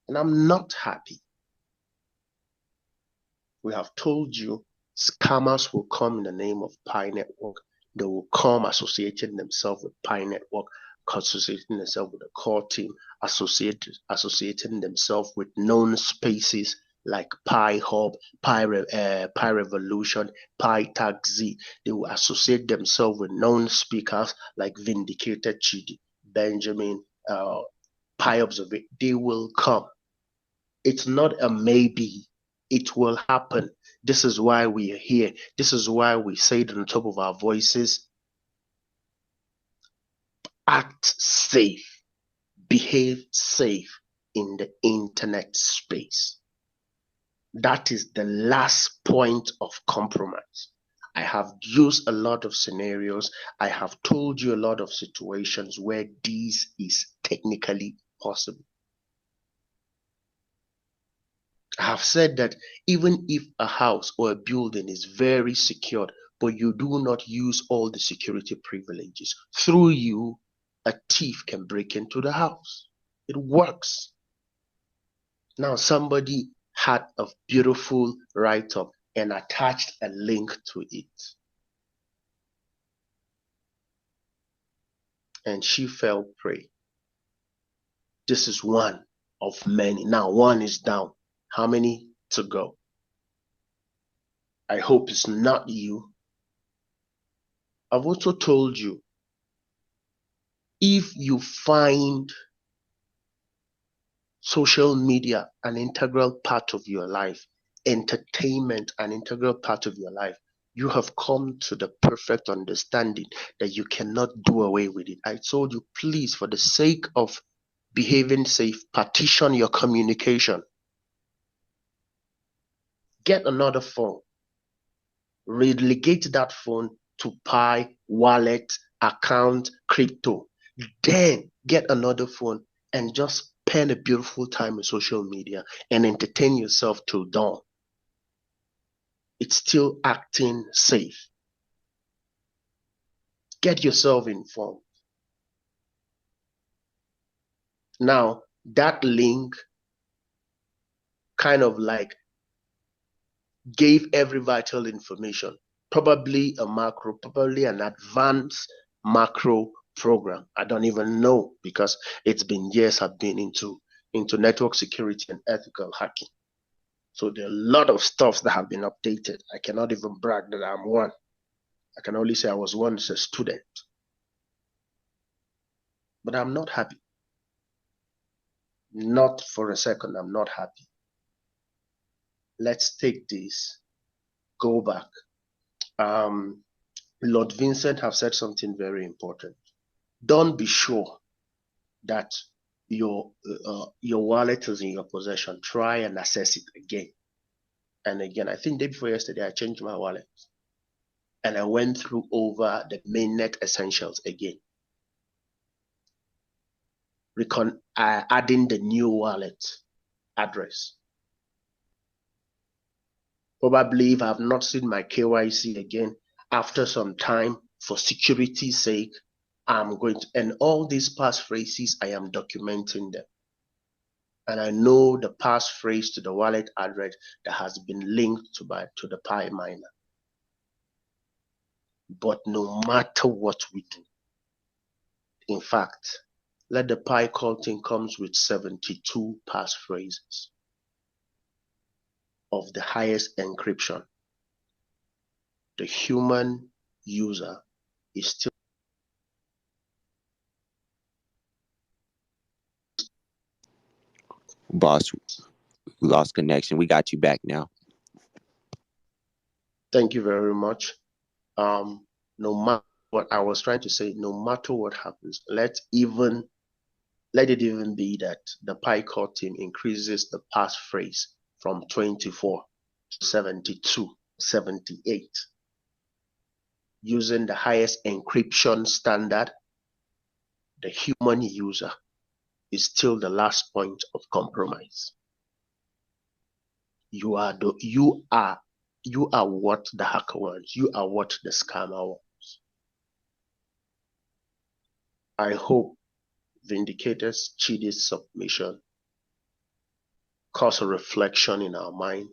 And I'm not happy. We have told you scammers will come in the name of Pi Network. They will come associating themselves with Pi Network, associating themselves with the core team, associating themselves with known spaces like Pi Hub, Pi Revolution, Pi Taxi. They will associate themselves with known speakers like Vindicated Chidi, Benjamin, Pi Observatory. They will come. It's not a maybe. It will happen. This is why we are here. This is why we say it on top of our voices. Act safe. Behave safe in the internet space. That is the last point of compromise. I have used a lot of scenarios. I have told you a lot of situations where this is technically possible. I have said that even if a house or a building is very secured, but you do not use all the security privileges, through you, a thief can break into the house. It works. Now, somebody had a beautiful write up and attached a link to it. And she fell prey. This is one of many. Now, one is down. How many to go? I hope it's not you. I've also told you, if you find social media an integral part of your life, entertainment an integral part of your life, You have come to the perfect understanding that you cannot do away with it. I told you, please, for the sake of behaving safe, partition your communication. Get another phone. Relegate that phone to Pi, wallet, account, crypto. Then get another phone and just spend a beautiful time on social media and entertain yourself till dawn. It's still acting safe. Get yourself informed. Now, that link kind of like gave every vital information, probably a macro, probably an advanced macro program. I don't even know because it's been years I've been into network security and ethical hacking. So there are a lot of stuff that have been updated. I cannot even brag that I'm one. I can only say I was once a student. But I'm not happy. Not for a second, I'm not happy. Let's take this, go back. Lord Vincent have said something very important. Don't be sure that your wallet is in your possession. Try and access it again and again. I think day before yesterday, I changed my wallet and I went through over the mainnet essentials again. Adding the new wallet address. Probably if I have not seen my KYC again after some time for security's sake, I'm going to, and all these passphrases, I am documenting them. And I know the passphrase to the wallet address that has been linked to the Pi miner. But no matter what we do, in fact, let the Pi culting comes with 72 passphrases of the highest encryption. The human user is still Boss, we lost connection. We got you back now. Thank you very much. No matter what I was trying to say, no matter what happens, let it even be that the PyCore team increases the passphrase from 24 to 72, 78, using the highest encryption standard. The human user is still the last point of compromise. You are what the hacker wants. You are what the scammer wants. I hope Vindicator's Chidi's submission cause a reflection in our mind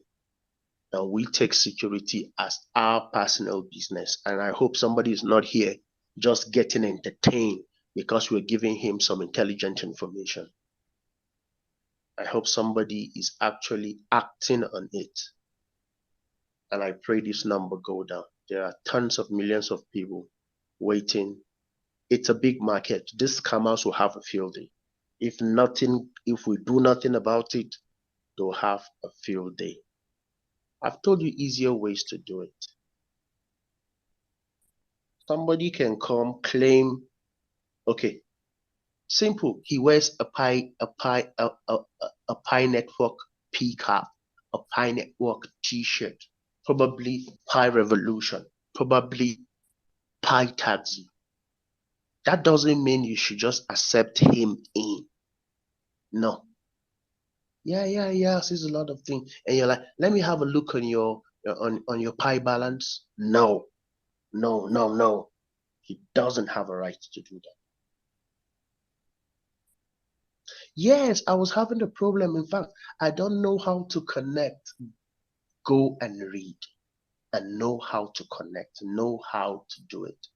that we take security as our personal business. And I hope somebody is not here just getting entertained because we're giving him some intelligent information. I hope somebody is actually acting on it. And I pray this number go down. There are tons of millions of people waiting. It's a big market. These scammers will have a field day. If we do nothing about it, they'll have a field day. I've told you easier ways to do it. Somebody can come claim, okay, simple. He wears a Pi Network P cap, a Pi Network T-shirt, probably Pi Revolution, probably Pi Taxi. That doesn't mean you should just accept him in. No. Yeah, says a lot of things. And you're like, let me have a look on your Pi balance. No. He doesn't have a right to do that. Yes, I was having a problem. In fact, I don't know how to connect. Go and read and know how to connect, know how to do it.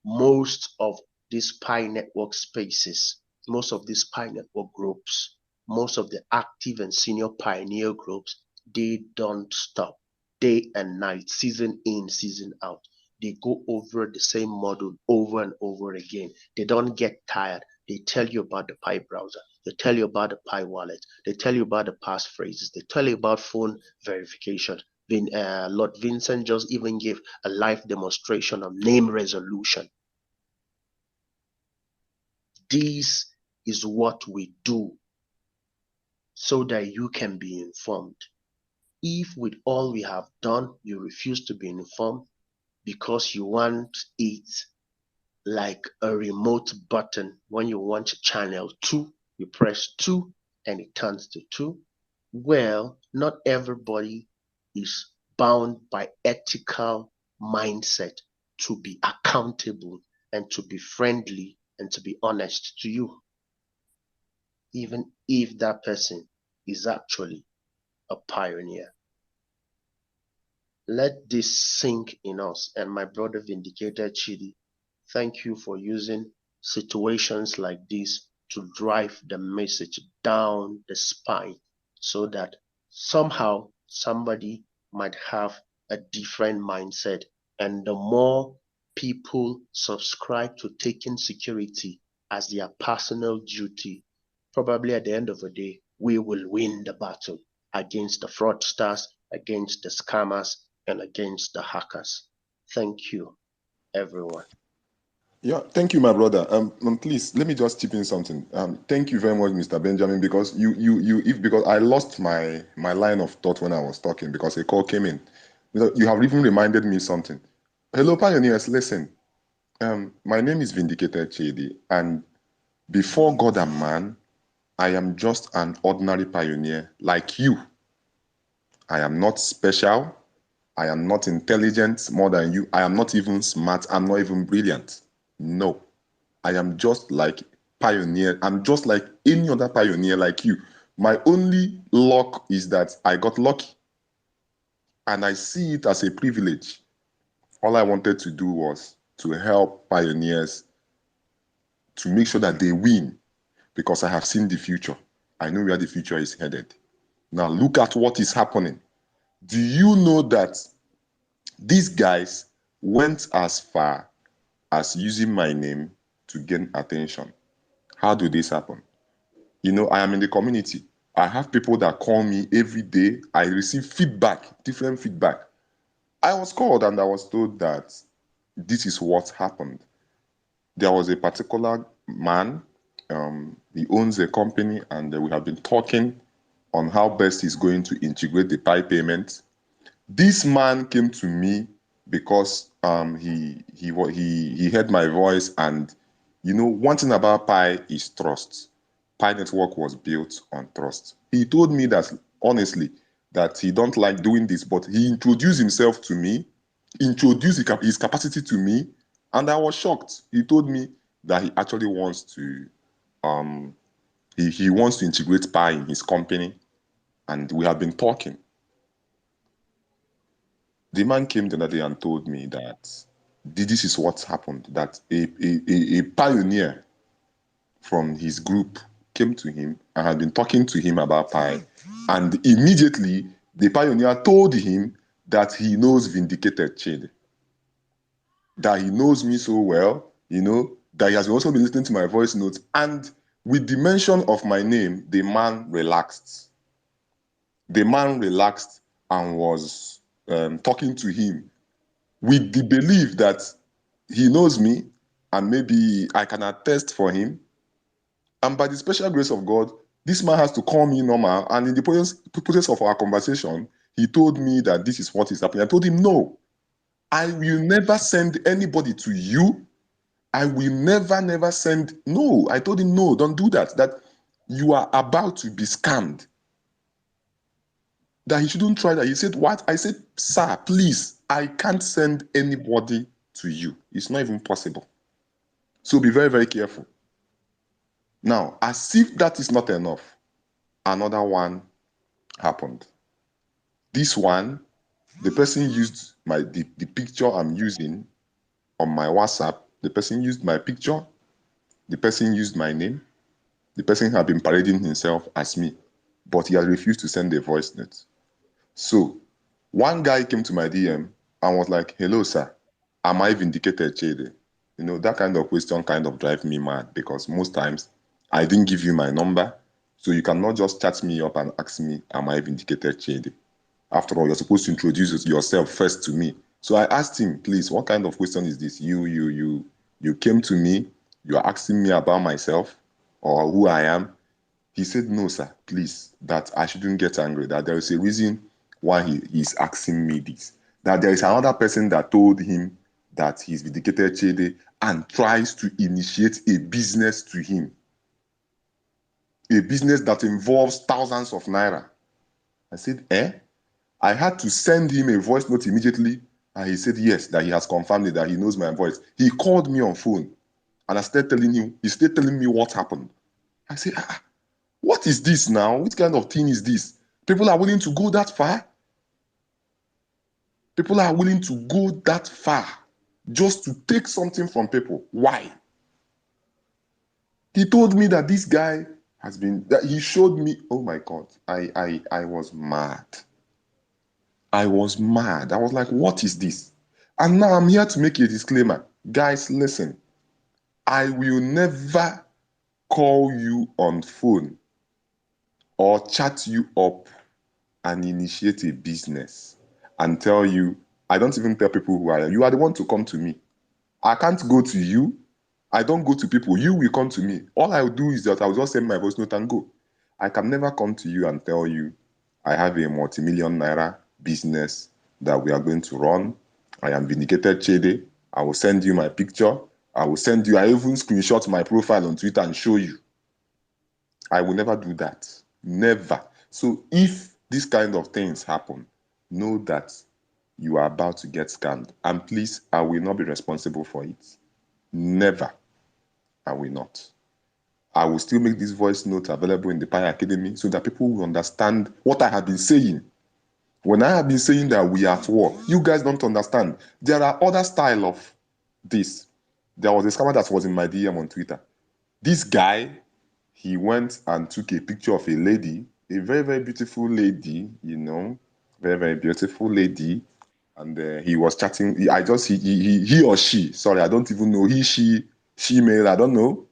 Most of these Pi network spaces, most of these Pi network groups, most of the active and senior pioneer groups, they don't stop day and night, season in, season out. They go over the same model over and over again. They don't get tired. They tell you about the Pi browser. They tell you about the Pi wallet. They tell you about the passphrases. They tell you about phone verification. Lord Vincent just even gave a live demonstration of name resolution. This is what we do so that you can be informed. If with all we have done, you refuse to be informed because you want it like a remote button. When you want channel 2, you press 2 and it turns to 2. Well, not everybody is bound by ethical mindset to be accountable and to be friendly and to be honest to you, even if that person is actually a pioneer. Let this sink in us. And my brother Vindicated Chidi, thank you for using situations like this to drive the message down the spine so that somehow somebody might have a different mindset. And the more people subscribe to taking security as their personal duty, probably at the end of the day, we will win the battle against the fraudsters, against the scammers, and against the hackers. Thank you, everyone. Yeah, thank you, my brother. Please let me just chip in something. Thank you very much, Mr. Benjamin, because because I lost my line of thought when I was talking because a call came in. You have even reminded me something. Hello, pioneers. Listen, my name is Vindicated Chedi, and before God and man, I am just an ordinary pioneer like you. I am not special. I am not intelligent more than you. I am not even smart. I'm not even brilliant. No. I am just like pioneer. I'm just like any other pioneer like you. My only luck is that I got lucky. And I see it as a privilege. All I wanted to do was to help pioneers to make sure that they win because I have seen the future. I know where the future is headed. Now look at what is happening. Do you know that these guys went as far as using my name to gain attention? How do this happen? You know, I am in the community. I have people that call me every day. I receive feedback, different feedback. I was called and I was told that this is what happened. There was a particular man, he owns a company, and we have been talking on how best he's going to integrate the Pi payment. This man came to me because he heard my voice, and you know one thing about Pi is trust. Pi network was built on trust. He told me that honestly that he don't like doing this, but he introduced himself to me, introduced his capacity to me, and I was shocked. He told me that he actually wants to he wants to integrate Pi in his company, and we have been talking. The man came the other day and told me that this is what happened, that a pioneer from his group came to him and had been talking to him about Pi. And immediately, the pioneer told him that he knows Vindicated Chid, that he knows me so well, you know, that he has also been listening to my voice notes. And with the mention of my name, the man relaxed. The man relaxed and was talking to him with the belief that he knows me and maybe I can attest for him. And by the special grace of God, this man has to call me normal. And in the process of our conversation, he told me that this is what is happening. I told him, no, I will never send anybody to you. I will never send. No, I told him, no, don't do that. That you are about to be scammed. That he shouldn't try that. He said, what? I said, sir, please, I can't send anybody to you. It's not even possible. So be very, very careful. Now, as if that is not enough, another one happened. This one, the person used the picture I'm using on my WhatsApp. The person used my picture. The person used my name. The person had been parading himself as me, but he has refused to send a voice note. So one guy came to my DM and was like, hello, sir. Am I Vindicated Chede? You know, that kind of question kind of drive me mad because most times I didn't give you my number. So you cannot just chat me up and ask me, am I Vindicated Chede? After all, you're supposed to introduce yourself first to me. So I asked him, please, what kind of question is this? You came to me, you are asking me about myself or who I am. He said, no, sir, please, that I shouldn't get angry, that there is a reason why he is asking me this. That there is another person that told him that he's vindicated Chede and tries to initiate a business to him, a business that involves thousands of naira. I said, eh? I had to send him a voice note immediately, and he said yes, that he has confirmed it, that he knows my voice. He called me on phone, and I started telling him, he started telling me what happened. I said, what is this now? Which kind of thing is this? People are willing to go that far? People are willing to go that far just to take something from people. Why? He told me that this guy has been, that he showed me, oh my God, I was mad. I was mad. I was like, what is this? And now I'm here to make a disclaimer. Guys, listen. I will never call you on phone or chat you up and initiate a business and tell you, I don't even tell people who I am. You are the one to come to me. I can't go to you. I don't go to people. You will come to me. All I will do is that I will just send my voice note and go. I can never come to you and tell you I have a multi-million naira business that we are going to run. I am vindicated Chede. I will send you my picture. I will send you, I even screenshot my profile on Twitter and show you. I will never do that. Never. So if this kind of things happen, know that you are about to get scammed. And please, I will not be responsible for it. Never. I will not. I will still make this voice note available in the Pi Academy so that people will understand what I have been saying. When I have been saying that we are at war, you guys don't understand. There are other style of this. There was a scammer that was in my DM on Twitter. This guy, he went and took a picture of a lady, a very, very beautiful lady, very, very beautiful lady. And he was chatting. He or she, sorry, I don't even know. He, she male, I don't know.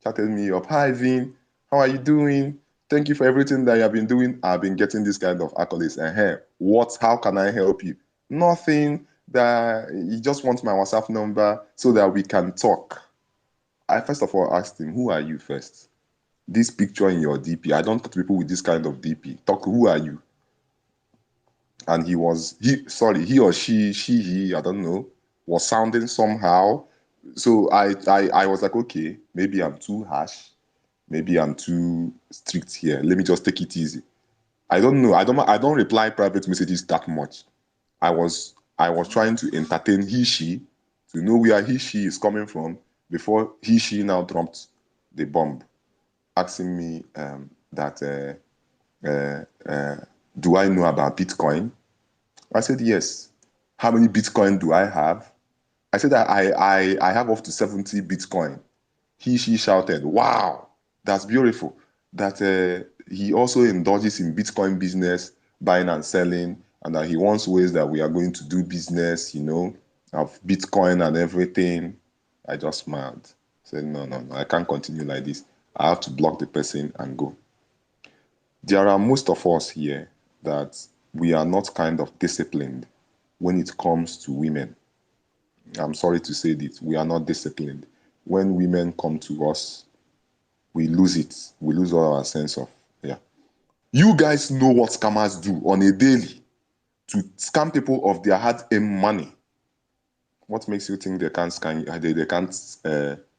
Chatted me up. Hi, Vin. How are you doing? Thank you for everything that you have been doing. I've been getting this kind of accolades. And hey, how can I help you? Nothing. That he just wants my WhatsApp number so that we can talk. I first of all asked him, who are you first? This picture in your DP. I don't talk to people with this kind of DP. Talk, who are you? And he or she, he, I don't know, was sounding somehow. So I was like, okay, maybe I'm too harsh. Maybe I'm too strict here. Let me just take it easy. I don't know. I don't reply private messages that much. I was trying to entertain she to know where she is coming from before she now dropped the bomb, asking me that do I know about Bitcoin? I said yes. How many Bitcoin do I have? I said that I have up to 70 Bitcoin. She shouted, wow, that's beautiful. That he also indulges in Bitcoin business, buying and selling, and that he wants ways that we are going to do business, of Bitcoin and everything. I just smiled. Said, no, no, no, I can't continue like this. I have to block the person and go. There are most of us here that we are not kind of disciplined when it comes to women. I'm sorry to say this, we are not disciplined. When women come to us, we lose it. We lose all our sense of, yeah. You guys know what scammers do on a daily to scam people of their hard-earned money. What makes you think they can't scan? They can't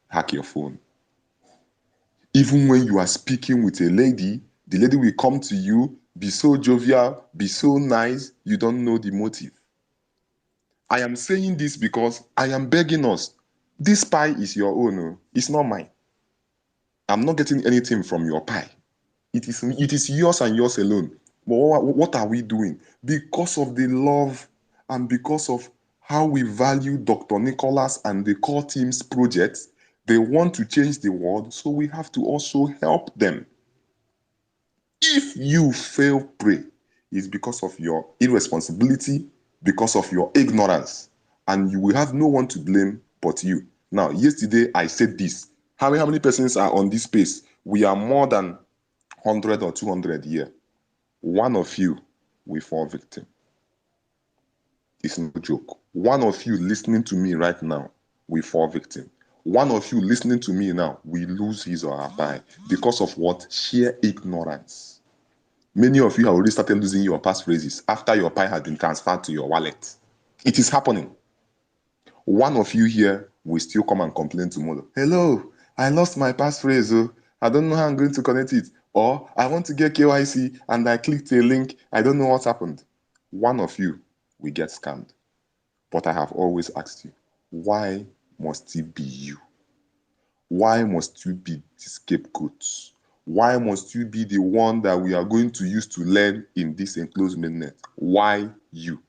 hack your phone? Even when you are speaking with a lady, the lady will come to you, be so jovial, be so nice. You don't know the motive. I am saying this because I am begging us. This pie is your own. Oh. It's not mine. I'm not getting anything from your pie. It is yours and yours alone. But what are we doing? Because of the love and because of how we value Dr. Nicholas and the core team's projects, they want to change the world, so we have to also help them. If you fail pray, it's because of your irresponsibility, because of your ignorance, and you will have no one to blame but you. Now, yesterday I said this. How many persons are on this space? We are more than 100 or 200 here. One of you we fall victim. It's no joke. One of you listening to me right now, we fall victim. One of you listening to me now, we lose his or her pie because of what? Sheer ignorance. Many of you have already started losing your passphrases after your pie has been transferred to your wallet. It is happening. One of you here will still come and complain tomorrow. Hello, I lost my passphrase. Oh. I don't know how I'm going to connect it. Or I want to get KYC and I clicked a link. I don't know what happened. One of you will get scammed. But I have always asked you, why must it be you? Why must you be the scapegoat? Why must you be the one that we are going to use to learn in this enclosed mainnet? Why you?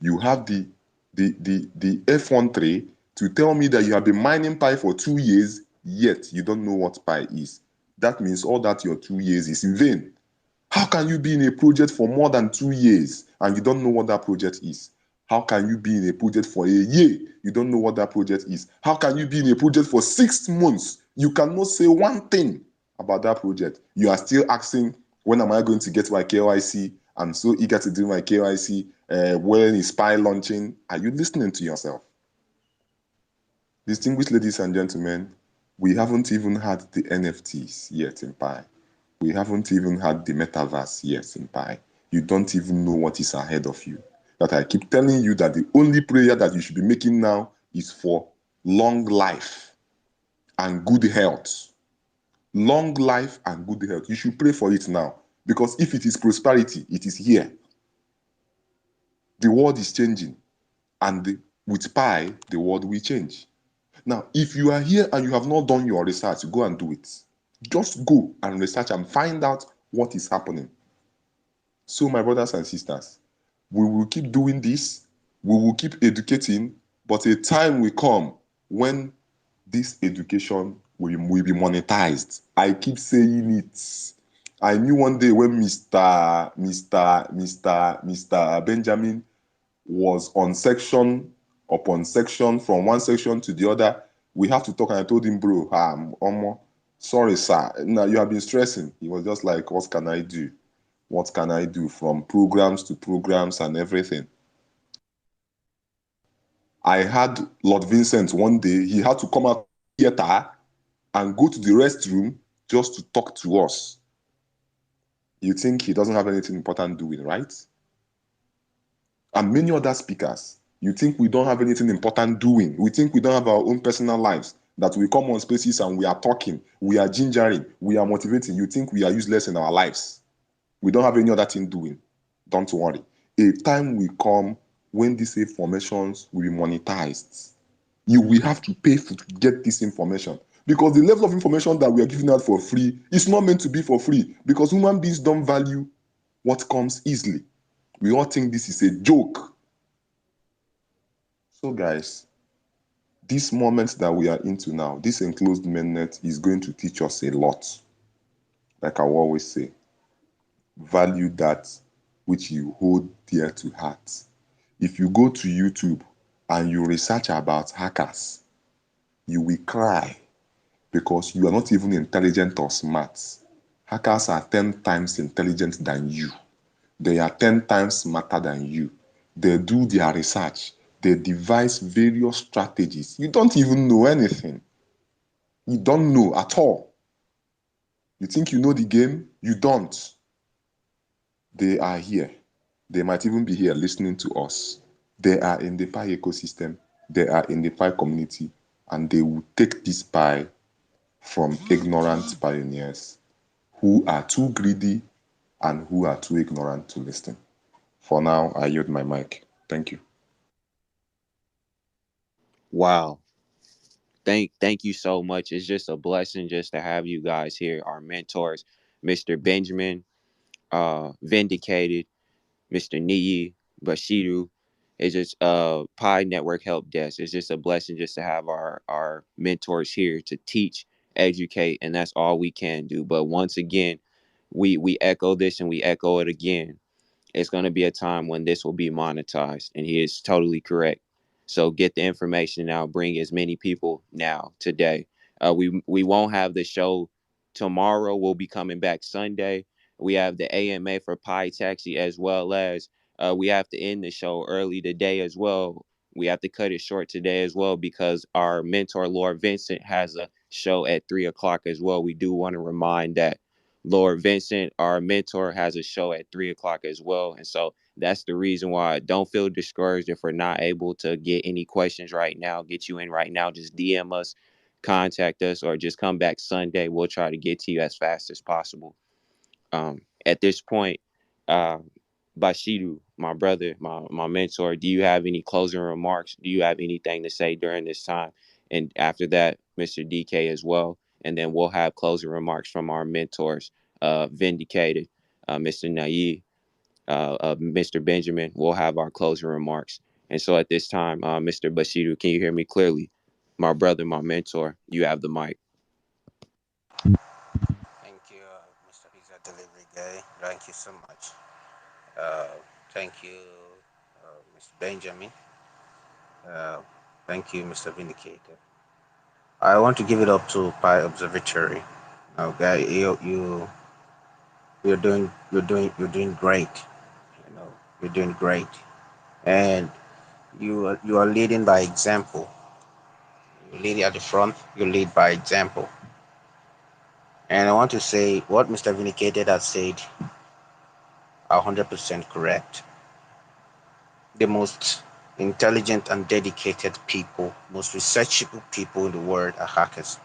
You have the F13 to tell me that you have been mining Pi for 2 years, yet you don't know what Pi is. That means all that your 2 years is in vain. How can you be in a project for more than 2 years and you don't know what that project is? How can you be in a project for a year? You don't know what that project is. How can you be in a project for 6 months? You cannot say one thing about that project. You are still asking, when am I going to get my KYC? I'm so eager to do my KYC. When is Spy launching? Are you listening to yourself? Distinguished ladies and gentlemen, we haven't even had the NFTs yet in Pi. We haven't even had the metaverse yet in Pi. You don't even know what is ahead of you. That I keep telling you that the only prayer that you should be making now is for long life and good health. Long life and good health. You should pray for it now. Because if it is prosperity, it is here. The world is changing. And with Pi, the world will change. Now, if you are here and you have not done your research, go and do it. Just go and research and find out what is happening. So, my brothers and sisters, we will keep doing this, we will keep educating, but a time will come when this education will be monetized. I keep saying it. I knew one day when Mr. Benjamin was on section upon section, from one section to the other. We have to talk, and I told him, bro, sorry, sir. Now you have been stressing. He was just like, what can I do? What can I do? From programs to programs and everything. I had Lord Vincent one day, he had to come out theater and go to the restroom just to talk to us. You think he doesn't have anything important doing, right? And many other speakers, you think we don't have anything important doing. We think we don't have our own personal lives, that we come on spaces and we are talking, we are gingering, we are motivating. You think we are useless in our lives. We don't have any other thing doing. Don't worry. A time will come when these informations will be monetized. You will have to pay to get this information, because the level of information that we are giving out for free is not meant to be for free, because human beings don't value what comes easily. We all think this is a joke. So, guys, this moment that we are into now, this enclosed mainnet is going to teach us a lot. Like I always say, value that which you hold dear to heart. If you go to YouTube and you research about hackers, you will cry, because you are not even intelligent or smart. Hackers are 10 times intelligent than you. They are 10 times smarter than you. They do their research. They devise various strategies. You don't even know anything. You don't know at all. You think you know the game? You don't. They are here. They might even be here listening to us. They are in the Pi ecosystem. They are in the Pi community. And they will take this Pi from ignorant pioneers who are too greedy and who are too ignorant to listen. For now, I yield my mic. Thank you. Wow. Thank you so much. It's just a blessing just to have you guys here, our mentors, Mr. Benjamin, Vindicated, Mr. Niyi, Bashiru. It's just Pi Network Help Desk. It's just a blessing just to have our mentors here to teach, educate, and that's all we can do. But once again, we echo this and we echo it again. It's going to be a time when this will be monetized, and he is totally correct. So get the information now. Bring as many people now today. We won't have the show tomorrow. We'll be coming back Sunday. We have the AMA for Pi Taxi, as well as we have to end the show early today as well. We have to cut it short today as well because our mentor, Lord Vincent, has a show at 3 o'clock as well. We do want to remind that Lord Vincent, our mentor, has a show at 3 o'clock as well. And so that's the reason why. Don't feel discouraged if we're not able to get any questions right now, get you in right now. Just DM us, contact us, or just come back Sunday. We'll try to get to you as fast as possible. At this point, uh, Bashiru, my brother, my mentor, do you have any closing remarks? Do you have anything to say during this time? And after that, Mr. DK as well. And then we'll have closing remarks from our mentors, Vindicated, Mr. Nayi, Mr. Benjamin. We'll have our closing remarks. And so at this time, Mr. Bashiru, can you hear me clearly? My brother, my mentor, you have the mic. Thank you, Mr. Pizza Delivery Guy. Thank you so much. Uh, Thank you, Mr. Benjamin. Uh, Thank you, Mr. Vindicator. I want to give it up to Pi Observatory. Guy, you're doing great. You're doing great, and you are leading by example. You lead at the front. You lead by example. And I want to say what Mr. Vindicated has said are 100% correct. The most intelligent and dedicated people, most researchable people in the world are hackers.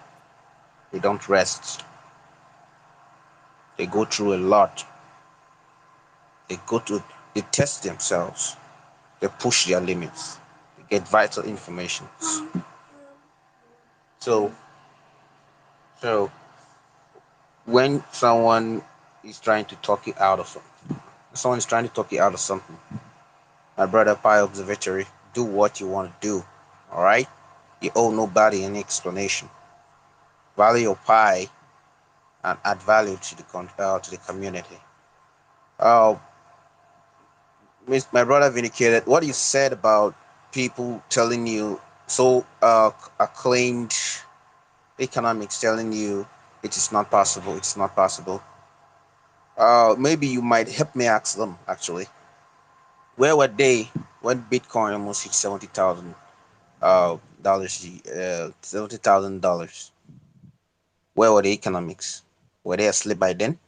They don't rest. They go through a lot. They test themselves. They push their limits. They get vital information. So, so when someone is trying to talk you out of something, my brother Pi Observatory, do what you want to do. All right? You owe nobody any explanation. Value your pie and add value to the community. Uh, my brother Vindicated, what you said about people telling you so acclaimed economics telling you it is not possible, it's not possible. Maybe you might help me ask them actually. Where were they when Bitcoin almost hit dollars, $70,000? Where were the economics? Were they asleep by then?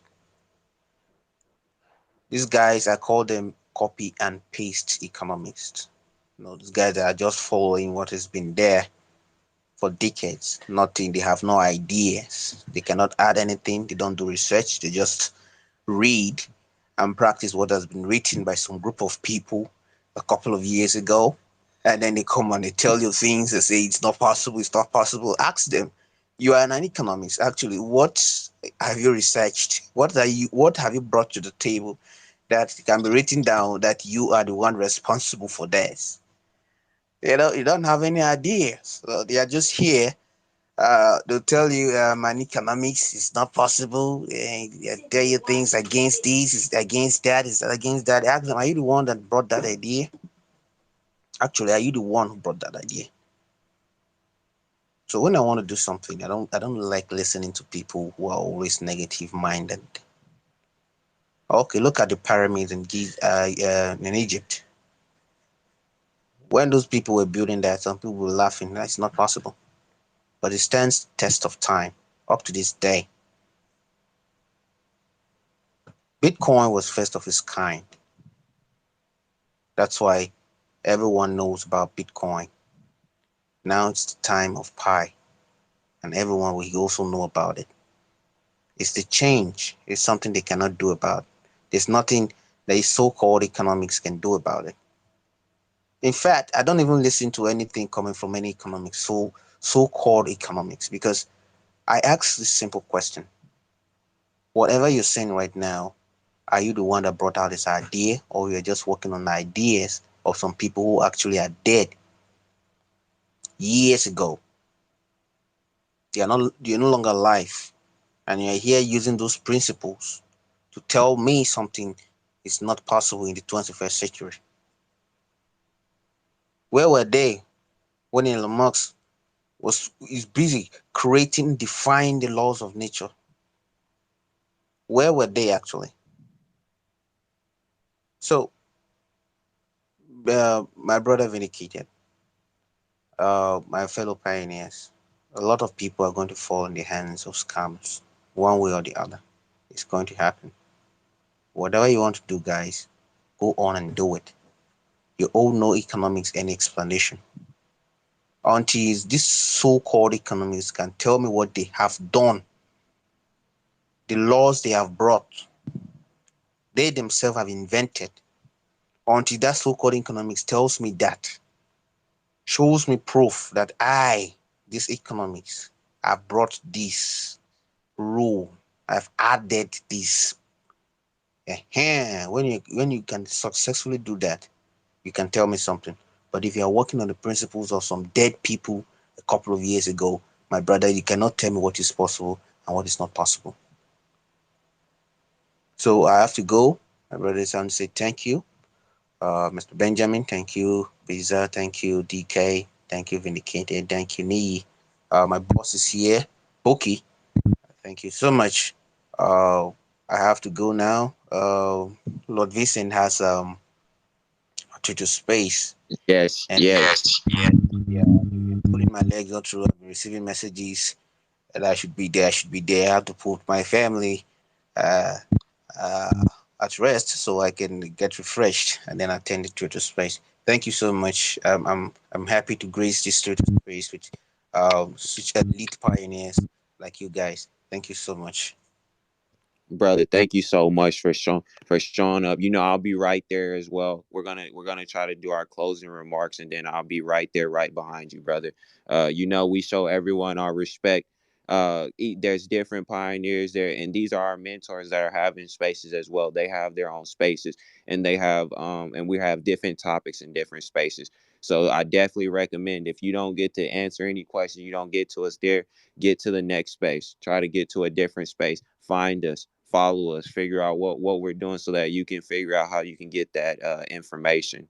These guys, I call them copy and paste economists. These guys that are just following what has been there for decades. Nothing. They have no ideas. They cannot add anything. They don't do research. They just read and practice what has been written by some group of people a couple of years ago. And then they come and they tell you things. They say it's not possible. It's not possible. Ask them. You are an economist. Actually, what have you researched? What have you brought to the table that can be written down that you are the one responsible for this? You don't have any ideas. So they are just here. They'll tell you man, economics is not possible. They'll tell you things against this, is against that, is against that. Ask them, are you the one that brought that idea? Actually, are you the one who brought that idea? So when I want to do something, I don't like listening to people who are always negative minded. Okay, look at the pyramids in Egypt. When those people were building that, some people were laughing. That's not possible. But it stands the test of time up to this day. Bitcoin was first of its kind. That's why everyone knows about Bitcoin. Now it's the time of Pi, and everyone will also know about it. It's the change. It's something they cannot do about. There's nothing that so-called economics can do about it. In fact, I don't even listen to anything coming from any economics, so-called economics, because I ask this simple question: whatever you're saying right now, are you the one that brought out this idea, or you're just working on the ideas of some people who actually are dead years ago? You're no longer alive, and you're here using those principles to tell me something is not possible in the 21st century. Where were they when Elon Musk is busy creating, defying the laws of nature? Where were they actually? So, my brother vindicated, my fellow pioneers, a lot of people are going to fall in the hands of scams, one way or the other. It's going to happen. Whatever you want to do, guys, go on and do it. You all know economics and explanation. Until these so-called economists can tell me what they have done, the laws they have brought, they themselves have invented. Until that so-called economics tells me that, shows me proof that this economics, have brought this rule, I've added this. When you can successfully do that, you can tell me something. But if you are working on the principles of some dead people a couple of years ago, my brother, you cannot tell me what is possible and what is not possible. So I have to go. My brother, I want to say thank you. Mr. Benjamin, thank you. Visa, thank you. DK, thank you. Vindicated, thank you. Nee, my boss is here. Boki, thank you so much. Uh, I have to go now. Lord Vincent has to space, Yes, and yes. yeah, I've been pulling my legs all through. I've been receiving messages that I should be there. I should be there. I have to put my family uh, uh, at rest so I can get refreshed and then attend the Twitter space. Thank you so much. I'm happy to grace this Twitter space with such elite pioneers like you guys. Thank you so much. Brother, thank you so much for showing up. I'll be right there as well. We're gonna try to do our closing remarks, and then I'll be right there, right behind you, brother. We show everyone our respect. There's different pioneers there, and these are our mentors that are having spaces as well. They have their own spaces, and we have different topics in different spaces. So I definitely recommend, if you don't get to answer any question, you don't get to us there, get to the next space. Try to get to a different space. Find us, follow us, figure out what we're doing so that you can figure out how you can get that information.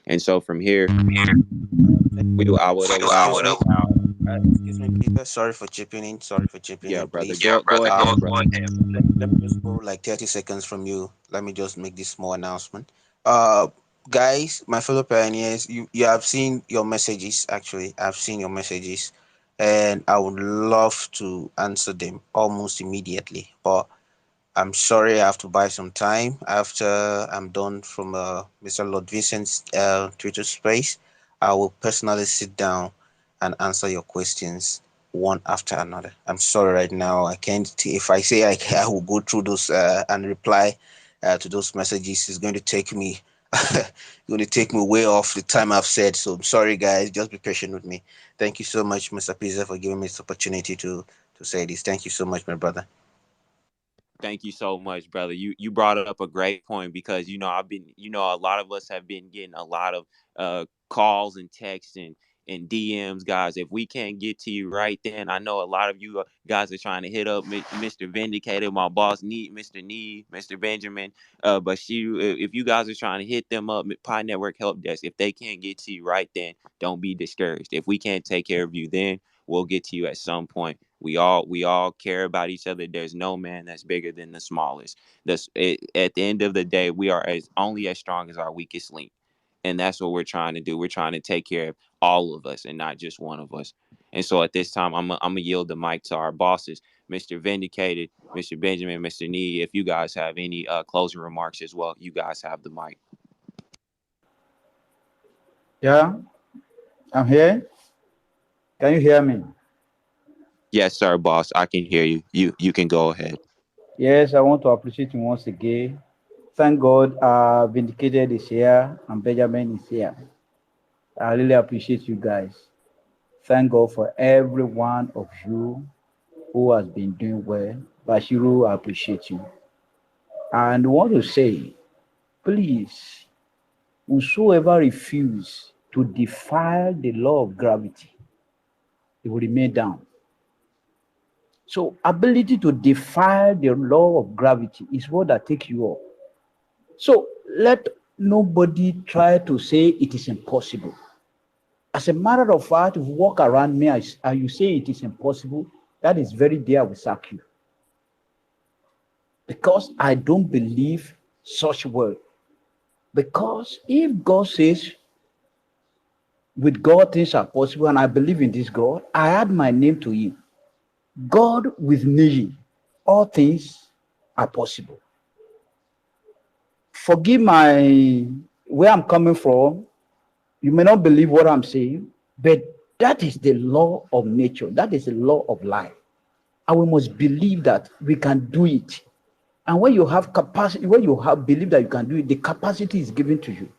And so from here, I would allow. Excuse me, Peter. Sorry for chipping in. Sorry for chipping Yeah, in, brother. please. Go ahead, brother. Let me just borrow like 30 seconds from you. Let me just make this small announcement. Guys, my fellow pioneers, you have seen your messages. Actually, I've seen your messages, and I would love to answer them almost immediately. But I'm sorry, I have to buy some time after I'm done from Mr. Lord Vincent's Twitter space. I will personally sit down and answer your questions one after another. I'm sorry right now. I can't. If I say I will go through those and reply to those messages, it's going to take me. Going to take me way off the time I've said. So I'm sorry, guys. Just be patient with me. Thank you so much, Mr. Pizza, for giving me this opportunity to say this. Thank you so much, my brother. Thank you so much, brother. You brought up a great point, because I've been a lot of us have been getting a lot of calls and texts and DMs, guys. If we can't get to you right then, I know a lot of you guys are trying to hit up Mr. Vindicated, my boss, Mr. Benjamin. But if you guys are trying to hit them up, Pi Network Help Desk, if they can't get to you right then, don't be discouraged. If we can't take care of you then, we'll get to you at some point. We all care about each other. There's no man that's bigger than the smallest. At the end of the day, we are only as strong as our weakest link, and that's what we're trying to do. We're trying to take care of all of us and not just one of us. And so at this time, I'm gonna yield the mic to our bosses, Mr. Vindicated, Mr. Benjamin, Mr. Nee. If you guys have any closing remarks as well, you guys have the mic. Yeah, I'm here. Can you hear me? Yes, sir, boss. I can hear you. You can go ahead. Yes, I want to appreciate you once again. Thank God, Vindicated is here and Benjamin is here. I really appreciate you guys. Thank God for every one of you who has been doing well. Bashiru, I appreciate you. And I want to say, please, whosoever refuse to defy the law of gravity, it will remain down. So, ability to defy the law of gravity is what that takes you up. So, let nobody try to say it is impossible. As a matter of fact, if you walk around me and you say it is impossible, that is very dear will sack you. Because I don't believe such word. Because if God says, with God things are possible, and I believe in this God, I add my name to it. God with me, all things are possible. Forgive my where I'm coming from. You may not believe what I'm saying, but that is the law of nature. That is the law of life. And we must believe that we can do it. And when you have capacity, when you have believe that you can do it, the capacity is given to you.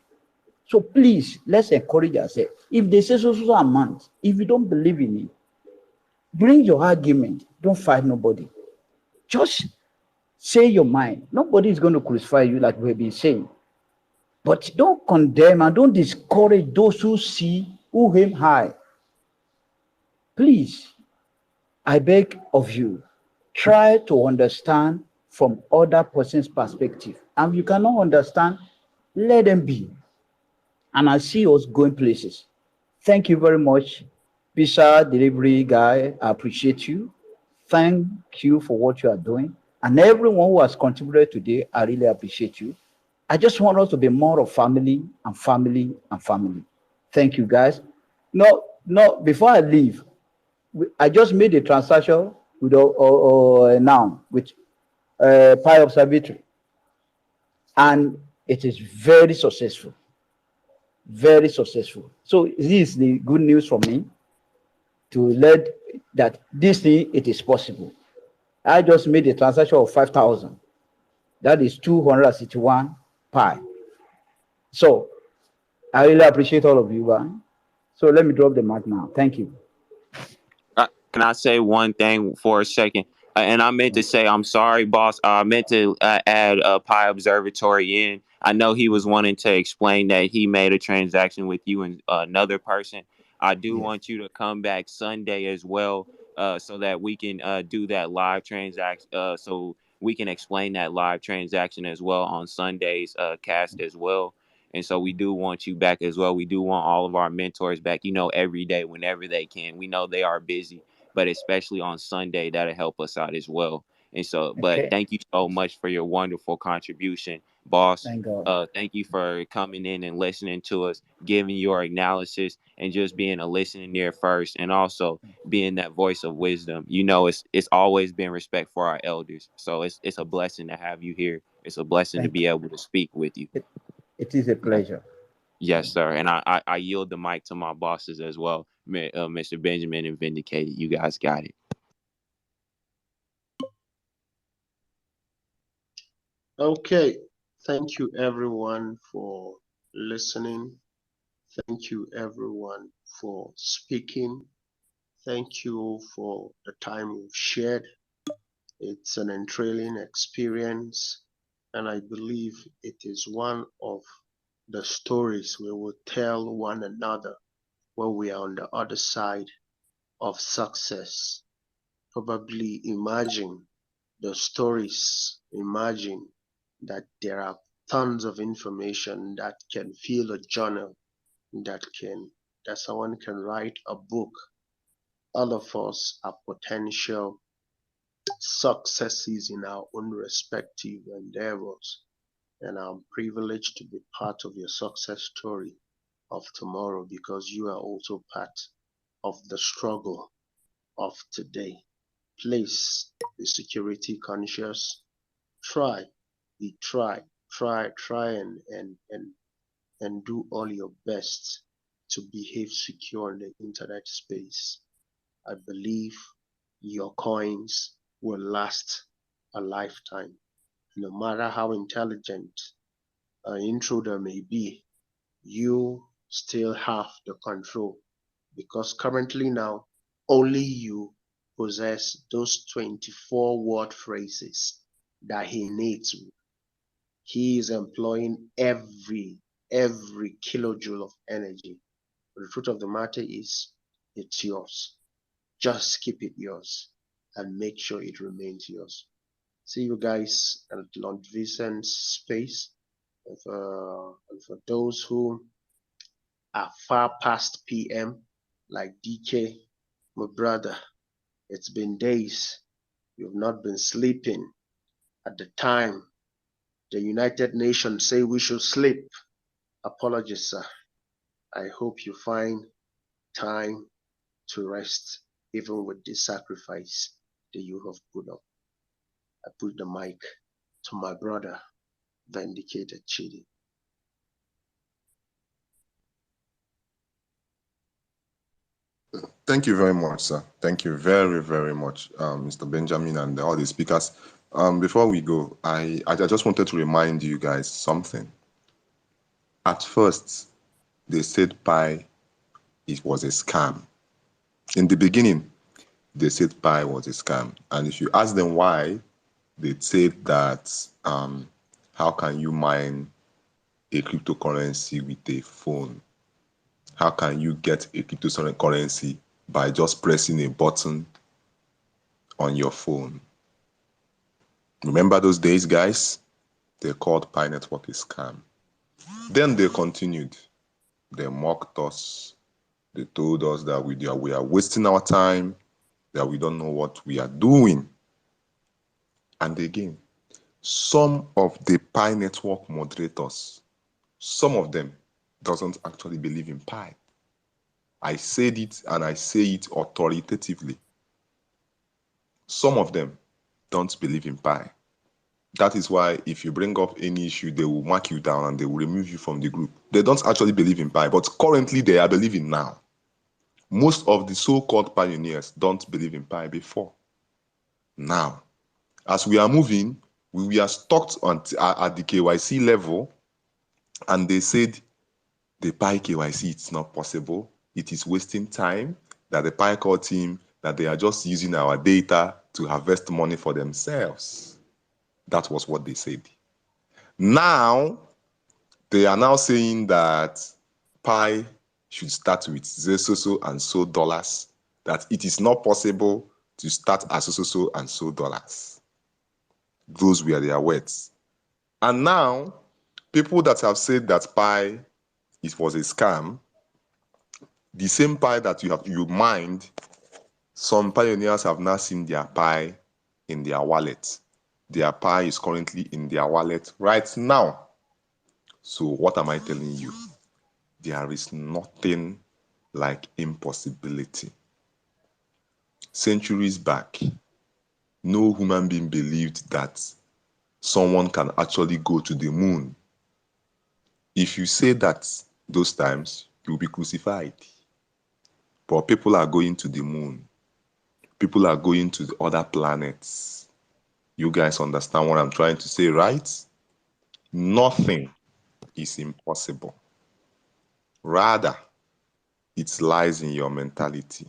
So please, let's encourage ourselves. If they say so amount, if you don't believe in it, bring your argument. Don't fight nobody. Just say your mind. Nobody is going to crucify you like we've been saying. But don't condemn and don't discourage those who see, who aim high. Please, I beg of you, try to understand from other person's perspective. And if you cannot understand, let them be. And I see us going places. Thank you very much, pizza delivery guy. I appreciate you. Thank you for what you are doing. And everyone who has contributed today, I really appreciate you. I just want us to be more of family and family and family. Thank you, guys. No, no, before I leave, I just made a transaction with now with Pi Observatory, and it is very successful, very successful. So this is the good news for me to let that this thing it is possible. I just made a transaction of 5,000. That is 261 pi. So I really appreciate all of you. So let me drop the mic now. Thank you. Can I say one thing for a second? And I meant to say, I'm sorry, boss. I meant to add Pi Observatory in. I know he was wanting to explain that he made a transaction with you and another person. I do Yes. want you to come back Sunday as well, so that we can do that live transaction. So we can explain that live transaction as well on Sunday's cast as well. And so we do want you back as well. We do want all of our mentors back, every day, whenever they can. We know they are busy, but especially on Sunday, that'll help us out as well. And so, but Okay. thank you so much for your wonderful contribution, boss. Thank God. Thank you for coming in and listening to us, giving your analysis, and just being a listening ear first, and also being that voice of wisdom. It's always been respect for our elders, so it's a blessing to have you here. It's a blessing to Thank be you. able to speak with you. It is a Yeah. pleasure. Yes, sir. And I yield the mic to my bosses as well, Mr. Benjamin and Vindicated. You guys got it. Okay. Thank you, everyone, for listening. Thank you, everyone, for speaking. Thank you for the time we've shared. It's an enthralling experience, and I believe it is one of the stories we will tell one another when we are on the other side of success. Probably imagine the stories, imagine that there are tons of information that can fill a journal, that someone can write a book. All of us are potential successes in our own respective endeavors, and I'm privileged to be part of your success story of tomorrow because you are also part of the struggle of today. Please be security conscious. Try, try and do all your best to behave secure in the internet space. I believe your coins will last a lifetime. No matter how intelligent an intruder may be, you still have the control because currently now only you possess those 24 word phrases that he needs. He is employing every kilojoule of energy. But the truth of the matter is it's yours. Just keep it yours and make sure it remains yours. See you guys at Lord Vincent's space. And for those who are far past PM, like DK, my brother, it's been days. You've not been sleeping. At the time the United Nations say we should sleep, Apologies, sir. I hope you find time to rest, even with this sacrifice that you have put up. I put the mic to my brother, Vindicated Chidi. Thank you very much, sir. Thank you very, very much, Mr. Benjamin and all the speakers. Before we go, I just wanted to remind you guys something. At first, they said Pi it was a scam. In the beginning, they said Pi was a scam. And if you ask them why, they said that how can you mine a cryptocurrency with a phone? How can you get a cryptocurrency by just pressing a button on your phone? Remember those days, guys? They called Pi Network a scam. Then they continued. They mocked us. They told us that we are wasting our time, that we don't know what we are doing. And again, some of the Pi Network moderators, some of them doesn't actually believe in Pi. I said it and I say it authoritatively. Some of them don't believe in Pi. That is why if you bring up any issue, they will mark you down and they will remove you from the group. They don't actually believe in Pi, but currently they are believing now. Most of the so-called pioneers don't believe in Pi before. Now, as we are moving, we are stuck at the KYC level, and they said the Pi KYC, it's not possible. It is wasting time, that the Pi core team, that they are just using our data to harvest money for themselves. That was what they said. Now, they are now saying that Pi should start with so and so dollars, that it is not possible to start at so and so dollars. Those were their words. And now, people that have said that Pi it was a scam, the same Pi that you mined, some pioneers have now seen their Pi in their wallet. Their Pi is currently in their wallet right now. So what am I telling you? There is nothing like impossibility. Centuries back, no human being believed that someone can actually go to the moon. If you say that those times, you'll be crucified. But people are going to the moon. People are going to the other planets. You guys understand what I'm trying to say, right? Nothing is impossible. Rather, it lies in your mentality.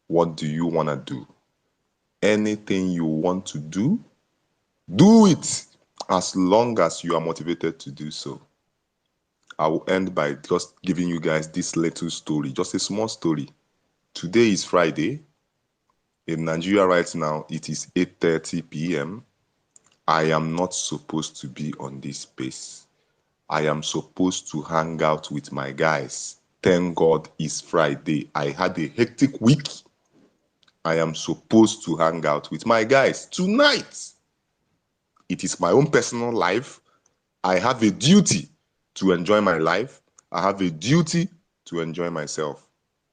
What do you want to do? Anything you want to do it as long as you are motivated to do so. I will end by just giving you guys this little story, just a small story. Today is Friday. In Nigeria right now, it is 8:30 p.m. I am not supposed to be on this space. I am supposed to hang out with my guys. Thank God it's Friday. I had a hectic week. I am supposed to hang out with my guys tonight. It is my own personal life. I have a duty to enjoy my life. I have a duty to enjoy myself.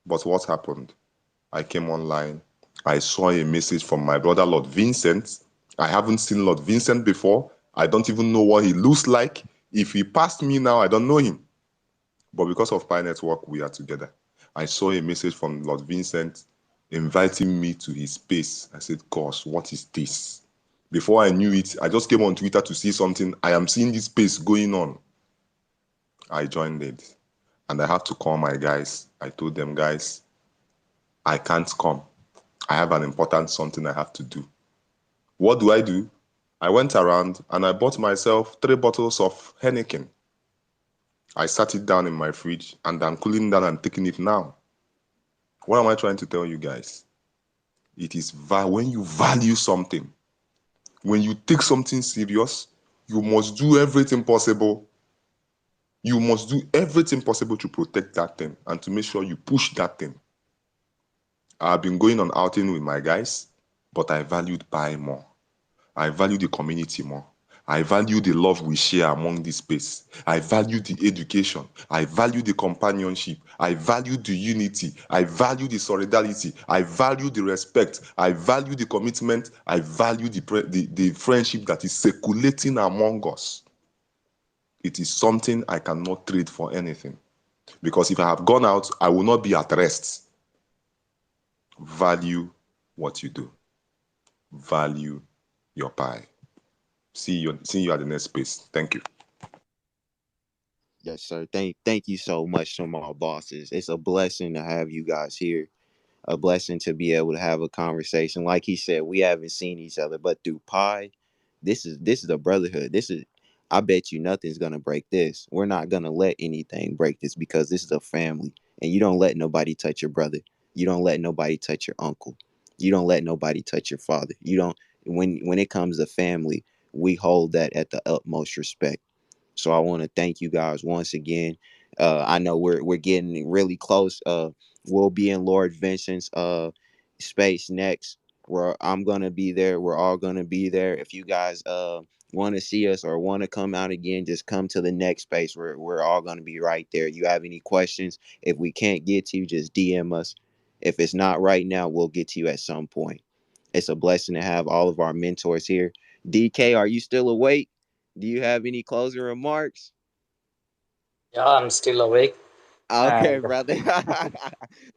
But what happened? I came online. I saw a message from my brother, Lord Vincent. I haven't seen Lord Vincent before. I don't even know what he looks like. If he passed me now, I don't know him. But because of Pi Network, we are together. I saw a message from Lord Vincent inviting me to his space. I said, gosh, what is this? Before I knew it, I just came on Twitter to see something. I am seeing this space going on. I joined it. And I have to call my guys. I told them, guys, I can't come. I have an important something I have to do. What do? I went around and I bought myself 3 bottles of Heineken. I sat it down in my fridge and I'm cooling down and taking it now. What am I trying to tell you guys? It is when you value something, when you take something serious, you must do everything possible. You must do everything possible to protect that thing and to make sure you push that thing. I've been going on outing with my guys, but I valued Pi more. I value the community more. I value the love we share among this space. I value the education. I value the companionship. I value the unity. I value the solidarity. I value the respect. I value the commitment. I value the friendship that is circulating among us. It is something I cannot trade for anything. Because if I have gone out, I will not be at rest. Value what you do. Value your pie. See you at the next space. Thank you. Yes, sir. Thank you so much to my bosses. It's a blessing to have you guys here. A blessing to be able to have a conversation. Like he said, we haven't seen each other, but through Pi, this is a brotherhood. This is, I bet you nothing's gonna break this. We're not gonna let anything break this because this is a family, and you don't let nobody touch your brother. You don't let nobody touch your uncle. You don't let nobody touch your father. You don't. When it comes to family, we hold that at the utmost respect. So I want to thank you guys once again. I know we're getting really close. We'll be in Lord Vincent's space next. Where I'm gonna be there. We're all gonna be there. If you guys want to see us or want to come out again, just come to the next space. We're all gonna be right there. You have any questions? If we can't get to you, just DM us. If it's not right now, we'll get to you at some point. It's a blessing to have all of our mentors here. DK, are you still awake? Do you have any closing remarks? Yeah, I'm still awake. Okay, And brother.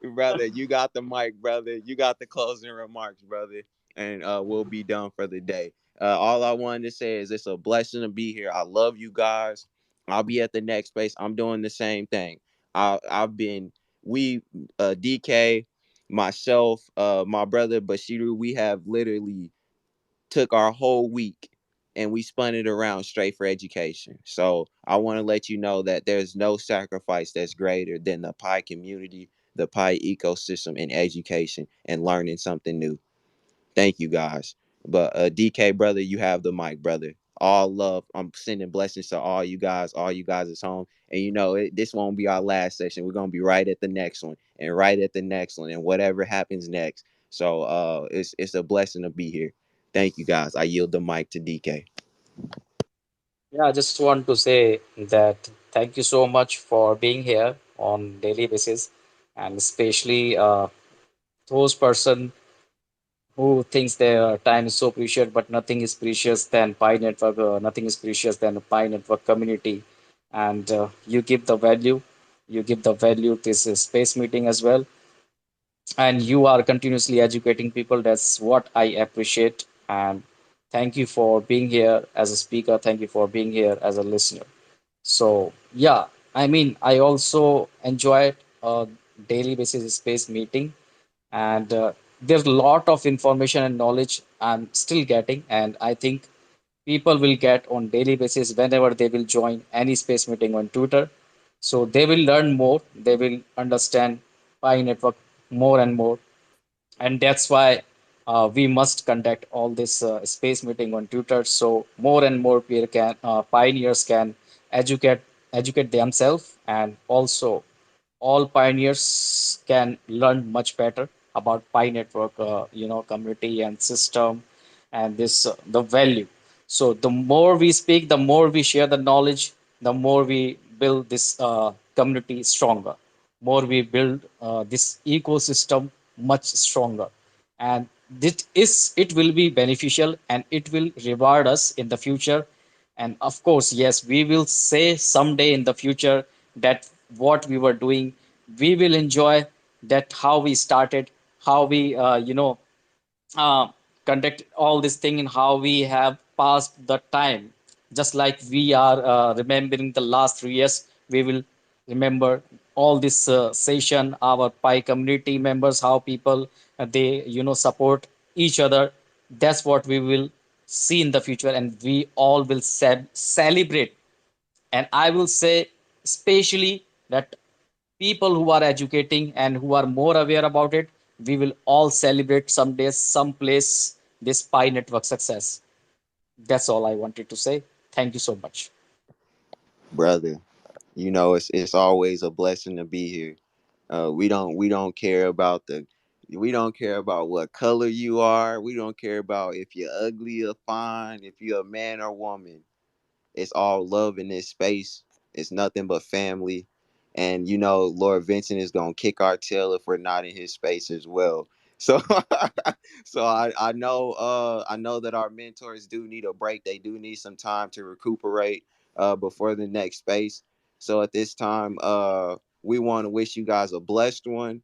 Brother, you got the mic, brother. You got the closing remarks, brother. And we'll be done for the day. All I wanted to say is it's a blessing to be here. I love you guys. I'll be at the next space. I'm doing the same thing. I've been we DK, myself, my brother Bashiru, we have literally took our whole week and we spun it around straight for education. So I want to let you know that there's no sacrifice that's greater than the Pi community, the Pi ecosystem, and education and learning something new. Thank you guys. But DK brother, you have the mic, brother. All love. I'm sending blessings to all you guys. All you guys is home, and this won't be our last session. We're gonna be right at the next one, and right at the next one, and whatever happens next. So it's a blessing to be here. Thank you guys. I yield the mic to DK. yeah, I just want to say that thank you so much for being here on daily basis, and especially those person who thinks their time is so precious, but nothing is precious than Pi Network. Nothing is precious than the Pi Network community, and you give the value. You give the value this space meeting as well, and you are continuously educating people. That's what I appreciate, and thank you for being here as a speaker. Thank you for being here as a listener. So yeah, I mean, I also enjoyed a daily basis space meeting, and there's a lot of information and knowledge I'm still getting, and I think people will get on daily basis whenever they will join any space meeting on Twitter. So they will learn more, they will understand Pi network more and more, and that's why we must conduct all this space meeting on Twitter, so more and more peer can pioneers can educate educate themselves, and also all pioneers can learn much better about Pi network, community and system, and this the value. So the more we speak, the more we share the knowledge, the more we build this community stronger, more we build this ecosystem much stronger, and it will be beneficial and it will reward us in the future. And of course, yes, we will say someday in the future that what we were doing, we will enjoy that how we started, how we uh, conduct all this thing, and how we have passed the time. Just like we are remembering the last 3 years, we will remember all this session, our Pi community members, how people they support each other. That's what we will see in the future, and we all will celebrate. And I will say especially that people who are educating and who are more aware about it, we will all celebrate someday, someplace, this Pi network success. That's all I wanted to say. Thank you so much. Brother, it's always a blessing to be here. We don't care about We don't care about what color you are. We don't care about if you're ugly or fine, if you're a man or woman. It's all love in this space. It's nothing but family. And Lord Vincent is gonna kick our tail if we're not in his space as well. So so I know that our mentors do need a break. They do need some time to recuperate before the next space. So at this time, we want to wish you guys a blessed one.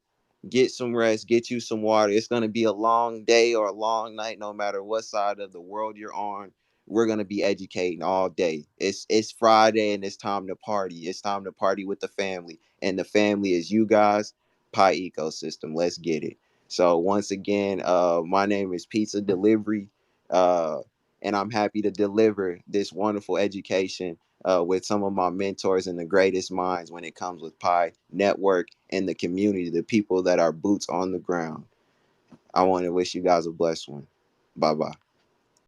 Get some rest, get you some water. It's gonna be a long day or a long night, no matter what side of the world you're on. We're gonna be educating all day. It's Friday and it's time to party. It's time to party with the family, and the family is you guys. Pi ecosystem. Let's get it. So once again, my name is Pizza Delivery, uh, and I'm happy to deliver this wonderful education with some of my mentors and the greatest minds when it comes with Pi Network and the community, the people that are boots on the ground. I want to wish you guys a blessed one. Bye bye.